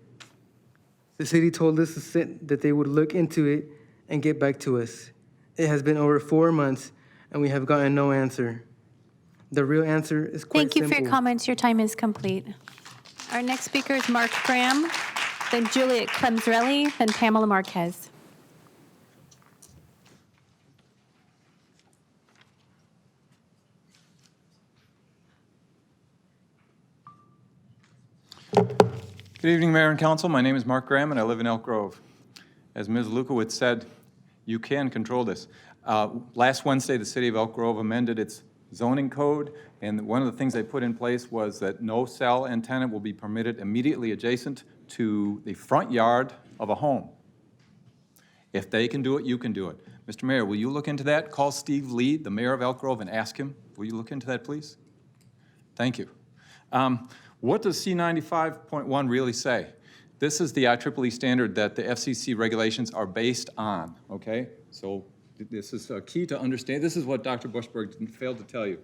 The city told us that they would look into it and get back to us. It has been over 4 months and we have gotten no answer. The real answer is quite Thank you simple. for your comments. Your time is complete. Our next speaker is Mark Graham, then Juliet Clemzrelli, then Pamela Marquez. Good evening, Mayor and Council. My name is Mark Graham, and I live in Elk Grove. As Ms. Lukowitz said, you can control this. Last Wednesday, the city of Elk Grove amended its zoning code, and one of the things they put in place was that no cell antenna will be permitted immediately adjacent to the front yard of a home. If they can do it, you can do it. Mr. Mayor, will you look into that? Call Steve Lee, the mayor of Elk Grove, and ask him. Will you look into that, please? Thank you. What does C95.1 really say? This is the IEEE standard that the FCC regulations are based on, okay? So this is key to understand. This is what Dr. Bushberg failed to tell you.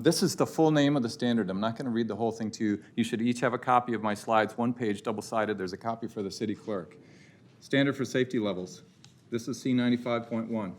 This is the full name of the standard. I'm not going to read the whole thing to you. You should each have a copy of my slides, one page, double-sided. There's a copy for the city clerk. Standard for safety levels. This is C95.1.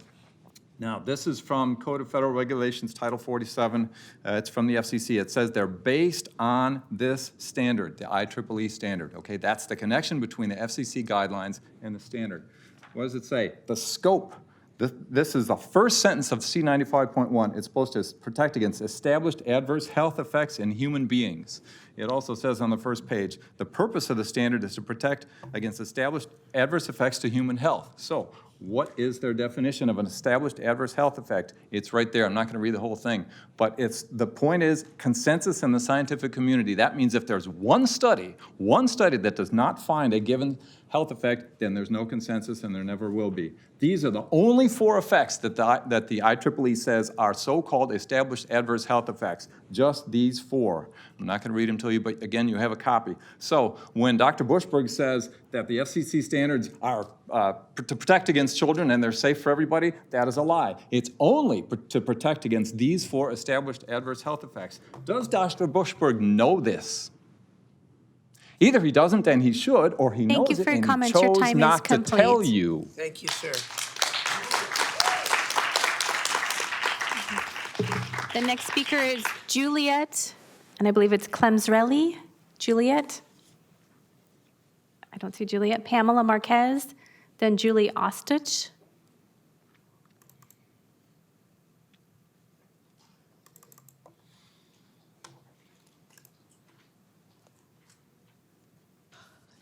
Now, this is from Code of Federal Regulations, Title 47. It's from the FCC. It says they're based on this standard, the IEEE standard, okay? That's the connection between the FCC guidelines and the standard. What does it say? The scope. This is the first sentence of C95.1. It's supposed to protect against established adverse health effects in human beings. It also says on the first page, the purpose of the standard is to protect against established adverse effects to human health. So, what is their definition of an established adverse health effect? It's right there. I'm not going to read the whole thing. But the point is consensus in the scientific community. That means if there's one study that does not find a given health effect, then there's no consensus and there never will be. These are the only 4 effects that the IEEE says are so-called established adverse health effects. Just these 4. I'm not going to read them to you, but again, you have a copy. So when Dr. Bushberg says that the FCC standards are to protect against children and they're safe for everybody, that is a lie. It's only to protect against these 4 established adverse health effects. Does Dr. Bushberg know this? Either he doesn't and he should, or he knows it and he chose not to tell you. Thank you, sir. The next speaker is Juliet, and I believe it's Clemzrelli. Juliet? I don't see Juliet. Pamela Marquez, then Julie Ostich.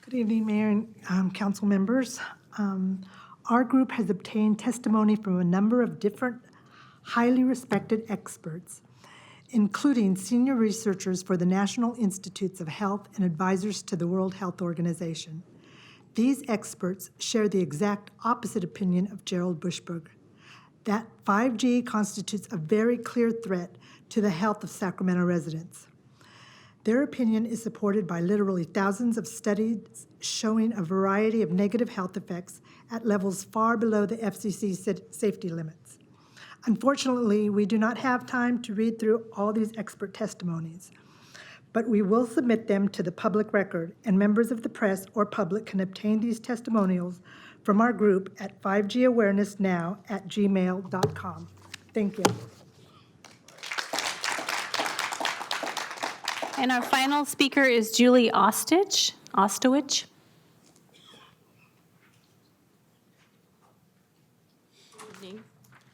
Good evening, Mayor and council members. Our group has obtained testimony from a number of different highly respected experts, including senior researchers for the National Institutes of Health and advisors to the World Health Organization. These experts share the exact opposite opinion of Gerald Bushberg, that 5G constitutes a very clear threat to the health of Sacramento residents. Their opinion is supported by literally thousands of studies showing a variety of negative health effects at levels far below the FCC safety limits. Unfortunately, we do not have time to read through all these expert testimonies, but we will submit them to the public record, and members of the press or public can obtain these testimonials from our group at 5gawarenessnow@gmail.com. Thank you. And our final speaker is Julie Ostwich. My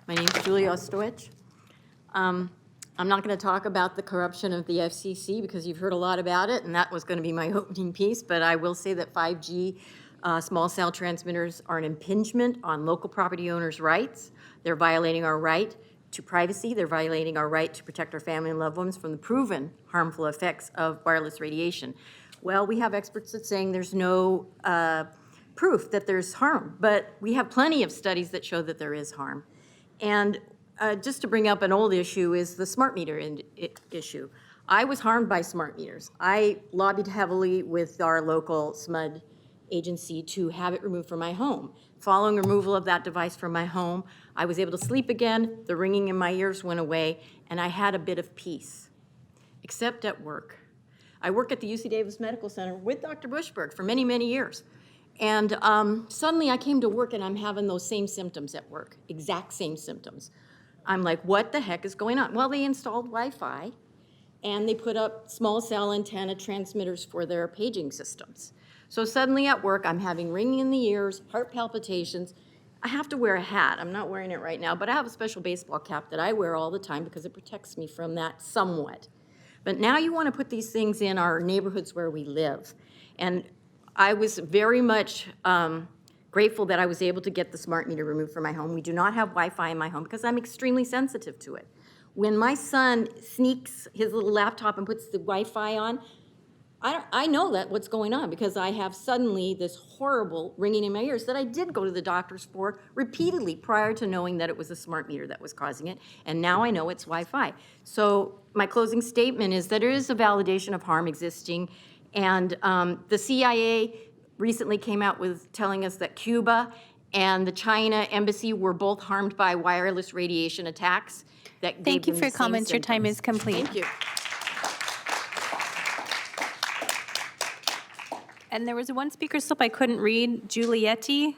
name is Julie Ostwich. I'm not going to talk about the corruption of the FCC because you've heard a lot about it, and that was going to be my opening piece, but I will say that 5G small cell transmitters are an impingement on local property owners' rights. They're violating our right to privacy. They're violating our right to protect our family and loved ones from the proven harmful effects of wireless radiation. Well, we have experts that saying there's no proof that there's harm, but we have plenty of studies that show that there is harm. And just to bring up an old issue is the smart meter issue. I was harmed by smart meters. I lobbied heavily with our local SMUD agency to have it removed from my home. Following removal of that device from my home, I was able to sleep again, the ringing in my ears went away, and I had a bit of peace, except at work. I work at the UC Davis Medical Center with Dr. Bushberg for many, many years. And suddenly I came to work and I'm having those same symptoms at work, exact same symptoms. I'm like, what the heck is going on? Well, they installed Wi-Fi and they put up small cell antenna transmitters for their paging systems. So suddenly at work, I'm having ringing in the ears, heart palpitations. I have to wear a hat. I'm not wearing it right now, but I have a special baseball cap that I wear all the time because it protects me from that somewhat. But now you want to put these things in our neighborhoods where we live. And I was very much grateful that I was able to get the smart meter removed from my home. We do not have Wi-Fi in my home because I'm extremely sensitive to it. When my son sneaks his little laptop and puts the Wi-Fi on, I know that what's going on because I have suddenly this horrible ringing in my ears that I did go to the doctors for repeatedly prior to knowing that it was a smart meter that was causing it, and now I know it's Wi-Fi. So my closing statement is that there is a validation of harm existing, and the CIA recently came out with telling us that Cuba and the China embassy were both harmed by wireless radiation attacks. Thank you for your comments. Your time is complete. Thank you. And there was one speaker slip I couldn't read, Giulietti.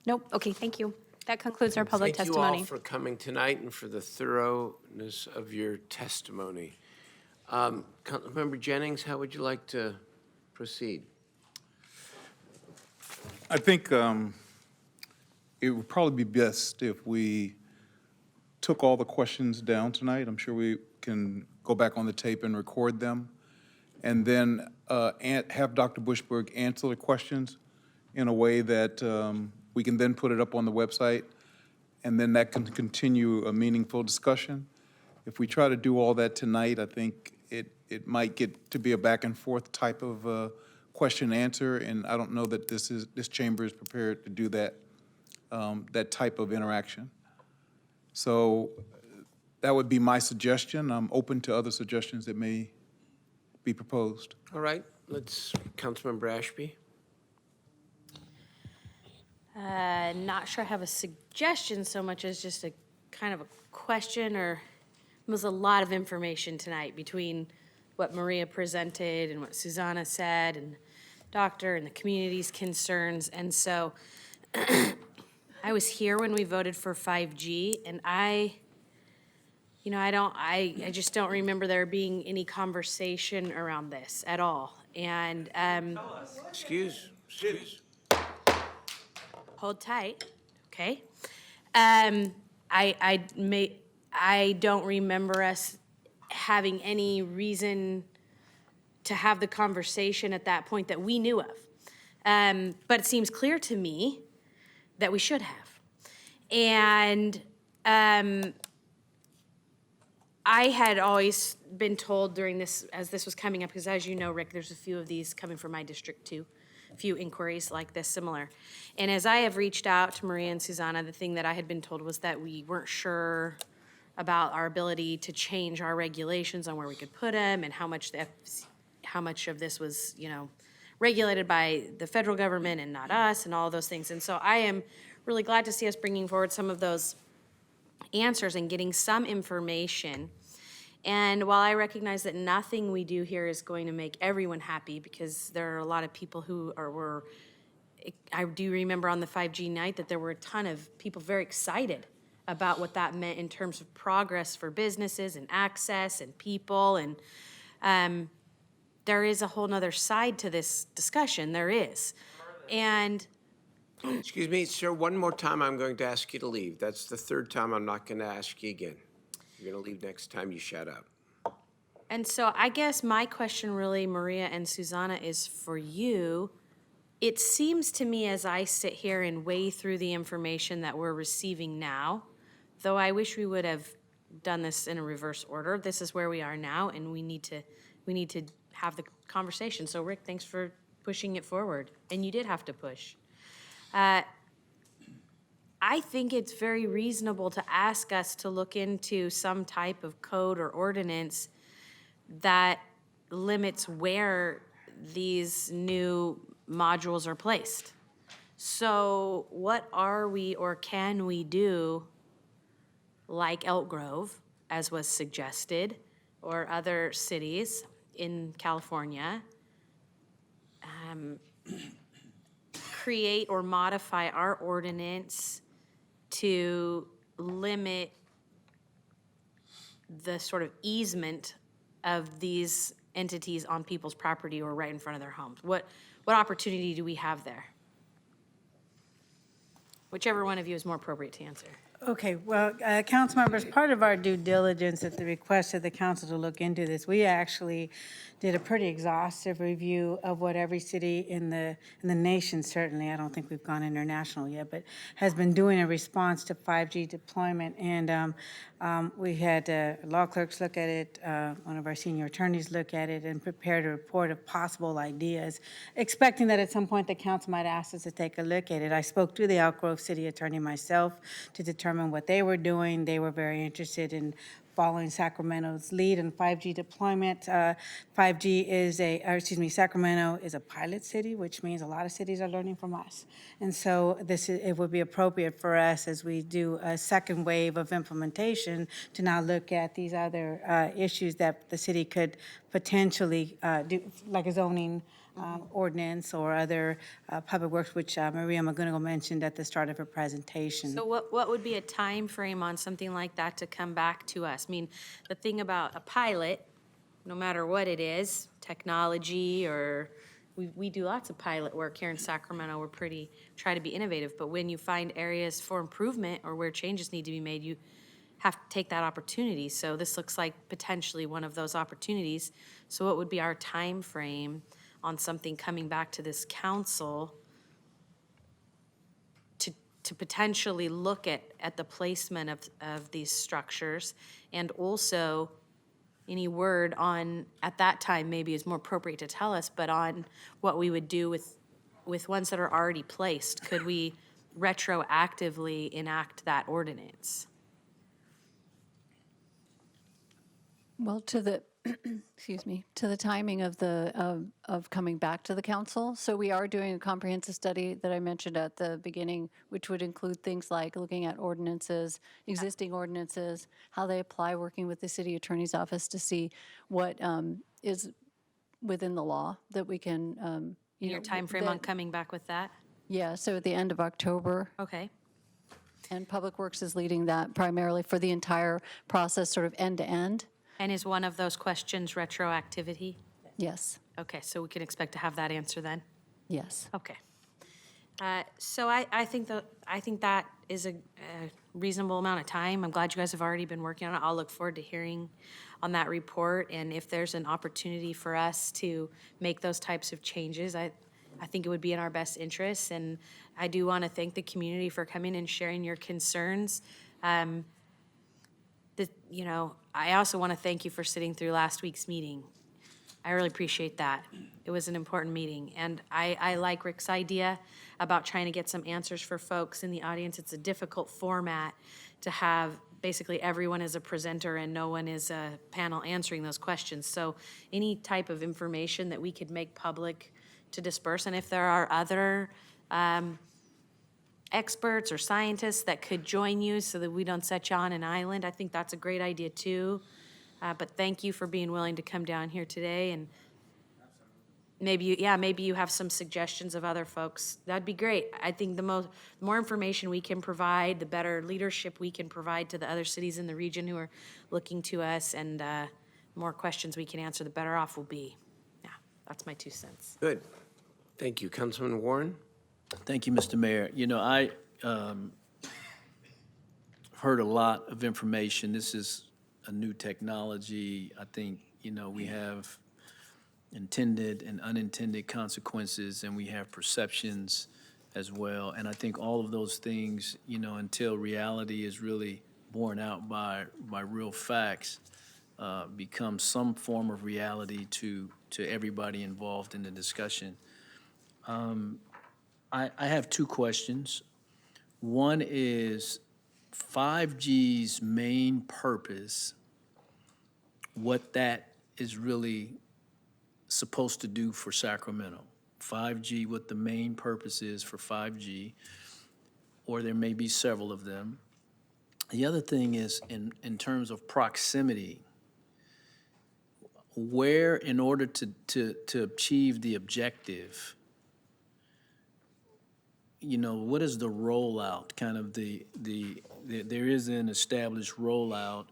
Nope, okay, thank you. That concludes our public testimony. Thank you all for coming tonight and for the thoroughness of your testimony. Councilmember Jennings, how would you like to proceed? I think it would probably be best if we took all the questions down tonight. I'm sure we can go back on the tape and record them, and then have Dr. Bushberg answer the questions in a way that we can then put it up on the website, and then that can continue a meaningful discussion. If we try to do all that tonight, I think it might get to be a back and forth type of question and answer, and I don't know that this chamber is prepared to do that, that type of interaction. So that would be my suggestion. I'm open to other suggestions that may be proposed. All right, Councilmember Ashby. Not sure I have a suggestion so much as just a kind of a question, or it was a lot of information tonight between what Maria presented and what Susanna said and doctor and the community's concerns. And so I was here when we voted for 5G, and I just don't remember there being any conversation around this at all. And Excuse. hold tight, okay? I don't remember us having any reason to have the conversation at that point that we knew of. But it seems clear to me that we should have. And I had always been told during this, as this was coming up, because as you know, Rick, there's a few of these coming from my district too, a few inquiries like this similar. And as I have reached out to Maria and Susanna, the thing that I had been told was that we weren't sure about our ability to change our regulations on where we could put them and how much how much of this was, regulated by the federal government and not us and all those things. And so I am really glad to see us bringing forward some of those answers and getting some information. And while I recognize that nothing we do here is going to make everyone happy, because there are a lot of people who were, I do remember on the 5G night that there were a ton of people very excited about what that meant in terms of progress for businesses and access and people. And there is a whole nother side to this discussion, there is. And Excuse me, sir, one more time I'm going to ask you to leave. That's the third time I'm not going to ask you again. You're going to leave next time you shut up. And so I guess my question really, Maria and Susanna, is for you. It seems to me as I sit here and weigh through the information that we're receiving now, though I wish we would have done this in a reverse order. This is where we are now, and we need to have the conversation. So Rick, thanks for pushing it forward. And you did have to push. I think it's very reasonable to ask us to look into some type of code or ordinance that limits where these new modules are placed. So what are we or can we do, like Elk Grove, as was suggested, or other cities in California, create or modify our ordinance to limit the sort of easement of these entities on people's property or right in front of their homes? What opportunity do we have there? Whichever one of you is more appropriate to answer. Okay, well, council members, part of our due diligence at the request of the council to look into this, we actually did a pretty exhaustive review of what every city in the nation, certainly, I don't think we've gone international yet, but has been doing in response to 5G deployment. And we had law clerks look at it, one of our senior attorneys look at it, and prepared a report of possible ideas, expecting that at some point the council might ask us to take a look at it. I spoke to the Elk Grove city attorney myself to determine what they were doing. They were very interested in following Sacramento's lead in 5G deployment. Sacramento is a pilot city, which means a lot of cities are learning from us. And so it would be appropriate for us, as we do a second wave of implementation, to now look at these other issues that the city could potentially do, like a zoning ordinance or other public works, which Maria McGonigal mentioned at the start of her presentation. So what would be a time frame on something like that to come back to us? I mean, the thing about a pilot, no matter what it is, technology, or we do lots of pilot work here in Sacramento. We're try to be innovative, but when you find areas for improvement or where changes need to be made, you have to take that opportunity. So this looks like potentially one of those opportunities. So what would be our time frame on something coming back to this council to potentially look at the placement of these structures, and also any word on, at that time maybe is more appropriate to tell us, but on what we would do with ones that are already placed? Could we retroactively enact that ordinance? Well, to the, excuse me, to the timing of of coming back to the council. So we are doing a comprehensive study that I mentioned at the beginning, which would include things like looking at ordinances, existing ordinances, how they apply, working with the city attorney's office to see what is within the law that we can, Your time frame on coming back with that? Yeah, so at the end of October. Okay. And Public Works is leading that primarily for the entire process, sort of end to end. And is one of those questions retroactivity? Yes. Okay, so we can expect to have that answer then? Yes. Okay. So I think that is a reasonable amount of time. I'm glad you guys have already been working on it. I'll look forward to hearing on that report, and if there's an opportunity for us to make those types of changes, I think it would be in our best interests. And I do want to thank the community for coming and sharing your concerns. I also want to thank you for sitting through last week's meeting. I really appreciate that. It was an important meeting. And I like Rick's idea about trying to get some answers for folks in the audience. It's a difficult format to have basically everyone is a presenter and no one is a panel answering those questions. So any type of information that we could make public to disperse, and if there are other experts or scientists that could join you so that we don't set you on an island, I think that's a great idea too. But thank you for being willing to come down here today, and maybe you have some suggestions of other folks. That'd be great. I think the more information we can provide, the better leadership we can provide to the other cities in the region who are looking to us, and the more questions we can answer, the better off we'll be. Yeah, that's my 2 cents. Good. Thank you. Councilman Warren? Thank you, Mr. Mayor. I heard a lot of information. This is a new technology. I think, we have intended and unintended consequences, and we have perceptions as well. And I think all of those things, until reality is really borne out by real facts, become some form of reality to everybody involved in the discussion. I have 2 questions. One is 5G's main purpose, what that is really supposed to do for Sacramento. 5G, what the main purpose is for 5G, or there may be several of them. The other thing is in terms of proximity, where in order to achieve the objective, what is the rollout, kind of there is an established rollout,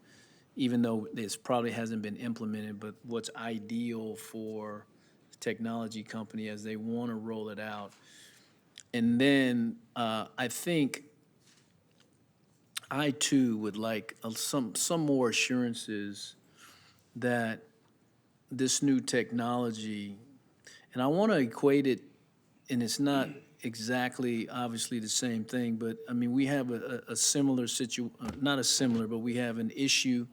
even though this probably hasn't been implemented, but what's ideal for the technology company as they want to roll it out. And then I think I too would like some more assurances that this new technology, and I want to equate it, and it's not exactly obviously the same thing, but I mean, we have a similar not a similar, but we have an issue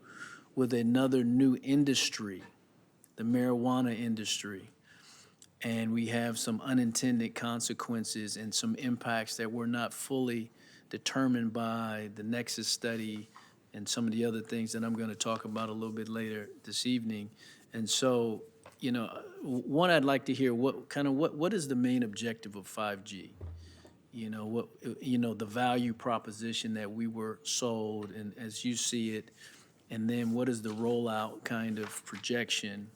with another new industry, the marijuana industry. And we have some unintended consequences and some impacts that were not fully determined by the Nexus study and some of the other things that I'm going to talk about a little bit later this evening. And so, one, I'd like to hear what is the main objective of 5G? The value proposition that we were sold, and as you see it, and then what is the rollout kind of projection?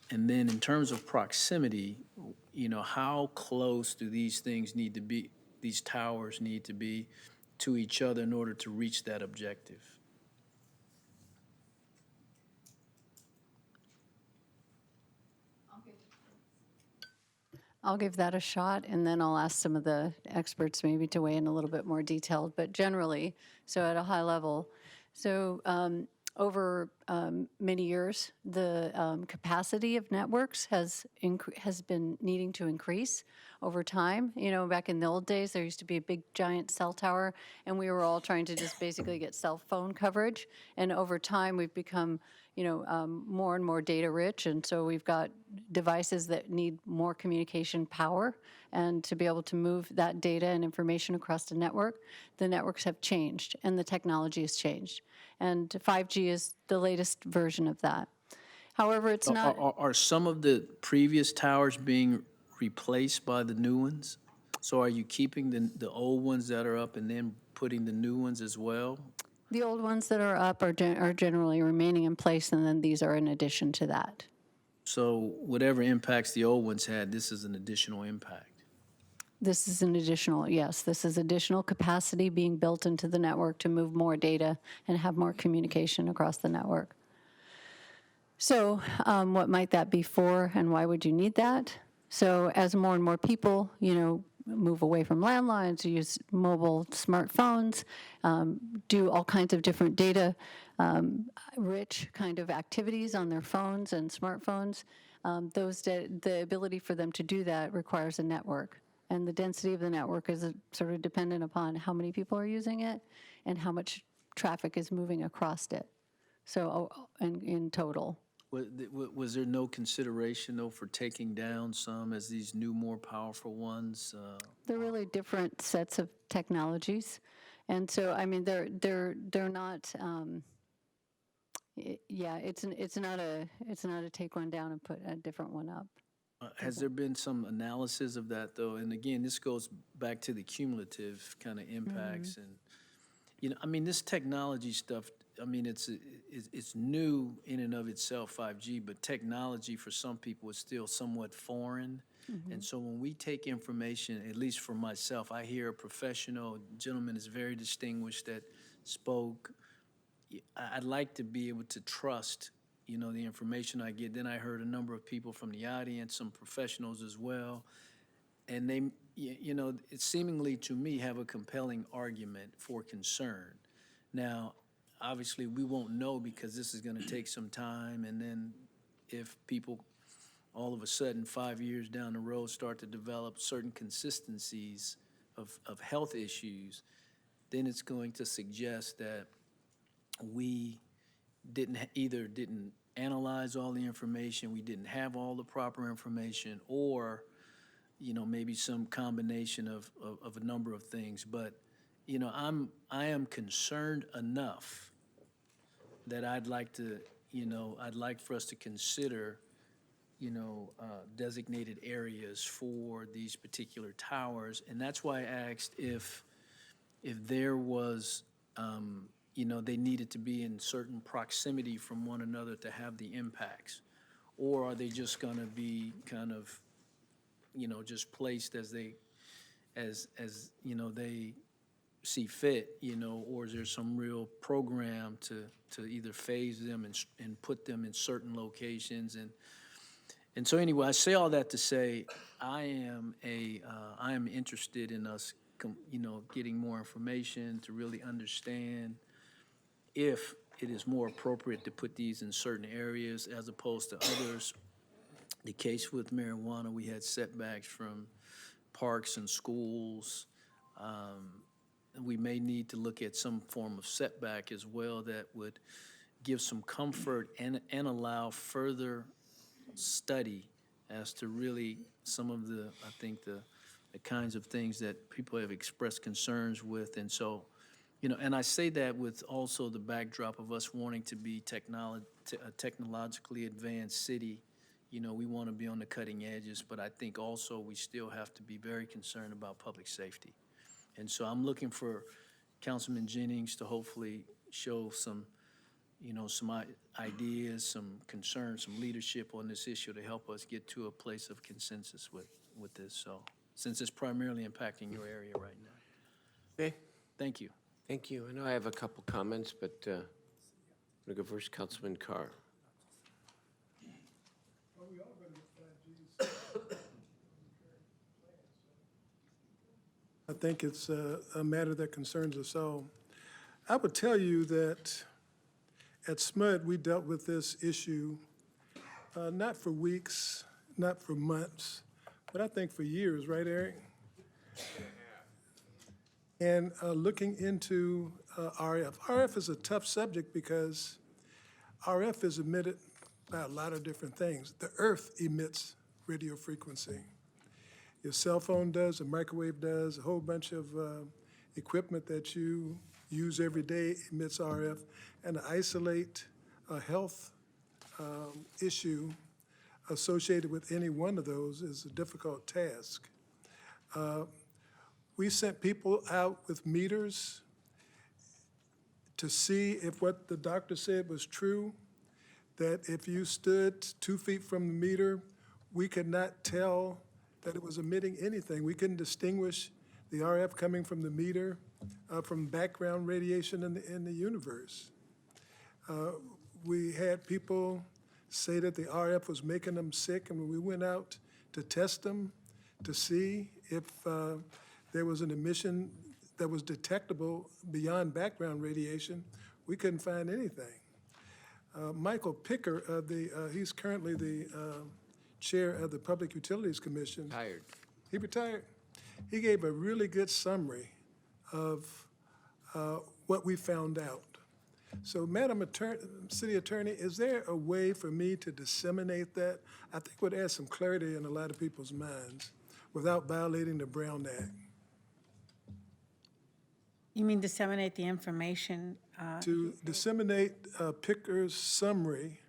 And then in terms of proximity, how close do these things need to be, these towers need to be to each other in order to reach that objective? I'll give that a shot, and then I'll ask some of the experts maybe to weigh in a little bit more detailed. But generally, so at a high level, over many years, the capacity of networks has been needing to increase over time. Back in the old days, there used to be a big giant cell tower, and we were all trying to just basically get cell phone coverage. And over time, we've become more and more data rich, and so we've got devices that need more communication power, and to be able to move that data and information across the networks have changed, and the technology has changed. And 5G is the latest version of that. However, it's not... Are some of the previous towers being replaced by the new ones? So are you keeping the old ones that are up and then putting the new ones as well? The old ones that are up are generally remaining in place, and then these are in addition to that. So whatever impacts the old ones had, this is an additional impact. This is this is additional capacity being built into the network to move more data and have more communication across the network. So what might that be for, and why would you need that? So as more and more people, move away from landlines, to use mobile smartphones, do all kinds of different data rich kind of activities on their phones and smartphones. The ability for them to do that requires a network. And the density of the network is sort of dependent upon how many people are using it and how much traffic is moving across it. So in total. Was there no consideration, though, for taking down some as these new, more powerful ones? They're really different sets of technologies. And so, I mean, they're not, it's not a take one down and put a different one up. Has there been some analysis of that, though? And again, this goes back to the cumulative kind of impacts. And, you know, I mean, this technology stuff, I mean, it's new in and of itself, 5G, but technology for some people is still somewhat foreign. And so when we take information, at least for myself, I hear a professional gentleman is very distinguished that spoke. I'd like to be able to trust, you know, the information I get. Then I heard a number of people from the audience, some professionals as well, and they, you know, it seemingly to me have a compelling argument for concern. Now, obviously, we won't know because this is going to take some time, and then if people all of a sudden 5 years down the road start to develop certain consistencies of health issues, then it's going to suggest that we either didn't analyze all the information, we didn't have all the proper information, or, you know, maybe some combination of a number of things. But, you know, I am concerned enough that I'd like to, you know, I'd like for us to consider, you know, designated areas for these particular towers. And that's why I asked if there was, you know, they needed to be in certain proximity from one another to have the impacts. Or are they just going to be kind of, you know, just placed as they, as you know, they see fit, you know, or is there some real program to either phase them and put them in certain locations? And so anyway, I say all that to say I am interested in us, you know, getting more information to really understand if it is more appropriate to put these in certain areas as opposed to others. The case with marijuana, we had setbacks from parks and schools. We may need to look at some form of setback as well that would give some comfort and allow further study as to really some of the, I think, the kinds of things that people have expressed concerns with. And so, you know, and I say that with also the backdrop of us wanting to be a technologically advanced city. You know, we want to be on the cutting edges, but I think also we still have to be very concerned about public safety. And so I'm looking for Councilman Jennings to hopefully show some, you know, some ideas, some concerns, some leadership on this issue to help us get to a place of consensus with this. So, since it's primarily impacting your area right now. Okay. Thank you. Thank you. I know I have a couple comments, but I'm going to go first, Councilman Carr. I think it's a matter that concerns us all. I would tell you that at SMUD, we dealt with this issue not for weeks, not for months, but I think for years, right, Eric? And looking into RF. RF is a tough subject because RF is emitted by a lot of different things. The earth emits radio frequency. Your cell phone does, a microwave does, a whole bunch of equipment that you use every day emits RF. And to isolate a health issue associated with any one of those is a difficult task. We sent people out with meters to see if what the doctor said was true, that if you stood 2 feet from the meter, we could not tell that it was emitting anything. We couldn't distinguish the RF coming from the meter from background radiation in the universe. We had people say that the RF was making them sick, and when we went out to test them to see if there was an emission that was detectable beyond background radiation. We couldn't find anything. Michael Picker, he's currently the chair of the Public Utilities Commission. Retired. He retired. He gave a really good summary of what we found out. So, Madam City Attorney, is there a way for me to disseminate that? I think would add some clarity in a lot of people's minds without violating the Brown Act. You mean disseminate the information? To disseminate Picker's summary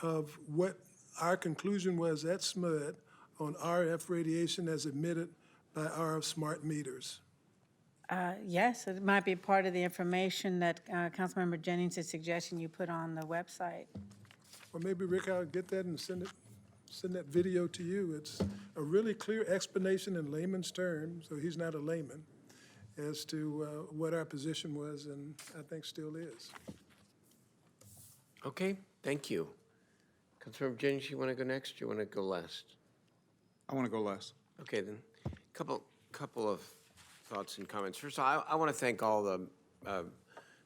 of what our conclusion was at SMUD on RF radiation as emitted by RF smart meters. Yes, it might be part of the information that Councilmember Jennings is suggesting you put on the website. Or maybe, Rick, I'll get that and send that video to you. It's a really clear explanation in layman's terms, so he's not a layman, as to what our position was and I think still is. Okay, thank you. Councilmember Jennings, you want to go next or you want to go last? I want to go last. Okay, then, couple of thoughts and comments. First of all, I want to thank all the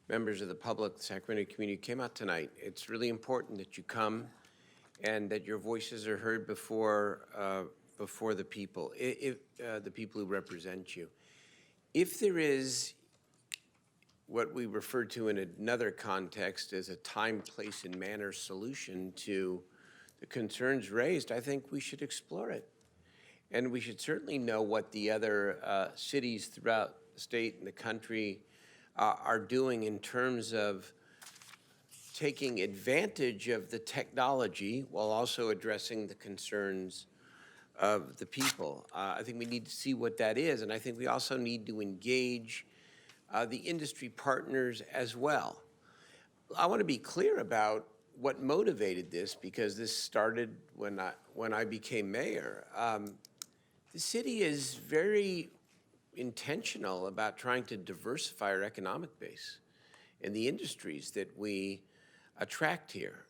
members of the public, the Sacramento community who came out tonight. It's really important that you come and that your voices are heard before the people, the people who represent you. If there is what we refer to in another context as a time, place, and manner solution to the concerns raised, I think we should explore it. And we should certainly know what the other cities throughout the state and the country are doing in terms of taking advantage of the technology while also addressing the concerns of the people. I think we need to see what that is, and I think we also need to engage the industry partners as well. I want to be clear about what motivated this, because this started when I became mayor. The city is very intentional about trying to diversify our economic base and the industries that we attract here.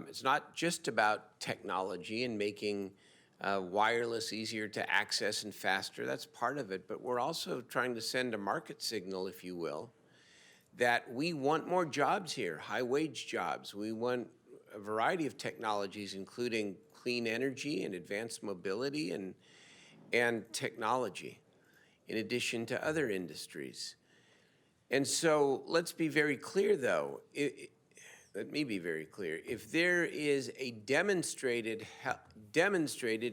It's not just about technology and making wireless easier to access and faster. That's part of it, but we're also trying to send a market signal, if you will, that we want more jobs here, high-wage jobs. We want a variety of technologies, including clean energy and advanced mobility and technology, in addition to other industries. And so let's be very clear, though. Let me be very clear. If there is a demonstrated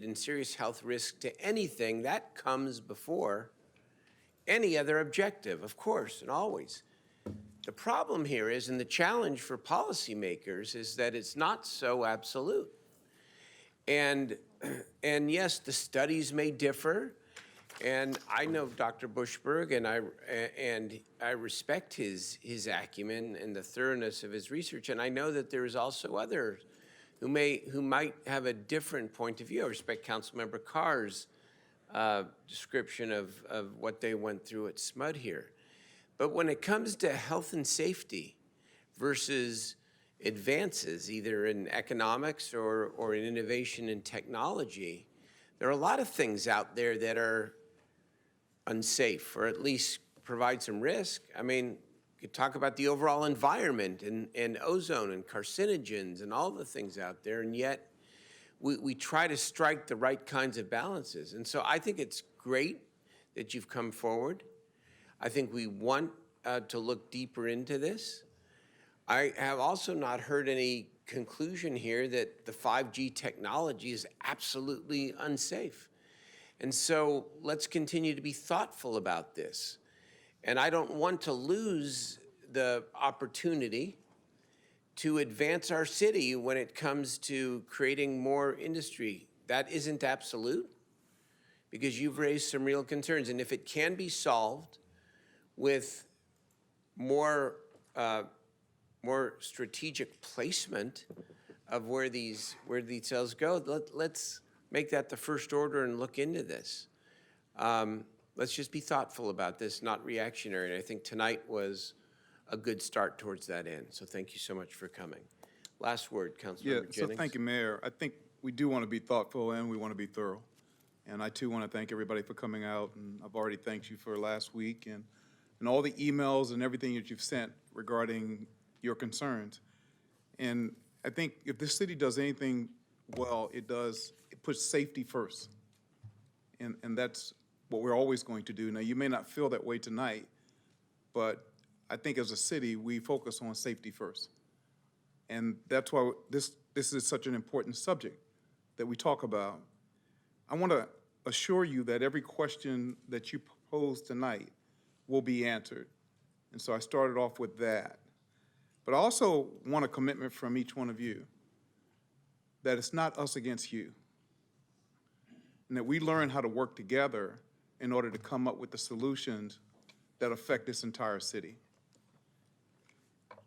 and serious health risk to anything, that comes before any other objective, of course, and always. The problem here is, and the challenge for policymakers, is that it's not so absolute. And yes, the studies may differ, and I know Dr. Bushberg, and I respect his acumen and the thoroughness of his research, and I know that there is also others who might have a different point of view. I respect Councilmember Carr's description of what they went through at SMUD here. But when it comes to health and safety versus advances, either in economics or in innovation and technology, there are a lot of things out there that are unsafe, or at least provide some risk. I mean, you talk about the overall environment and ozone and carcinogens and all the things out there, and yet we try to strike the right kinds of balances. And so I think it's great that you've come forward. I think we want to look deeper into this. I have also not heard any conclusion here that the 5G technology is absolutely unsafe. And so let's continue to be thoughtful about this. And I don't want to lose the opportunity to advance our city when it comes to creating more industry. That isn't absolute, because you've raised some real concerns. And if it can be solved with more strategic placement of where these cells go, let's make that the first order and look into this. Let's just be thoughtful about this, not reactionary. And I think tonight was a good start towards that end. So thank you so much for coming. Last word, Councilmember Jennings. So thank you, Mayor. I think we do want to be thoughtful and we want to be thorough. And I too want to thank everybody for coming out, and I've already thanked you for last week and all the emails and everything that you've sent regarding your concerns. And I think if this city does anything well, it puts safety first. And that's what we're always going to do. Now, you may not feel that way tonight, but I think as a city, we focus on safety first. And that's why this is such an important subject that we talk about. I want to assure you that every question that you pose tonight will be answered. And so I started off with that. But I also want a commitment from each one of you that it's not us against you, and that we learn how to work together in order to come up with the solutions that affect this entire city.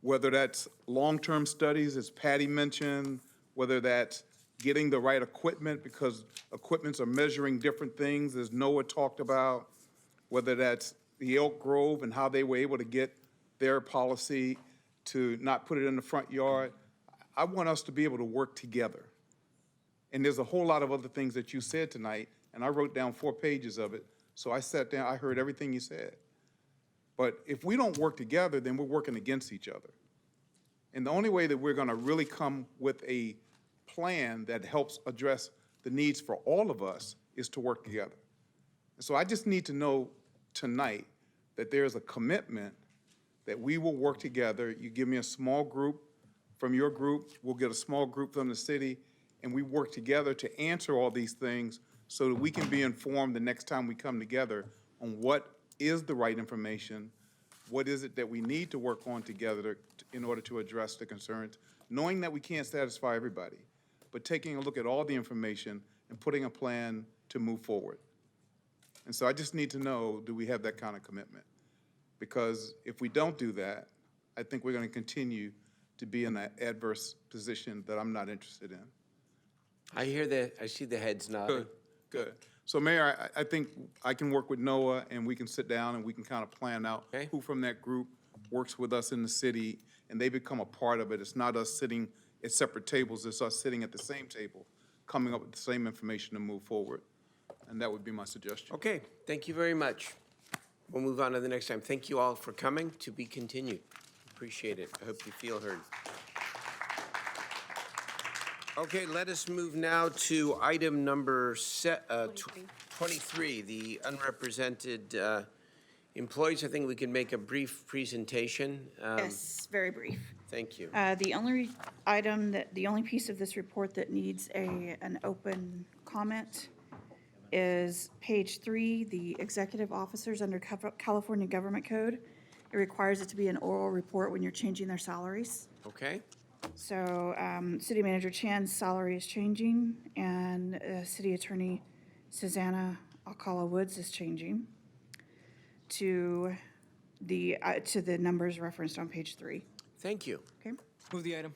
Whether that's long-term studies, as Patty mentioned, whether that's getting the right equipment, because equipments are measuring different things, as Noah talked about, whether that's the Elk Grove and how they were able to get their policy to not put it in the front yard. I want us to be able to work together. And there's a whole lot of other things that you said tonight, and I wrote down 4 pages of it. So I sat down, I heard everything you said. But if we don't work together, then we're working against each other. And the only way that we're gonna really come with a plan that helps address the needs for all of us is to work together. And so I just need to know tonight that there's a commitment that we will work together. You give me a small group from your group, we'll get a small group from the city, and we work together to answer all these things so that we can be informed the next time we come together on what is the right information, what is it that we need to work on together in order to address the concerns, knowing that we can't satisfy everybody, but taking a look at all the information and putting a plan to move forward. And so I just need to know, do we have that kind of commitment? Because if we don't do that, I think we're going to continue to be in an adverse position that I'm not interested in. I hear that, I see the heads nodding. Good. So Mayor, I think I can work with Noah and we can sit down and we can kind of plan out who from that group works with us in the city and they become a part of it. It's not us sitting at separate tables, it's us sitting at the same table, coming up with the same information to move forward. And that would be my suggestion. Okay, thank you very much. We'll move on to the next time. Thank you all for coming. To be continued. Appreciate it. I hope you feel heard. Okay, let us move now to item number 23, the unrepresented employees. I think we can make a brief presentation. Yes, very brief. Thank you. The only the only piece of this report that needs an open comment is page 3, the executive officers under California Government Code. It requires it to be an oral report when you're changing their salaries. Okay. So City Manager Chan's salary is changing, and City Attorney Susanna Alcala Woods is changing to the numbers referenced on page 3. Thank you. Okay. Move the item.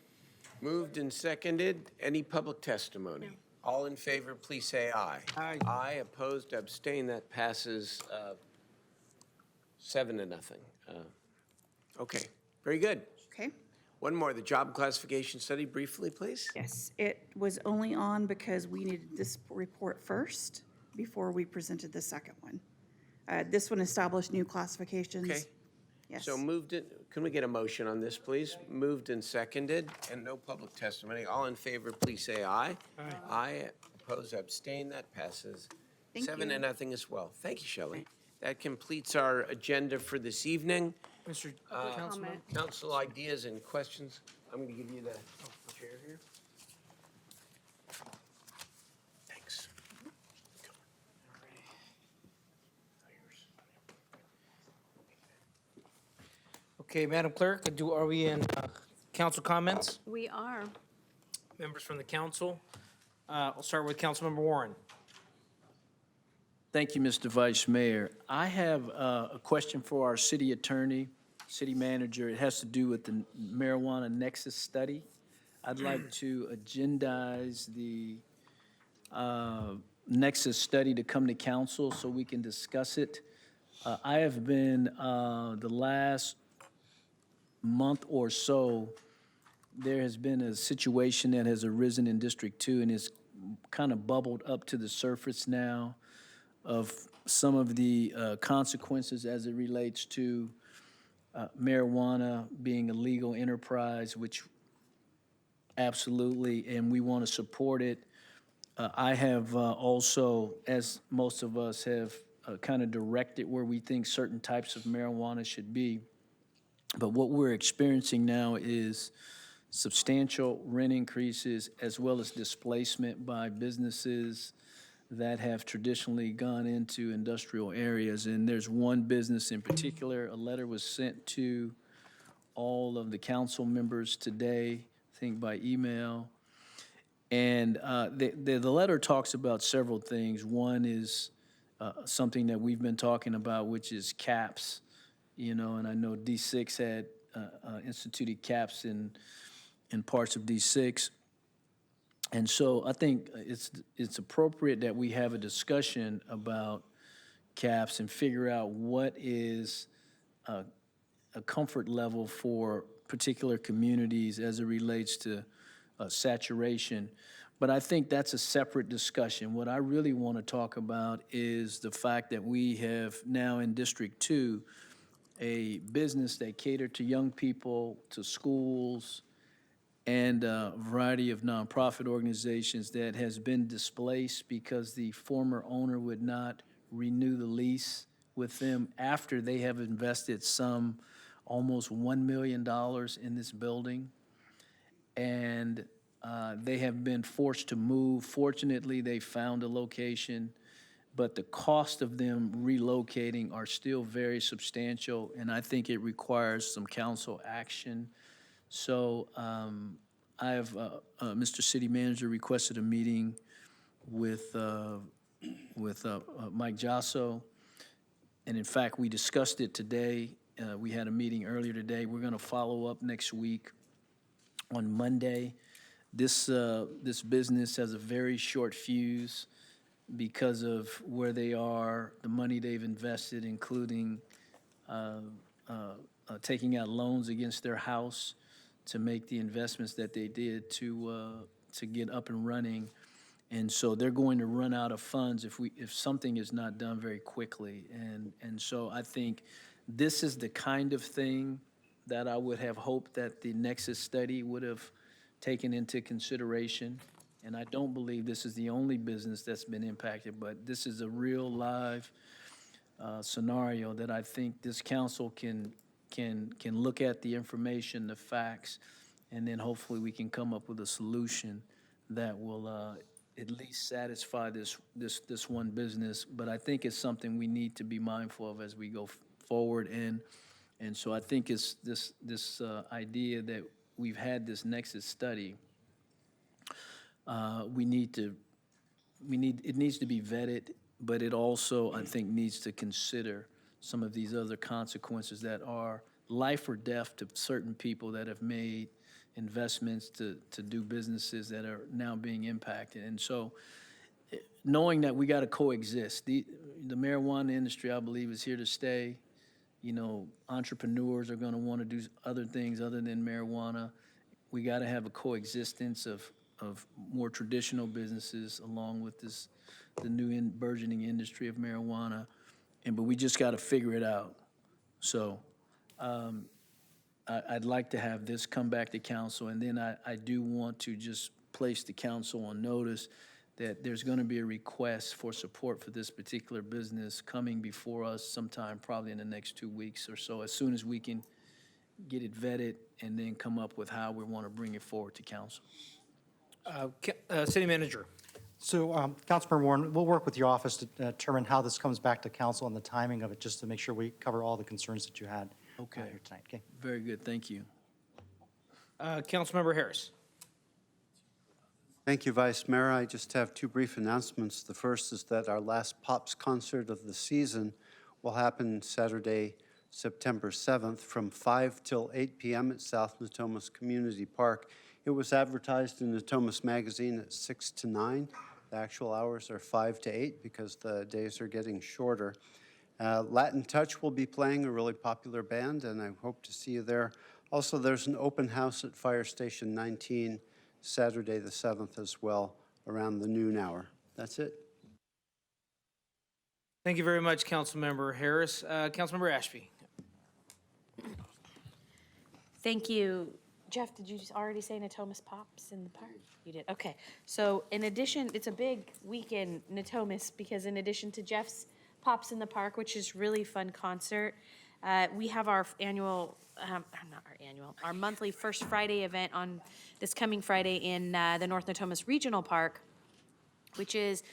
Moved and seconded. Any public testimony? All in favor, please say aye. Aye. Aye, opposed, abstained. That passes 7-0. Okay, very good. Okay. One more, the job classification study, briefly, please. Yes, it was only on because we needed this report first before we presented the second one. This one established new classifications. Okay. Yes. So moved it, can we get a motion on this, please? Moved and seconded, and no public testimony. All in favor, please say aye. Aye. Aye, opposed, abstained, that passes. Thank 7-0 as well. Thank you, Shelley. That completes our agenda for this evening. Mr. Comment. Council ideas and questions. I'm going to give you the chair here. Thanks. Okay, Madam Clerk, are we in council comments? We are. Members from the council? I'll start with Councilmember Warren. Thank you, Mr. Vice Mayor. I have a question for our city attorney, city manager. It has to do with the marijuana nexus study. I'd like to agendize the nexus study to come to council so we can discuss it. I have been, the last month or so, there has been a situation that has arisen in District 2, and it's kind of bubbled up to the surface now of some of the consequences as it relates to marijuana being a legal enterprise, which absolutely, and we want to support it. I have also, as most of us have, kind of directed where we think certain types of marijuana should be. But what we're experiencing now is substantial rent increases as well as displacement by businesses that have traditionally gone into industrial areas. And there's one business in particular, a letter was sent to all of the council members today, I think by email. And the letter talks about several things. One is something that we've been talking about, which is caps, and I know D6 had instituted caps in parts of D6. And so I think it's appropriate that we have a discussion about caps and figure out what is a comfort level for particular communities as it relates to saturation. But I think that's a separate discussion. What I really want to talk about is the fact that we have now in District 2 a business that catered to young people, to schools, and a variety of nonprofit organizations that has been displaced because the former owner would not renew the lease with them after they have invested some almost $1 million in this building. And they have been forced to move. Fortunately, they found a location, but the cost of them relocating are still very substantial, and I think it requires some council action. So I have, Mr. City Manager requested a meeting with Mike Jasso, and in fact, we discussed it today. We had a meeting earlier today. We're going to follow up next week on Monday. This business has a very short fuse because of where they are, the money they've invested, including taking out loans against their house to make the investments that they did to get up and running. And so they're going to run out of funds if something is not done very quickly. And so I think this is the kind of thing that I would have hoped that the Nexus study would have taken into consideration. And I don't believe this is the only business that's been impacted, but this is a real live scenario that I think this council can look at the information, the facts, and then hopefully we can come up with a solution that will at least satisfy this one business. But I think it's something we need to be mindful of as we go forward. And so I think it's this idea that we've had this Nexus study. It needs to be vetted, but it also, I think, needs to consider some of these other consequences that are life or death to certain people that have made investments to do businesses that are now being impacted. And so knowing that we got to coexist, the marijuana industry, I believe, is here to stay. Entrepreneurs are going to want to do other things other than marijuana. We got to have a coexistence of more traditional businesses along with the new burgeoning industry of marijuana. But we just got to figure it out. So I'd like to have this come back to council, and then I do want to just place the council on notice that there's going to be a request for support for this particular business coming before us sometime probably in the next 2 weeks or so, as soon as we can get it vetted and then come up with how we want to bring it forward to council. City Manager. So, Councilmember Warren, we'll work with your office to determine how this comes back to council and the timing of it, just to make sure we cover all the concerns that you had here tonight. Okay. Very good. Thank you. Councilmember Harris. Thank you, Vice Mayor. I just have two brief announcements. The first is that our last Pops concert of the season will happen Saturday, September 7th from 5 till 8 p.m. at South Natomas Community Park. It was advertised in Natomas Magazine at 6 to 9. The actual hours are 5 to 8 because the days are getting shorter. Latin Touch will be playing, a really popular band, and I hope to see you there. Also, there's an open house at Fire Station 19 Saturday the 7th as well, around the noon hour. That's it. Thank you very much, Councilmember Harris. Councilmember Ashby. Thank you. Jeff, did you already say Natomas Pops in the park? You did, okay. So in addition, it's a big week in Natomas because in addition to Jeff's Pops in the Park, which is really fun concert, we have our annual, our monthly First Friday event on this coming Friday in the North Natomas Regional Park, which is,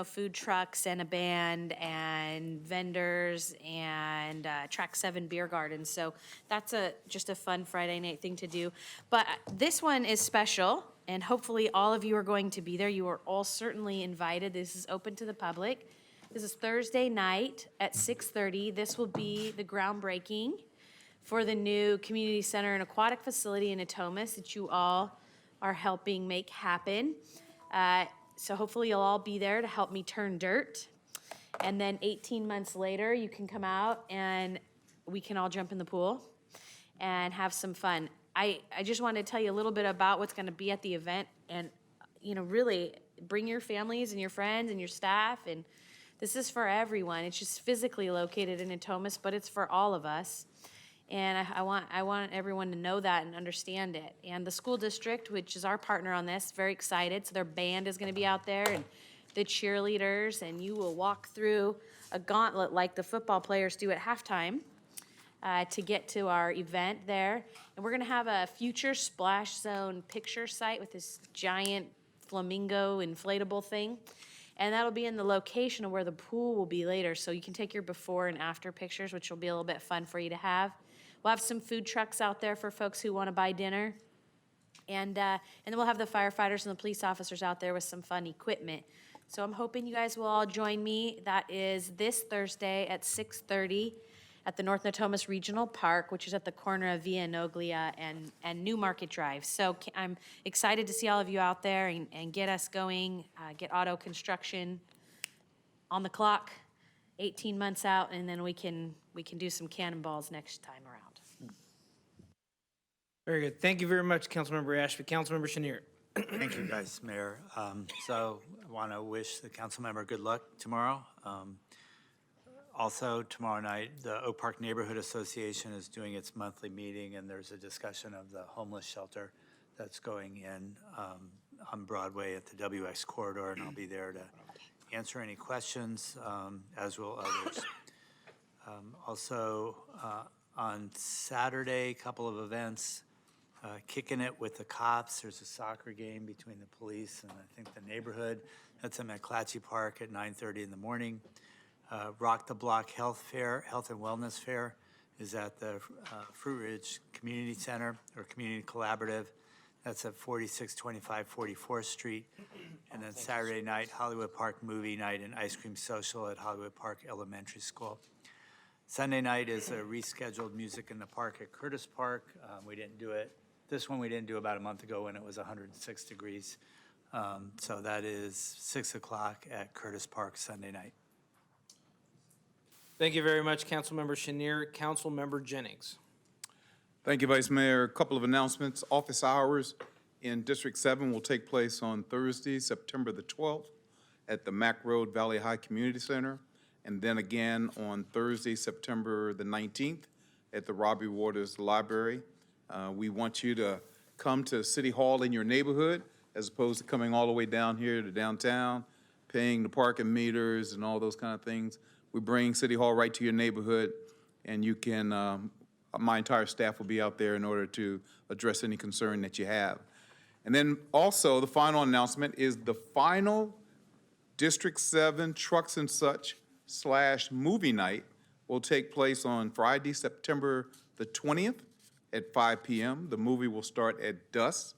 food trucks and a band and vendors and Track 7 beer garden. So that's just a fun Friday night thing to do. But this one is special, and hopefully all of you are going to be there. You are all certainly invited. This is open to the public. This is Thursday night at 6:30. This will be the groundbreaking for the new community center and aquatic facility in Natomas that you all are helping make happen. So hopefully you'll all be there to help me turn dirt. And then 18 months later, you can come out and we can all jump in the pool and have some fun. I just wanted to tell you a little bit about what's going to be at the event, and really bring your families and your friends and your staff, and this is for everyone. It's just physically located in Natomas, but it's for all of us. And I want everyone to know that and understand it. And the school district, which is our partner on this, very excited. So their band is going to be out there and the cheerleaders, and you will walk through a gauntlet like the football players do at halftime to get to our event there. And we're going to have a future splash zone picture site with this giant flamingo inflatable thing. And that'll be in the location of where the pool will be later. So you can take your before and after pictures, which will be a little bit fun for you to have. We'll have some food trucks out there for folks who want to buy dinner. And then we'll have the firefighters and the police officers out there with some fun equipment. So I'm hoping you guys will all join me. That is this Thursday at 6:30 at the North Natomas Regional Park, which is at the corner of Via Noglia and New Market Drive. So I'm excited to see all of you out there and get us going, get auto construction on the clock, 18 months out, and then we can do some cannonballs next time around. Very good. Thank you very much, Councilmember Ashby. Councilmember Chenier. Thank you, guys, Mayor. So I want to wish the council member good luck tomorrow. Also, tomorrow night, the Oak Park Neighborhood Association is doing its monthly meeting, and there's a discussion of the homeless shelter that's going in on Broadway at the WX corridor, and I'll be there to answer any questions, as will others. Also, on Saturday, a couple of events. Kicking it with the cops. There's a soccer game between the police and I think the neighborhood. That's in McClatchy Park at 9:30 in the morning. Rock the Block Health and Wellness Fair is at the Fruit Ridge Community Center or Community Collaborative. That's at 4625 44th Street. And then Saturday night, Hollywood Park Movie Night and Ice Cream Social at Hollywood Park Elementary School. Sunday night is a rescheduled Music in the Park at Curtis Park. We didn't do it. This one we didn't do about a month ago when it was 106 degrees. So that is 6 o'clock at Curtis Park Sunday night. Thank you very much, Councilmember Chenier. Councilmember Jennings. Thank you, Vice Mayor. A couple of announcements. Office hours in District 7 will take place on Thursday, September the 12th at the Mack Road Valley High Community Center, and then again on Thursday, September the 19th at the Robbie Waters Library. We want you to come to City Hall in your neighborhood as opposed to coming all the way down here to downtown, paying the parking meters and all those kind of things. We bring City Hall right to your neighborhood, and you can, my entire staff will be out there in order to address any concern that you have. And then also, the final announcement is the final District 7 Trucks and Such / movie night will take place on Friday, September the 20th at 5 p.m. The movie will start at dusk.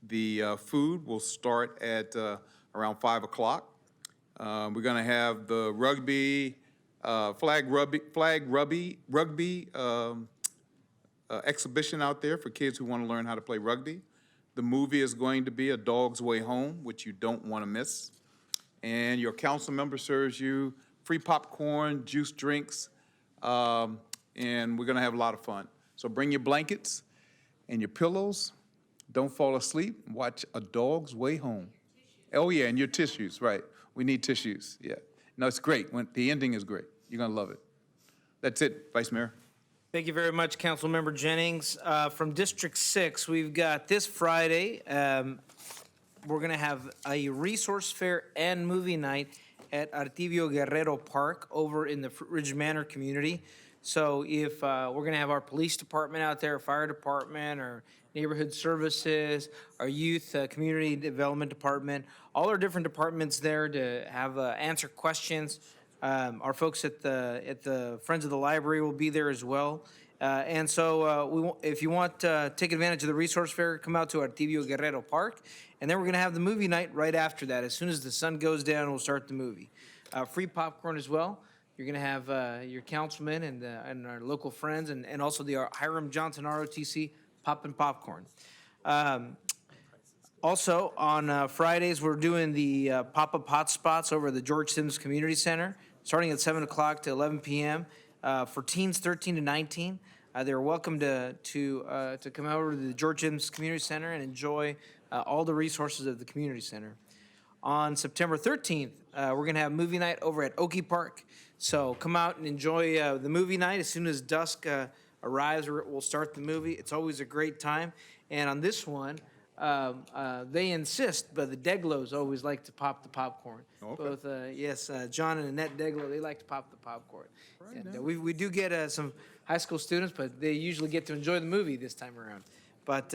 The food will start at around 5 o'clock. We're going to have the flag rugby exhibition out there for kids who want to learn how to play rugby. The movie is going to be A Dog's Way Home, which you don't want to miss. And your council member serves you free popcorn, juice drinks, and we're going to have a lot of fun. So bring your blankets and your pillows. Don't fall asleep. Watch A Dog's Way Home. Oh, yeah, and your tissues, right. We need tissues, yeah. No, it's great. The ending is great. You're going to love it. That's it, Vice Mayor. Thank you very much, Councilmember Jennings. From District 6, we've got this Friday, we're going to have a resource fair and movie night at Artibio Guerrero Park over in the Fruit Ridge Manor community. So if we're going to have our police department out there, fire department, or neighborhood services, our youth community development department, all our different departments there to have answer questions. Our folks at the Friends of the Library will be there as well. And so if you want to take advantage of the resource fair, come out to Artibio Guerrero Park. And then we're going to have the movie night right after that. As soon as the sun goes down, we'll start the movie. Free popcorn as well. You're going to have your councilman and our local friends and also the Hiram Johnson ROTC popping popcorn. Also, on Fridays, we're doing the pop-up hotspots over at the George Sims Community Center, starting at 7 o'clock to 11 p.m. For teens 13 to 19. They're welcome to come over to the George Sims Community Center and enjoy all the resources of the community center. On September 13th, we're going to have movie night over at Oakey Park. So come out and enjoy the movie night. As soon as dusk arrives, we'll start the movie. It's always a great time. And on this one, they insist, but the Deglows always like to pop the popcorn. Okay. Both, John and Annette Deglow, they like to pop the popcorn. And, we do get some high school students, but they usually get to enjoy the movie this time around. But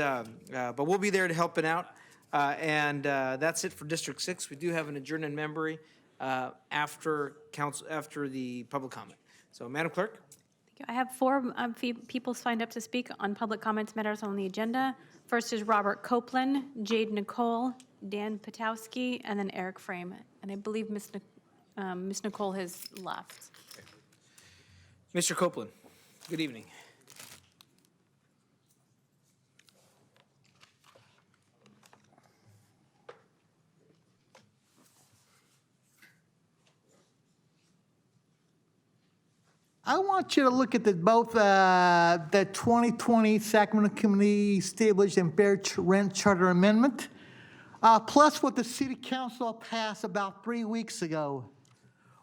we'll be there to help it out. And that's it for District 6. We do have an adjourned memory after the public comment. So, Madam Clerk? I have four people signed up to speak on public comments matters on the agenda. First is Robert Copeland, Jade Nicole, Dan Potowski, and then Eric Frame. And I believe Ms. Nicole has left. Mr. Copeland, good evening. I want you to look at both the 2020 Sacramento Community Stabilization and Fair Rent Charter Amendment, plus what the City Council passed about 3 weeks ago.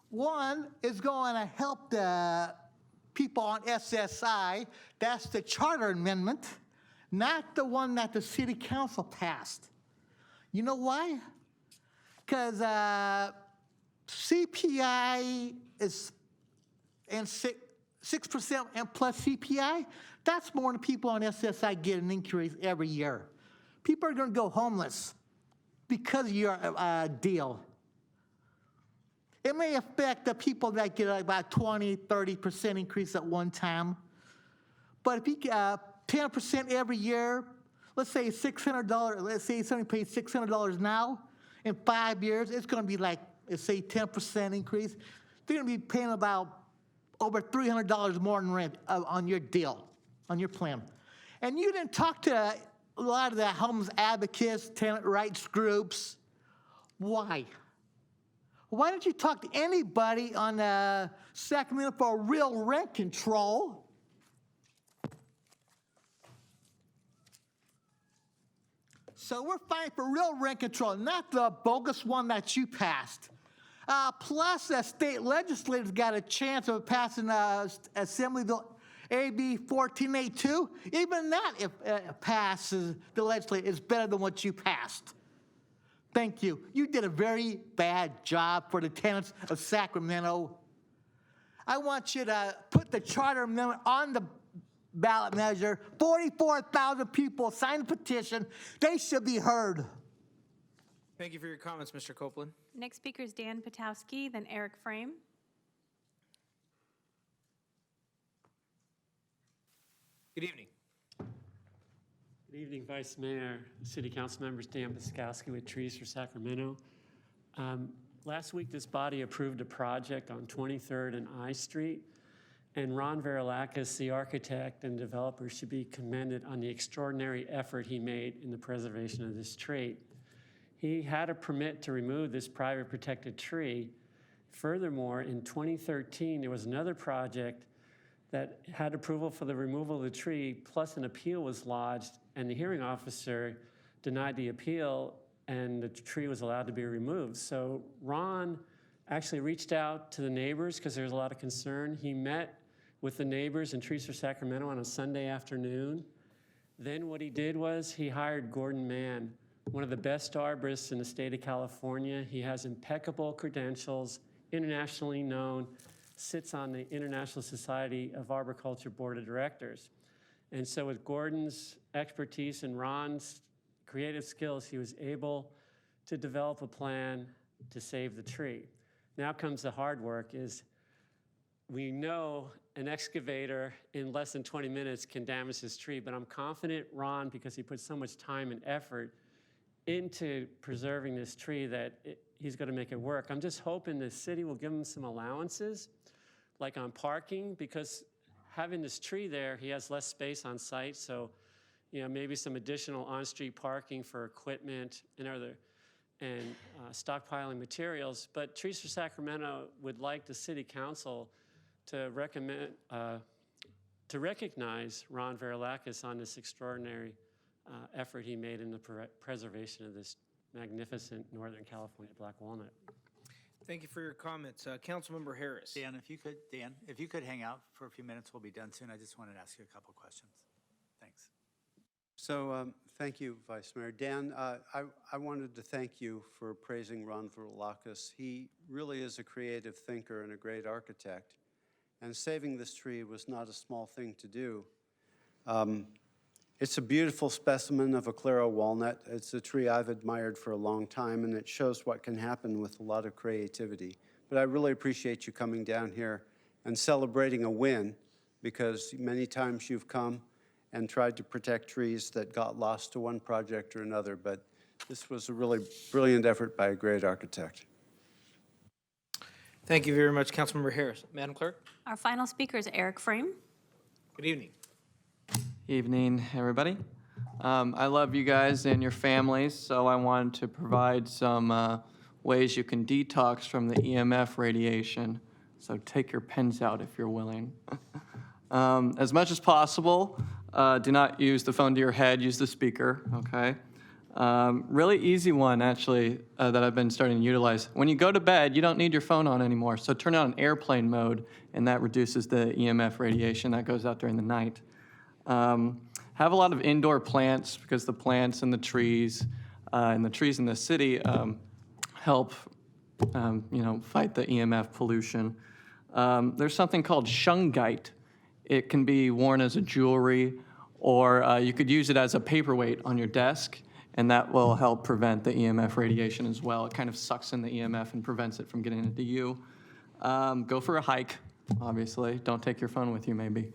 One is going to help the people on SSI. That's the Charter Amendment, not the one that the City Council passed. You know why? Because CPI is and 6% and plus CPI, that's more than people on SSI get an increase every year. People are going to go homeless because of your deal. It may affect the people that get about 20, 30% increase at one time. But if you get 10% every year, let's say $600, let's say somebody pays $600 now, in 5 years, it's going to be like, let's say 10% increase. They're going to be paying about over $300 more in rent on your deal, on your plan. And you didn't talk to a lot of the homeless advocates, tenant rights groups. Why? Why didn't you talk to anybody on Sacramento for real rent control? So we're fighting for real rent control, not the bogus one that you passed. Plus, the state legislators got a chance of passing Assembly Bill AB 1482. Even that, if passes the legislature, is better than what you passed. Thank you. You did a very bad job for the tenants of Sacramento. I want you to put the charter amendment on the ballot measure. 44,000 people signed the petition. They should be heard. Thank you for your comments, Mr. Copeland. Next speaker is Dan Potowski, then Eric Frame. Good evening. Good evening, Vice Mayor, City Council members, Dan Potowski with Trees for Sacramento. Last week, this body approved a project on 23rd and I Street, and Ron Verilakis, the architect and developer, should be commended on the extraordinary effort he made in the preservation of this tree. He had a permit to remove this private protected tree. Furthermore, in 2013, there was another project that had approval for the removal of the tree, plus an appeal was lodged, and the hearing officer denied the appeal and the tree was allowed to be removed. So Ron actually reached out to the neighbors because there was a lot of concern. He met with the neighbors in Trees for Sacramento on a Sunday afternoon. Then what he did was he hired Gordon Mann, one of the best arborists in the state of California. He has impeccable credentials, internationally known, sits on the International Society of Arboriculture Board of Directors. And so with Gordon's expertise and Ron's creative skills, he was able to develop a plan to save the tree. Now comes the hard work is we know an excavator in less than 20 minutes can damage this tree, but I'm confident Ron, because he put so much time and effort into preserving this tree, that he's going to make it work. I'm just hoping the city will give him some allowances, like on parking, because having this tree there, he has less space on site, so maybe some additional on-street parking for equipment and stockpiling materials. But Trees for Sacramento would like the city council to recognize Ron Varilakis on this extraordinary effort he made in the preservation of this magnificent Northern California black walnut. Thank you for your comments. Councilmember Harris. Dan, if you could hang out for a few minutes, we'll be done soon. I just wanted to ask you a couple questions. Thanks. So thank you, Vice Mayor. Dan, I wanted to thank you for praising Ron Varilakis. He really is a creative thinker and a great architect. And saving this tree was not a small thing to do. It's a beautiful specimen of a Claro walnut. It's a tree I've admired for a long time, and it shows what can happen with a lot of creativity. But I really appreciate you coming down here and celebrating a win, because many times you've come and tried to protect trees that got lost to one project or another. But this was a really brilliant effort by a great architect. Thank you very much, Councilmember Harris. Madam Clerk? Our final speaker is Eric Frame. Good evening. Evening, everybody. I love you guys and your families, so I wanted to provide some ways you can detox from the EMF radiation. So take your pens out if you're willing. As much as possible, do not use the phone to your head, use the speaker, okay? Really easy one, actually, that I've been starting to utilize. When you go to bed, you don't need your phone on anymore, so turn it on airplane mode, and that reduces the EMF radiation that goes out during the night. Have a lot of indoor plants, because the plants and the trees in the city help fight the EMF pollution. There's something called shungite. It can be worn as a jewelry, or you could use it as a paperweight on your desk, and that will help prevent the EMF radiation as well. It kind of sucks in the EMF and prevents it from getting into you. Go for a hike, obviously. Don't take your phone with you, maybe.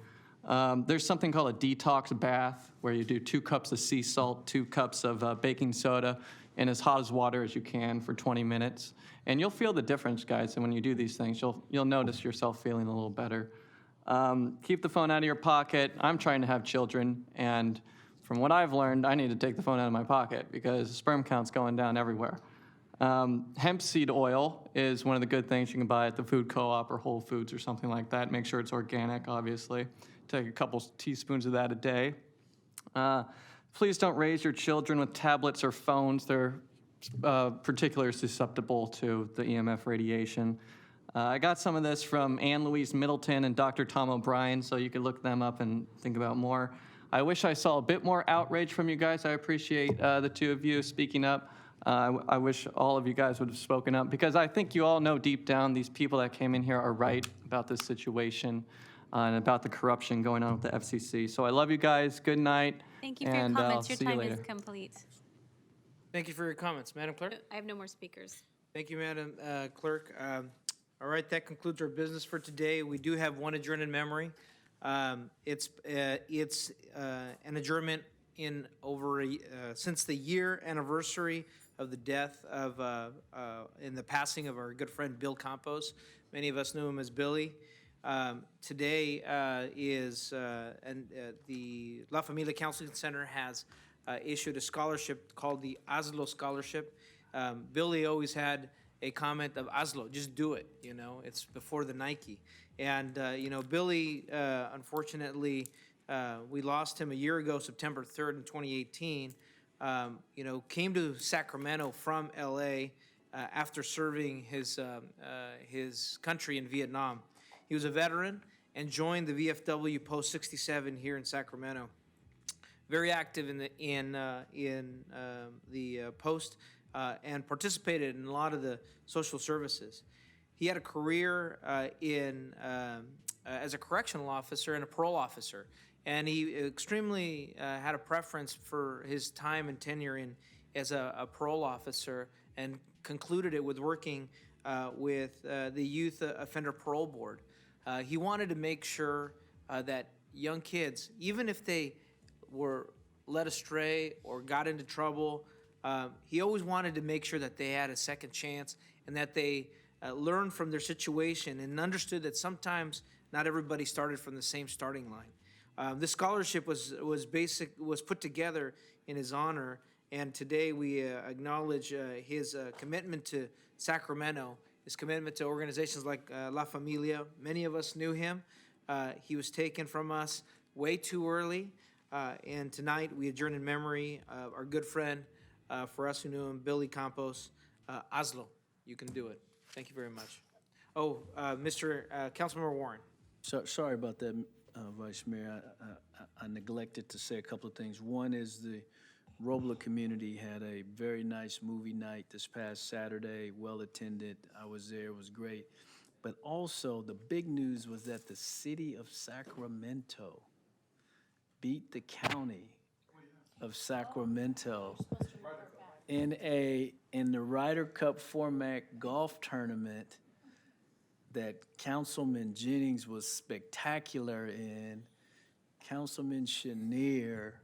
There's something called a detox bath, where you do 2 cups of sea salt, 2 cups of baking soda, and as hot as water as you can for 20 minutes. And you'll feel the difference, guys, and when you do these things, you'll notice yourself feeling a little better. Keep the phone out of your pocket. I'm trying to have children, and from what I've learned, I need to take the phone out of my pocket because sperm count's going down everywhere. Hemp seed oil is one of the good things you can buy at the food co-op or Whole Foods or something like that. Make sure it's organic, obviously. Take a couple teaspoons of that a day. Please don't raise your children with tablets or phones. They're particularly susceptible to the EMF radiation. I got some of this from Ann Louise Middleton and Dr. Tom O'Brien, so you could look them up and think about more. I wish I saw a bit more outrage from you guys. I appreciate the 2 of you speaking up. I wish all of you guys would have spoken up, because I think you all know deep down these people that came in here are right about this situation and about the corruption going on with the FCC. So I love you guys. Good night. Thank you for your comments. Your time is complete. Thank you for your comments. Madam Clerk? I have no more speakers. Thank you, Madam Clerk. All right, that concludes our business for today. We do have one adjourned in memory. It's an adjournment in since the year anniversary of the death of in the passing of our good friend Bill Campos. Many of us knew him as Billy. Today the La Familia Counseling Center has issued a scholarship called the Oslo Scholarship. Billy always had a comment of Oslo, just do it, it's before the Nike. And, Billy, unfortunately, we lost him a year ago, September 3rd in 2018. came to Sacramento from LA after serving his country in Vietnam. He was a veteran and joined the VFW Post 67 here in Sacramento. Very active in the post and participated in a lot of the social services. He had a career as a correctional officer and a parole officer, and he extremely had a preference for his time and tenure as a parole officer, and concluded it with working with the Youth Offender Parole Board. He wanted to make sure that young kids, even if they were led astray or got into trouble, he always wanted to make sure that they had a second chance and that they learned from their situation and understood that sometimes not everybody started from the same starting line. This scholarship was put together in his honor, and today we acknowledge his commitment to Sacramento, his commitment to organizations like La Familia. Many of us knew him. He was taken from us way too early, and tonight we adjourn in memory of our good friend, for us who knew him, Billy Campos. Oslo, you can do it. Thank you very much. Oh, Councilmember Warren. Sorry about that, Vice Mayor. I neglected to say a couple of things. One is the Robla community had a very nice movie night this past Saturday, well-attended. I was there, it was great. But also, the big news was that the city of Sacramento beat the county of Sacramento in the Ryder Cup format golf tournament that Councilman Jennings was spectacular in. Councilman Chenier,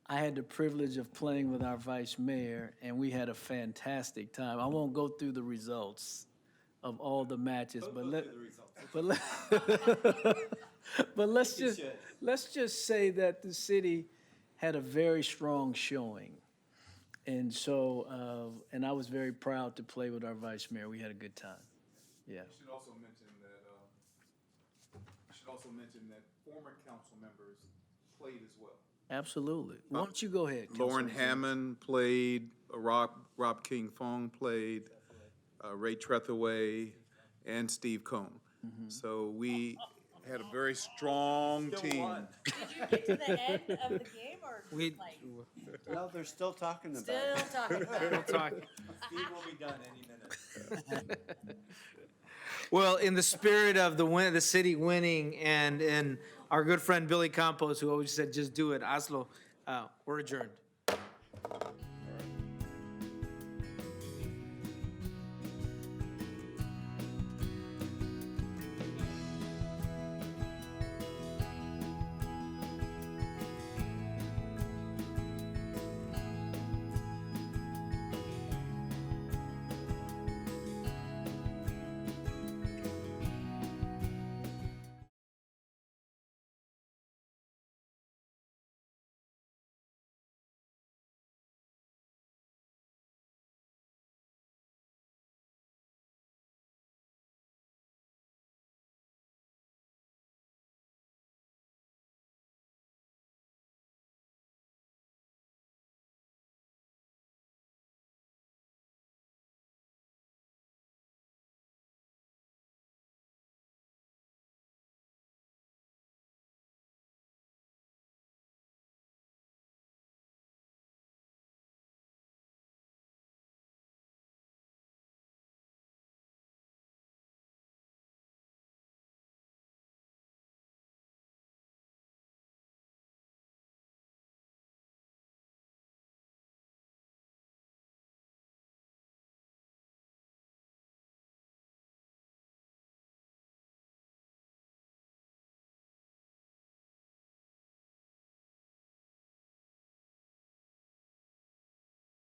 I had the privilege of playing with our vice mayor, and we had a fantastic time. I won't go through the results of all the matches, but let's just say that the city had a very strong showing. And so, and I was very proud to play with our vice mayor. We had a good time. Yeah. I should also mention that former council members played as well. Absolutely. Why don't you go ahead? Lauren Councilman. Hammond played, Rob King Fong played, Ray Trethaway, and Steve Cohn. So we had a very strong team. Did you get to the end of the game or Well, they're still talking about still it. talking about it? Steve will be done any minute. Well, in the spirit of the city winning, and our good friend Billy Campos, who always said, just do it, Oslo, we're adjourned.